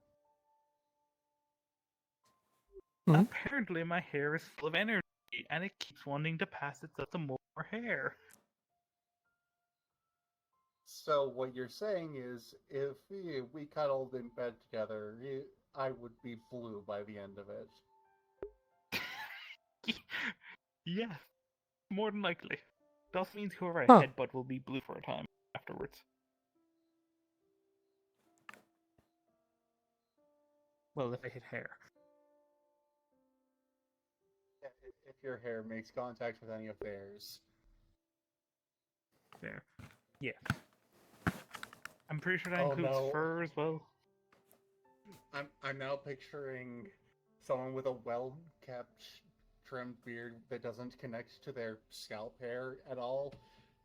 Apparently, my hair is full of energy, and it keeps wanting to pass itself to more hair.
So what you're saying is, if we cuddled in bed together, I would be blue by the end of it.
Yeah, more than likely. It also means whoever I
Huh.
headbutt will be blue for a time afterwards. Well, if I hit hair.
If your hair makes contact with any of theirs.
There. Yeah. I'm pretty sure that
Oh,
includes
no.
fur as well.
I'm now picturing someone with a well-kept, trimmed beard that doesn't connect to their scalp hair at all,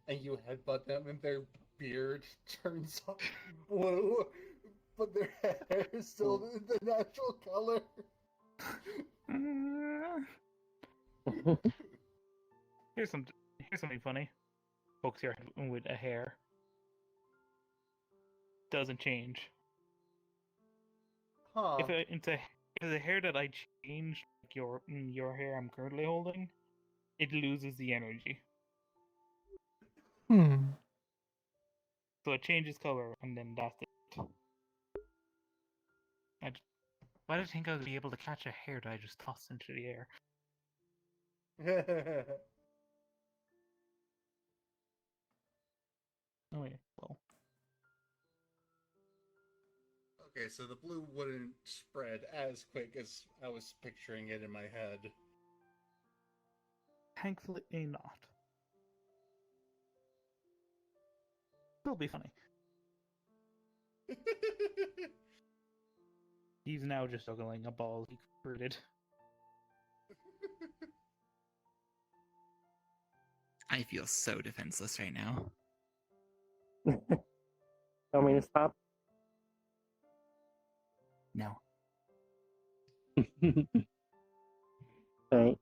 and you headbutt them and their beard turns blue, but their hair is still the natural color.
Here's something funny. Pokes your head with a hair. Doesn't change.
Huh.
If it's a hair that I changed, like your hair I'm currently holding, it loses the energy. So it changes color, and then that's it. Why did I think I would be able to catch a hair that I just tossed into the air? Oh yeah, well.
Okay, so the blue wouldn't spread as quick as I was picturing it in my head.
Thankfully not. It'll be funny. He's now just juggling a ball he created.
I feel so defenseless right now.
Want me to stop?
No.
Right.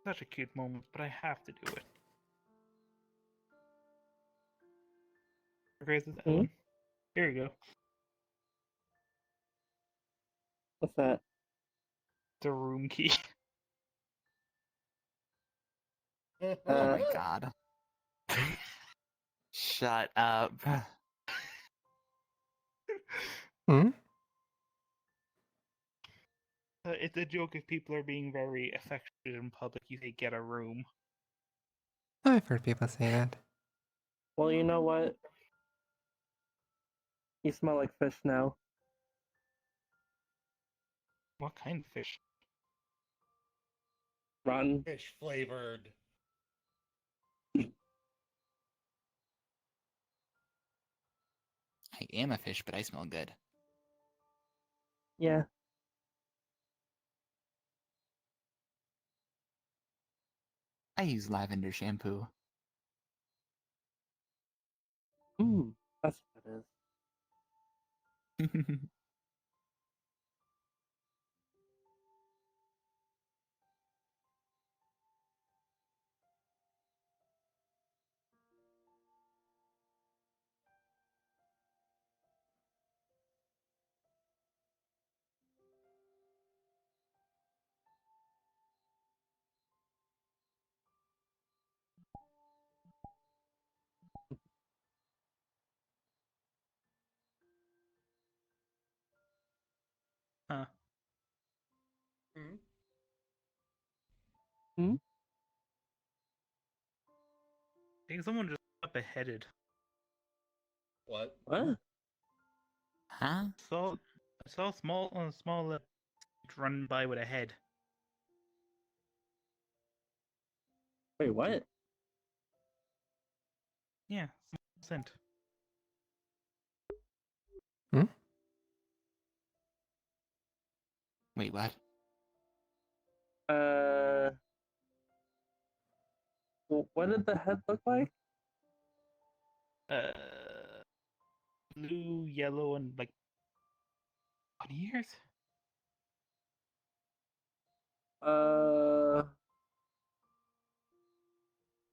Such a cute moment, but I have to do it. Grace is Ellen. Here you go.
What's that?
The room key.
Oh my god. Shut up.
Hmm?
It's a joke if people are being very affectionate in public. You say get a room.
I've heard people say that.
Well, you know what? You smell like fish now.
What kind of fish?
Rotten.
Fish flavored.
I am a fish, but I smell good.
Yeah.
I use lavender shampoo.
That's what it is.
Huh.
Hmm?
Hmm?
I think someone just got beheaded.
What?
What?
Huh?
I saw a small run by with a head.
Wait, what?
Yeah, small scent.
Hmm?
Wait, what?
What did the head look like?
Blue, yellow, and like bunny ears.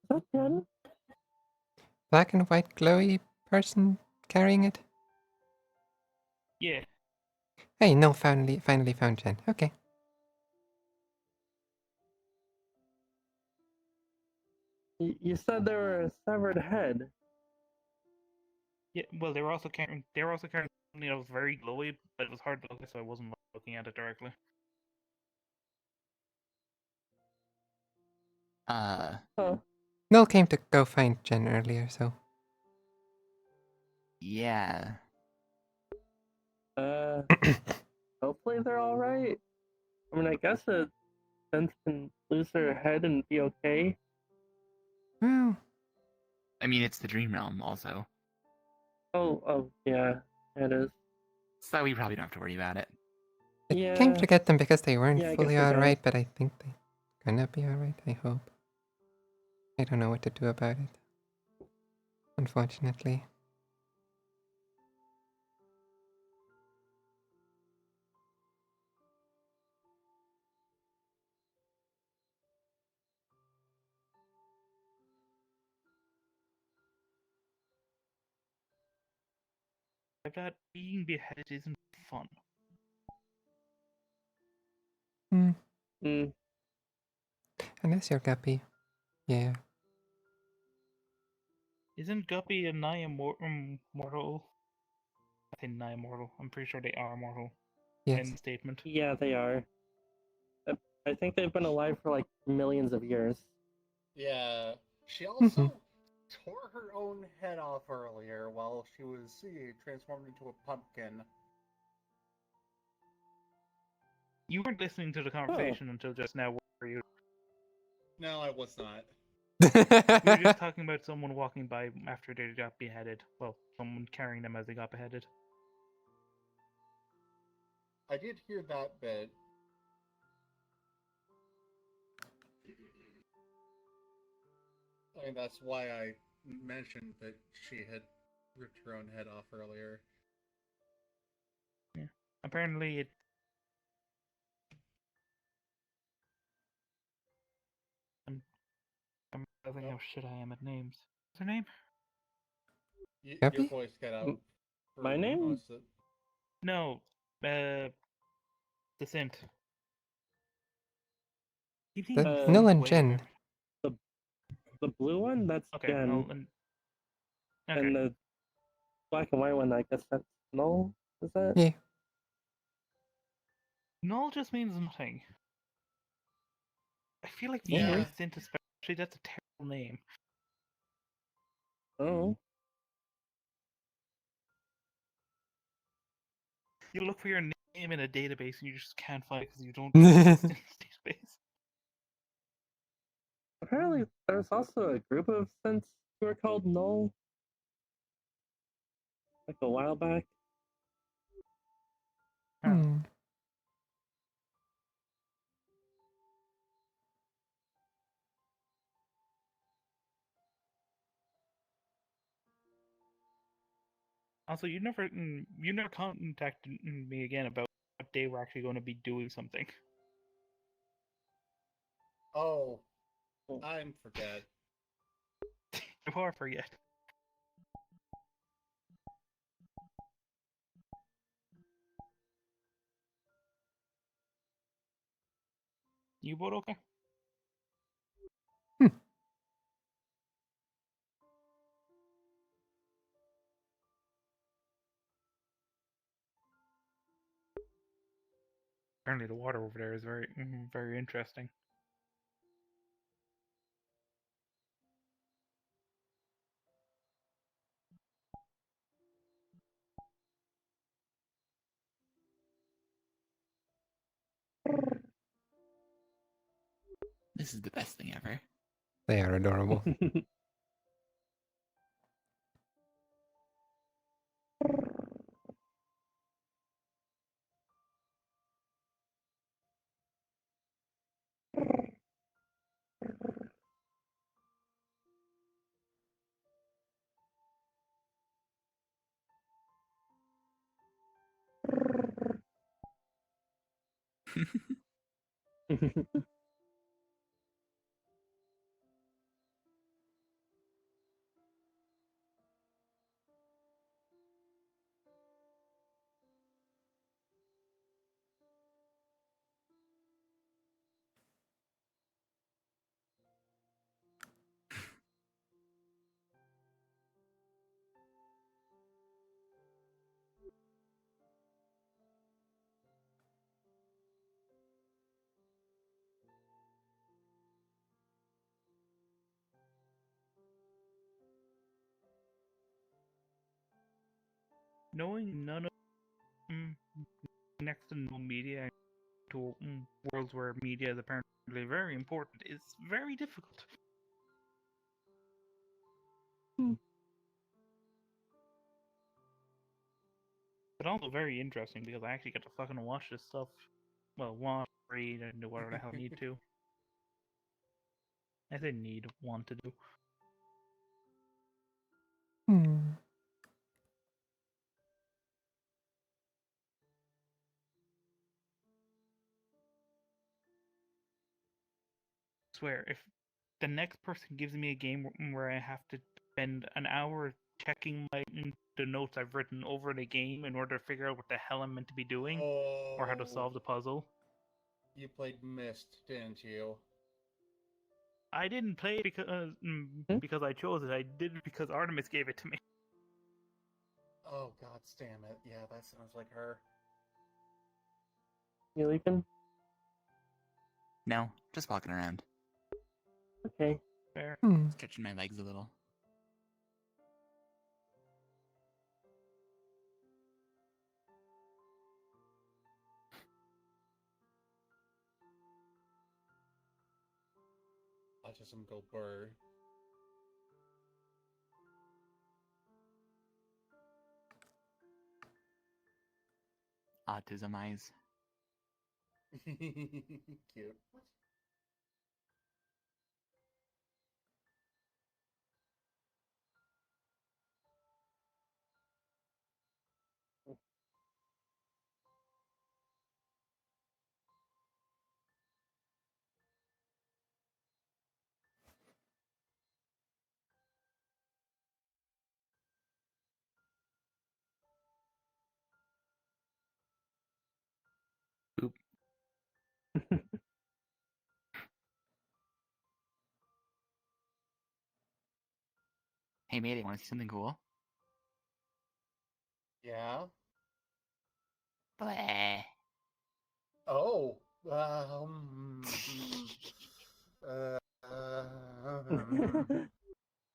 Is that Jen?
Black and white glowy person carrying it?
Yeah.
Hey, no, finally found Jen. Okay.
You said there were a severed head.
Yeah. Well, they were also carrying something that was very glowy, but it was hard to look at, so I wasn't looking at it directly.
Huh.
Noel came to go find Jen earlier, so.
Yeah.
Hopefully they're alright. I mean, I guess a sense can lose their head and be okay.
Well.
I mean, it's the dream realm, also.
Oh, yeah, it is.
So we probably don't have to worry about it.
I
Yeah.
came to get them because they weren't
Yeah, I
fully
guess we don't.
alright, but I think they're gonna be alright, I hope. I don't know what to do about it. Unfortunately.
That being beheaded isn't fun.
Hmm.
Mm.
Unless you're Guppy. Yeah.
Isn't Guppy a nigh mortal? I think nigh mortal. I'm pretty sure they are mortal.
Yes.
In the statement.
Yeah, they are. I think they've been alive for like millions of years.
Yeah. She also tore her own head off earlier while she was transformed into a pumpkin.
You weren't listening to the conversation until just now, were you?
No, I was not.
We were just talking about someone walking by after they got beheaded. Well, someone carrying them as they got beheaded.
I did hear that bit. I mean, that's why I mentioned that she had ripped her own head off earlier.
Yeah. Apparently, it. I'm realizing how shit I am at names. What's her name?
Your
Guppy?
voice got out. For
My name?
most of it.
No, Descent. Keep thinking
The
Descent
Noel and
way
Jen.
better.
The blue one? That's
Okay,
Jen.
well, okay.
And the black and white one, I guess that's Null. Is that?
Yeah.
Null just means nothing. I feel like
Yeah.
Instant especially, that's a terrible name.
Oh.
You look for your name in a database and you just can't find it because you don't exist in this database.
Apparently, there's also a group of synths who are called Null. Like a while back.
Hmm.
Also, you never contacted me again about what day we're actually going to be doing something.
Oh, I forget.
Before I forget. You both okay? Apparently, the water over there is very interesting.
This is the best thing ever.
They are adorable.
Knowing none of next to no media to worlds where media is apparently very important is very difficult. But also very interesting because I actually get to fucking watch this stuff. Well, watch, read, and do whatever the hell I need to. I say need, want to do.
Hmm.
Swear, if the next person gives me a game where I have to spend an hour checking the notes I've written over the game in order to figure out what the hell I'm meant to be doing or how to solve the puzzle.
You played Myst, didn't you?
I didn't play it because I chose it. I did it because Artemis gave it to me.
Oh, god damn it. Yeah, that sounds like her.
You leaving?
No, just walking around.
Okay.
Fair.
Stretching my legs a little.
Autism go burr.
Autism eyes.
Cute.
Oop.
Hey, Mayday, want to see something cool?
Yeah?
Bleh.
Oh.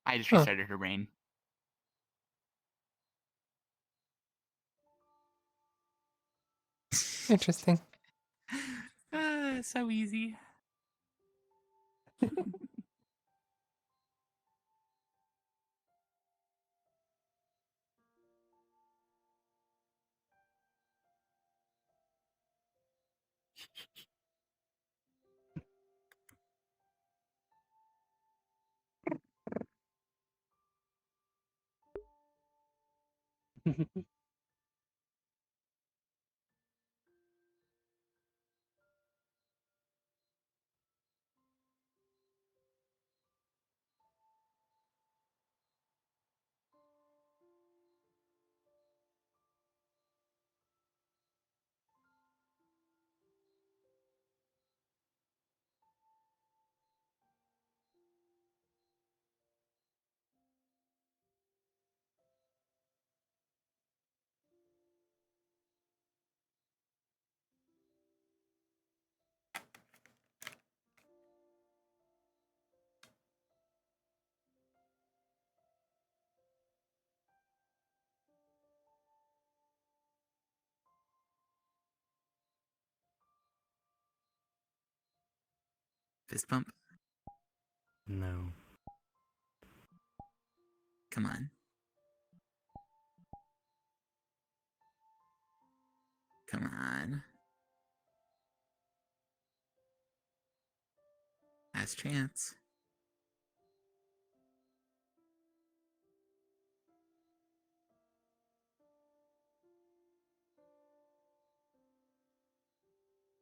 I just
Huh.
restarted her brain.
Interesting.
So easy. Fist bump.
No.
Come on. Come on. Last chance.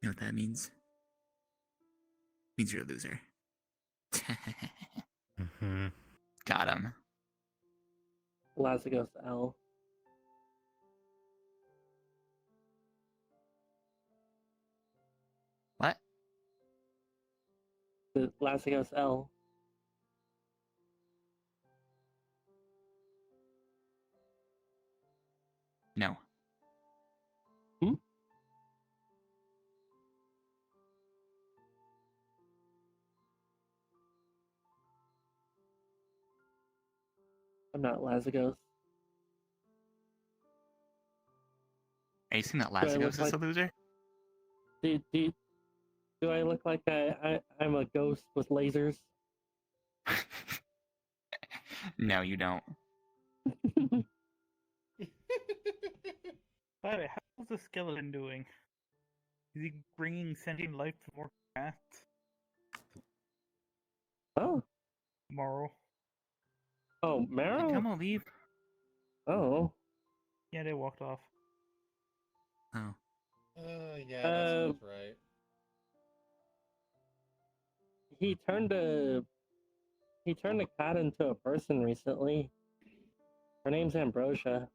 You know what that means? Means you're a loser.
Mm-hmm.
Got him.
Lazagos L.
What?
The Lazagos L.
No.
Hmm? I'm not Lazagos.
Are you saying that
Do I
Lazagos
look
is
like
a loser?
do I look like I'm a ghost with lasers?
No, you don't.
By the way, how's the skeleton doing? Is he bringing sentient life to more cats?
Oh.
Tomorrow.
Oh,
Did
Marrow?
Tomo leave?
Oh.
Yeah, they walked off.
Oh.
Yeah, that sounds right.
He turned a cat into a person recently. Her name's Ambrosia.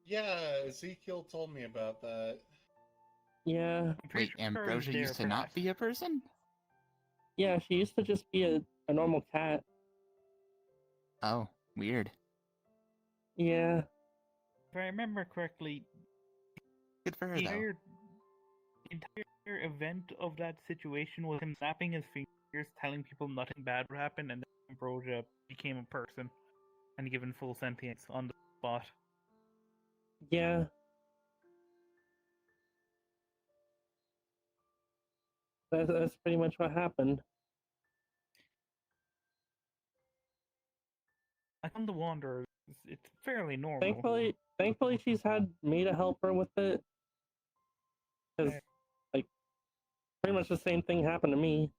Yeah, Ezekiel told me about that.
Yeah.
Wait, Ambrosia used to not be a person?
Yeah, she used to just be a normal cat.
Oh, weird.
Yeah.
If I remember correctly,
Good for her,
the
though.
entire event of that situation was him snapping his fingers, telling people nothing bad would happen, and then Ambrosia became a person and given full sentience on the spot.
Yeah. That's pretty much what happened.
I come to wonder, it's fairly normal.
Thankfully, she's had me to help her with it. Because, like, pretty much the same thing happened to me.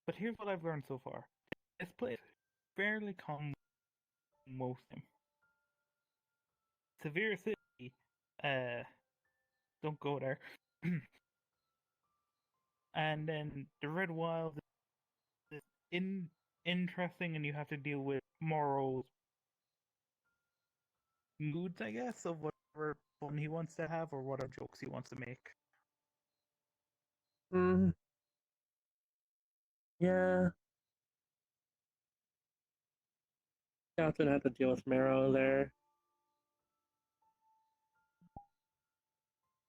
But here's what I've learned so far. This place is fairly calm most of them. Severe City, don't go there. And then the Red Wild is interesting, and you have to deal with Morrow's moods, I guess, of whatever fun he wants to have or whatever jokes he wants to make.
Yeah. You often have to deal with Marrow there.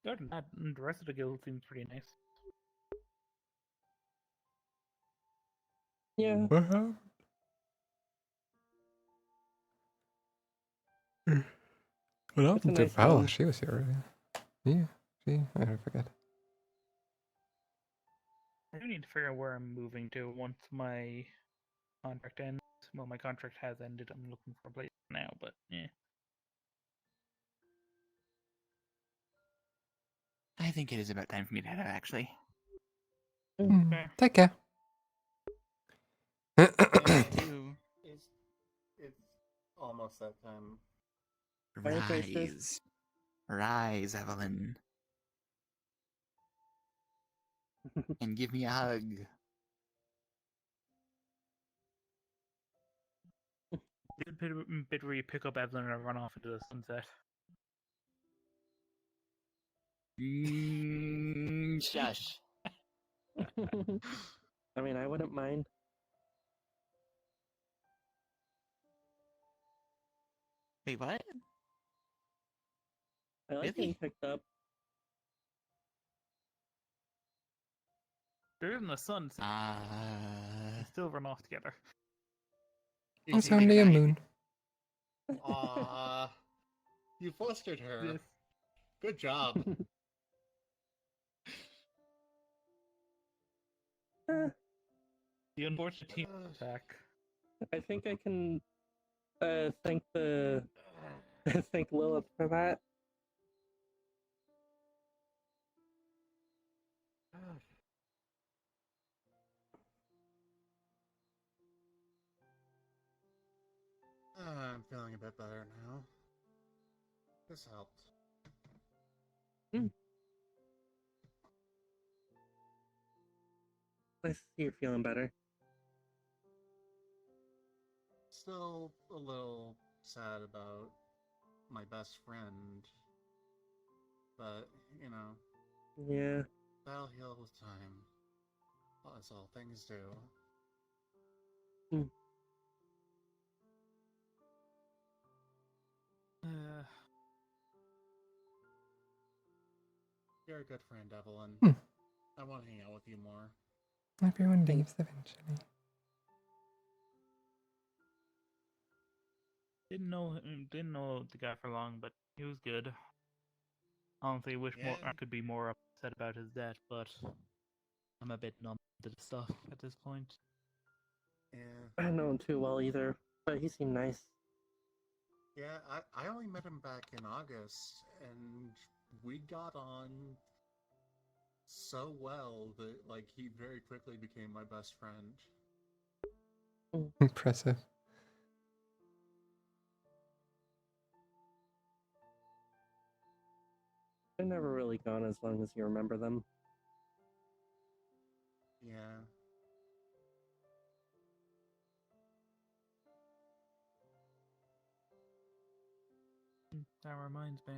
Other than that, the rest of the guild seems pretty nice.
Yeah.
What happened? What
It's a
happened to
nice
Val?
one.
She was here earlier. Yeah, I forget.
I do need to figure out where I'm moving to once my contract ends. Well, my contract has ended. I'm looking for a place now, but yeah.
I think it is about time for me to head out, actually.
Fair.
Take care.
Yeah, you
It's almost that time.
Bye, Priestess.
rise. Rise, Evelyn. And give me a hug.
The bit where you pick up Evelyn and run off into the sunset.
Shush.
I mean, I wouldn't mind.
Wait, what?
I like
Really?
getting picked up.
They're in the sunset. They still run off together.
It's only a moon.
Aww. You flustered her.
Yes.
Good job.
The unfortunate team attack.
I think I can thank the thank Lilith for that.
I'm feeling a bit better now. This helped.
Nice to see you're feeling better.
Still a little sad about my best friend. But, you know,
Yeah.
that'll heal with time. As all things do. You're a good friend, Evelyn. I want to hang out with you more.
Everyone leaves eventually.
Didn't know the guy for long, but he was good. Honestly, wish more
Yeah.
I could be more upset about his death, but I'm a bit numb to the stuff at this point.
Yeah.
I don't know him too well either, but he seemed nice.
Yeah, I only met him back in August, and we got on so well that, like, he very quickly became my best friend.
Impressive.
They're never really gone as long as you remember them.
Yeah.
That reminds me.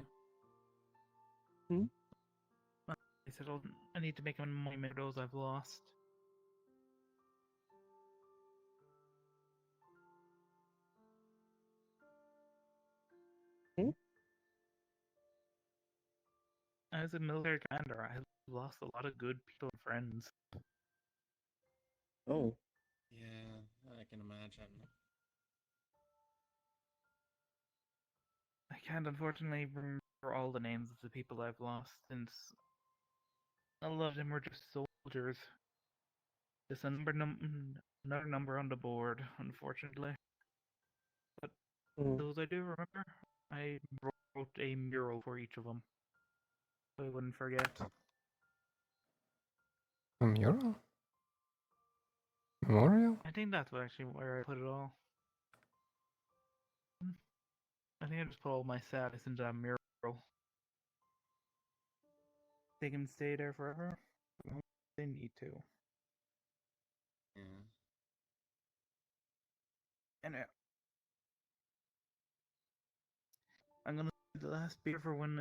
Hmm?
I said I need to make a monument of those I've lost. As a military commander, I lost a lot of good people and friends.
Oh.
Yeah, I can imagine.
I can't unfortunately remember all the names of the people I've lost since a lot of them were just soldiers. Just another number on the board, unfortunately. But those I do remember, I wrote a mural for each of them, so I wouldn't forget.
A mural? Memorial?
I think that's actually where I put it all. I think I just put all my sadness into that mural. They can stay there forever. They need to.
Yeah.
And I'm gonna do the last beer for when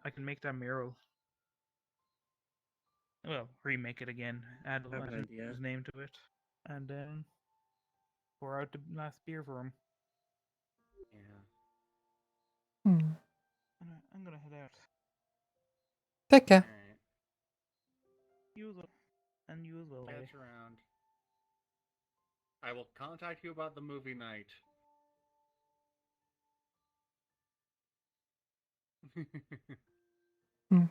I can make that mural. Well, remake it again. Add
I have an idea.
his name to it, and then pour out the last beer for him.
Yeah.
Hmm.
I'm gonna head out.
Take care.
Alright.
You as well. And you as well.
Catch
Larry.
around. I will contact you about the movie night.
Hmm.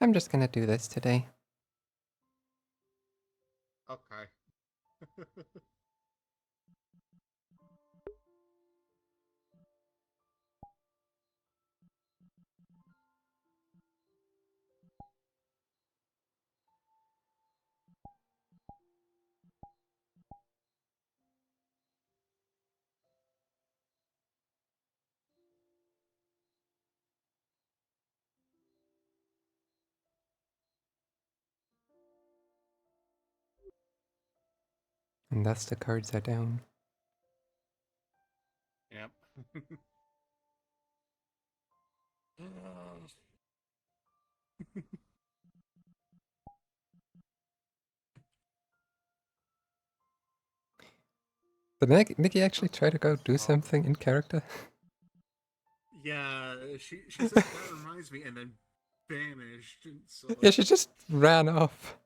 I'm just gonna do this today.
Okay.
And thus the cards are down.
Yep.
Did Nikki actually try to go do something in character?
Yeah, she said that reminds me, and then vanished. And so
Yeah, she just ran off.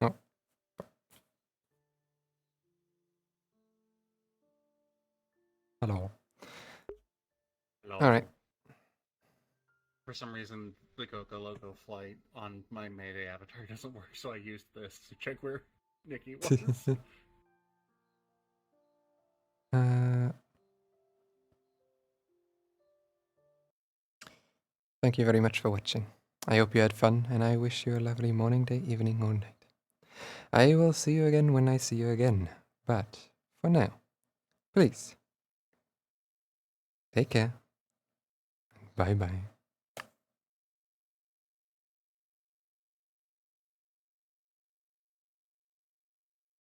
Oh. Hello.
Hello.
Alright.
For some reason, the Coco Loco flight on my Mayday avatar doesn't work, so I used this to check where Nikki was.
Thank you very much for watching. I hope you had fun, and I wish you a lovely morning, day, evening, or night. I will see you again when I see you again. But for now, please take care. Bye bye.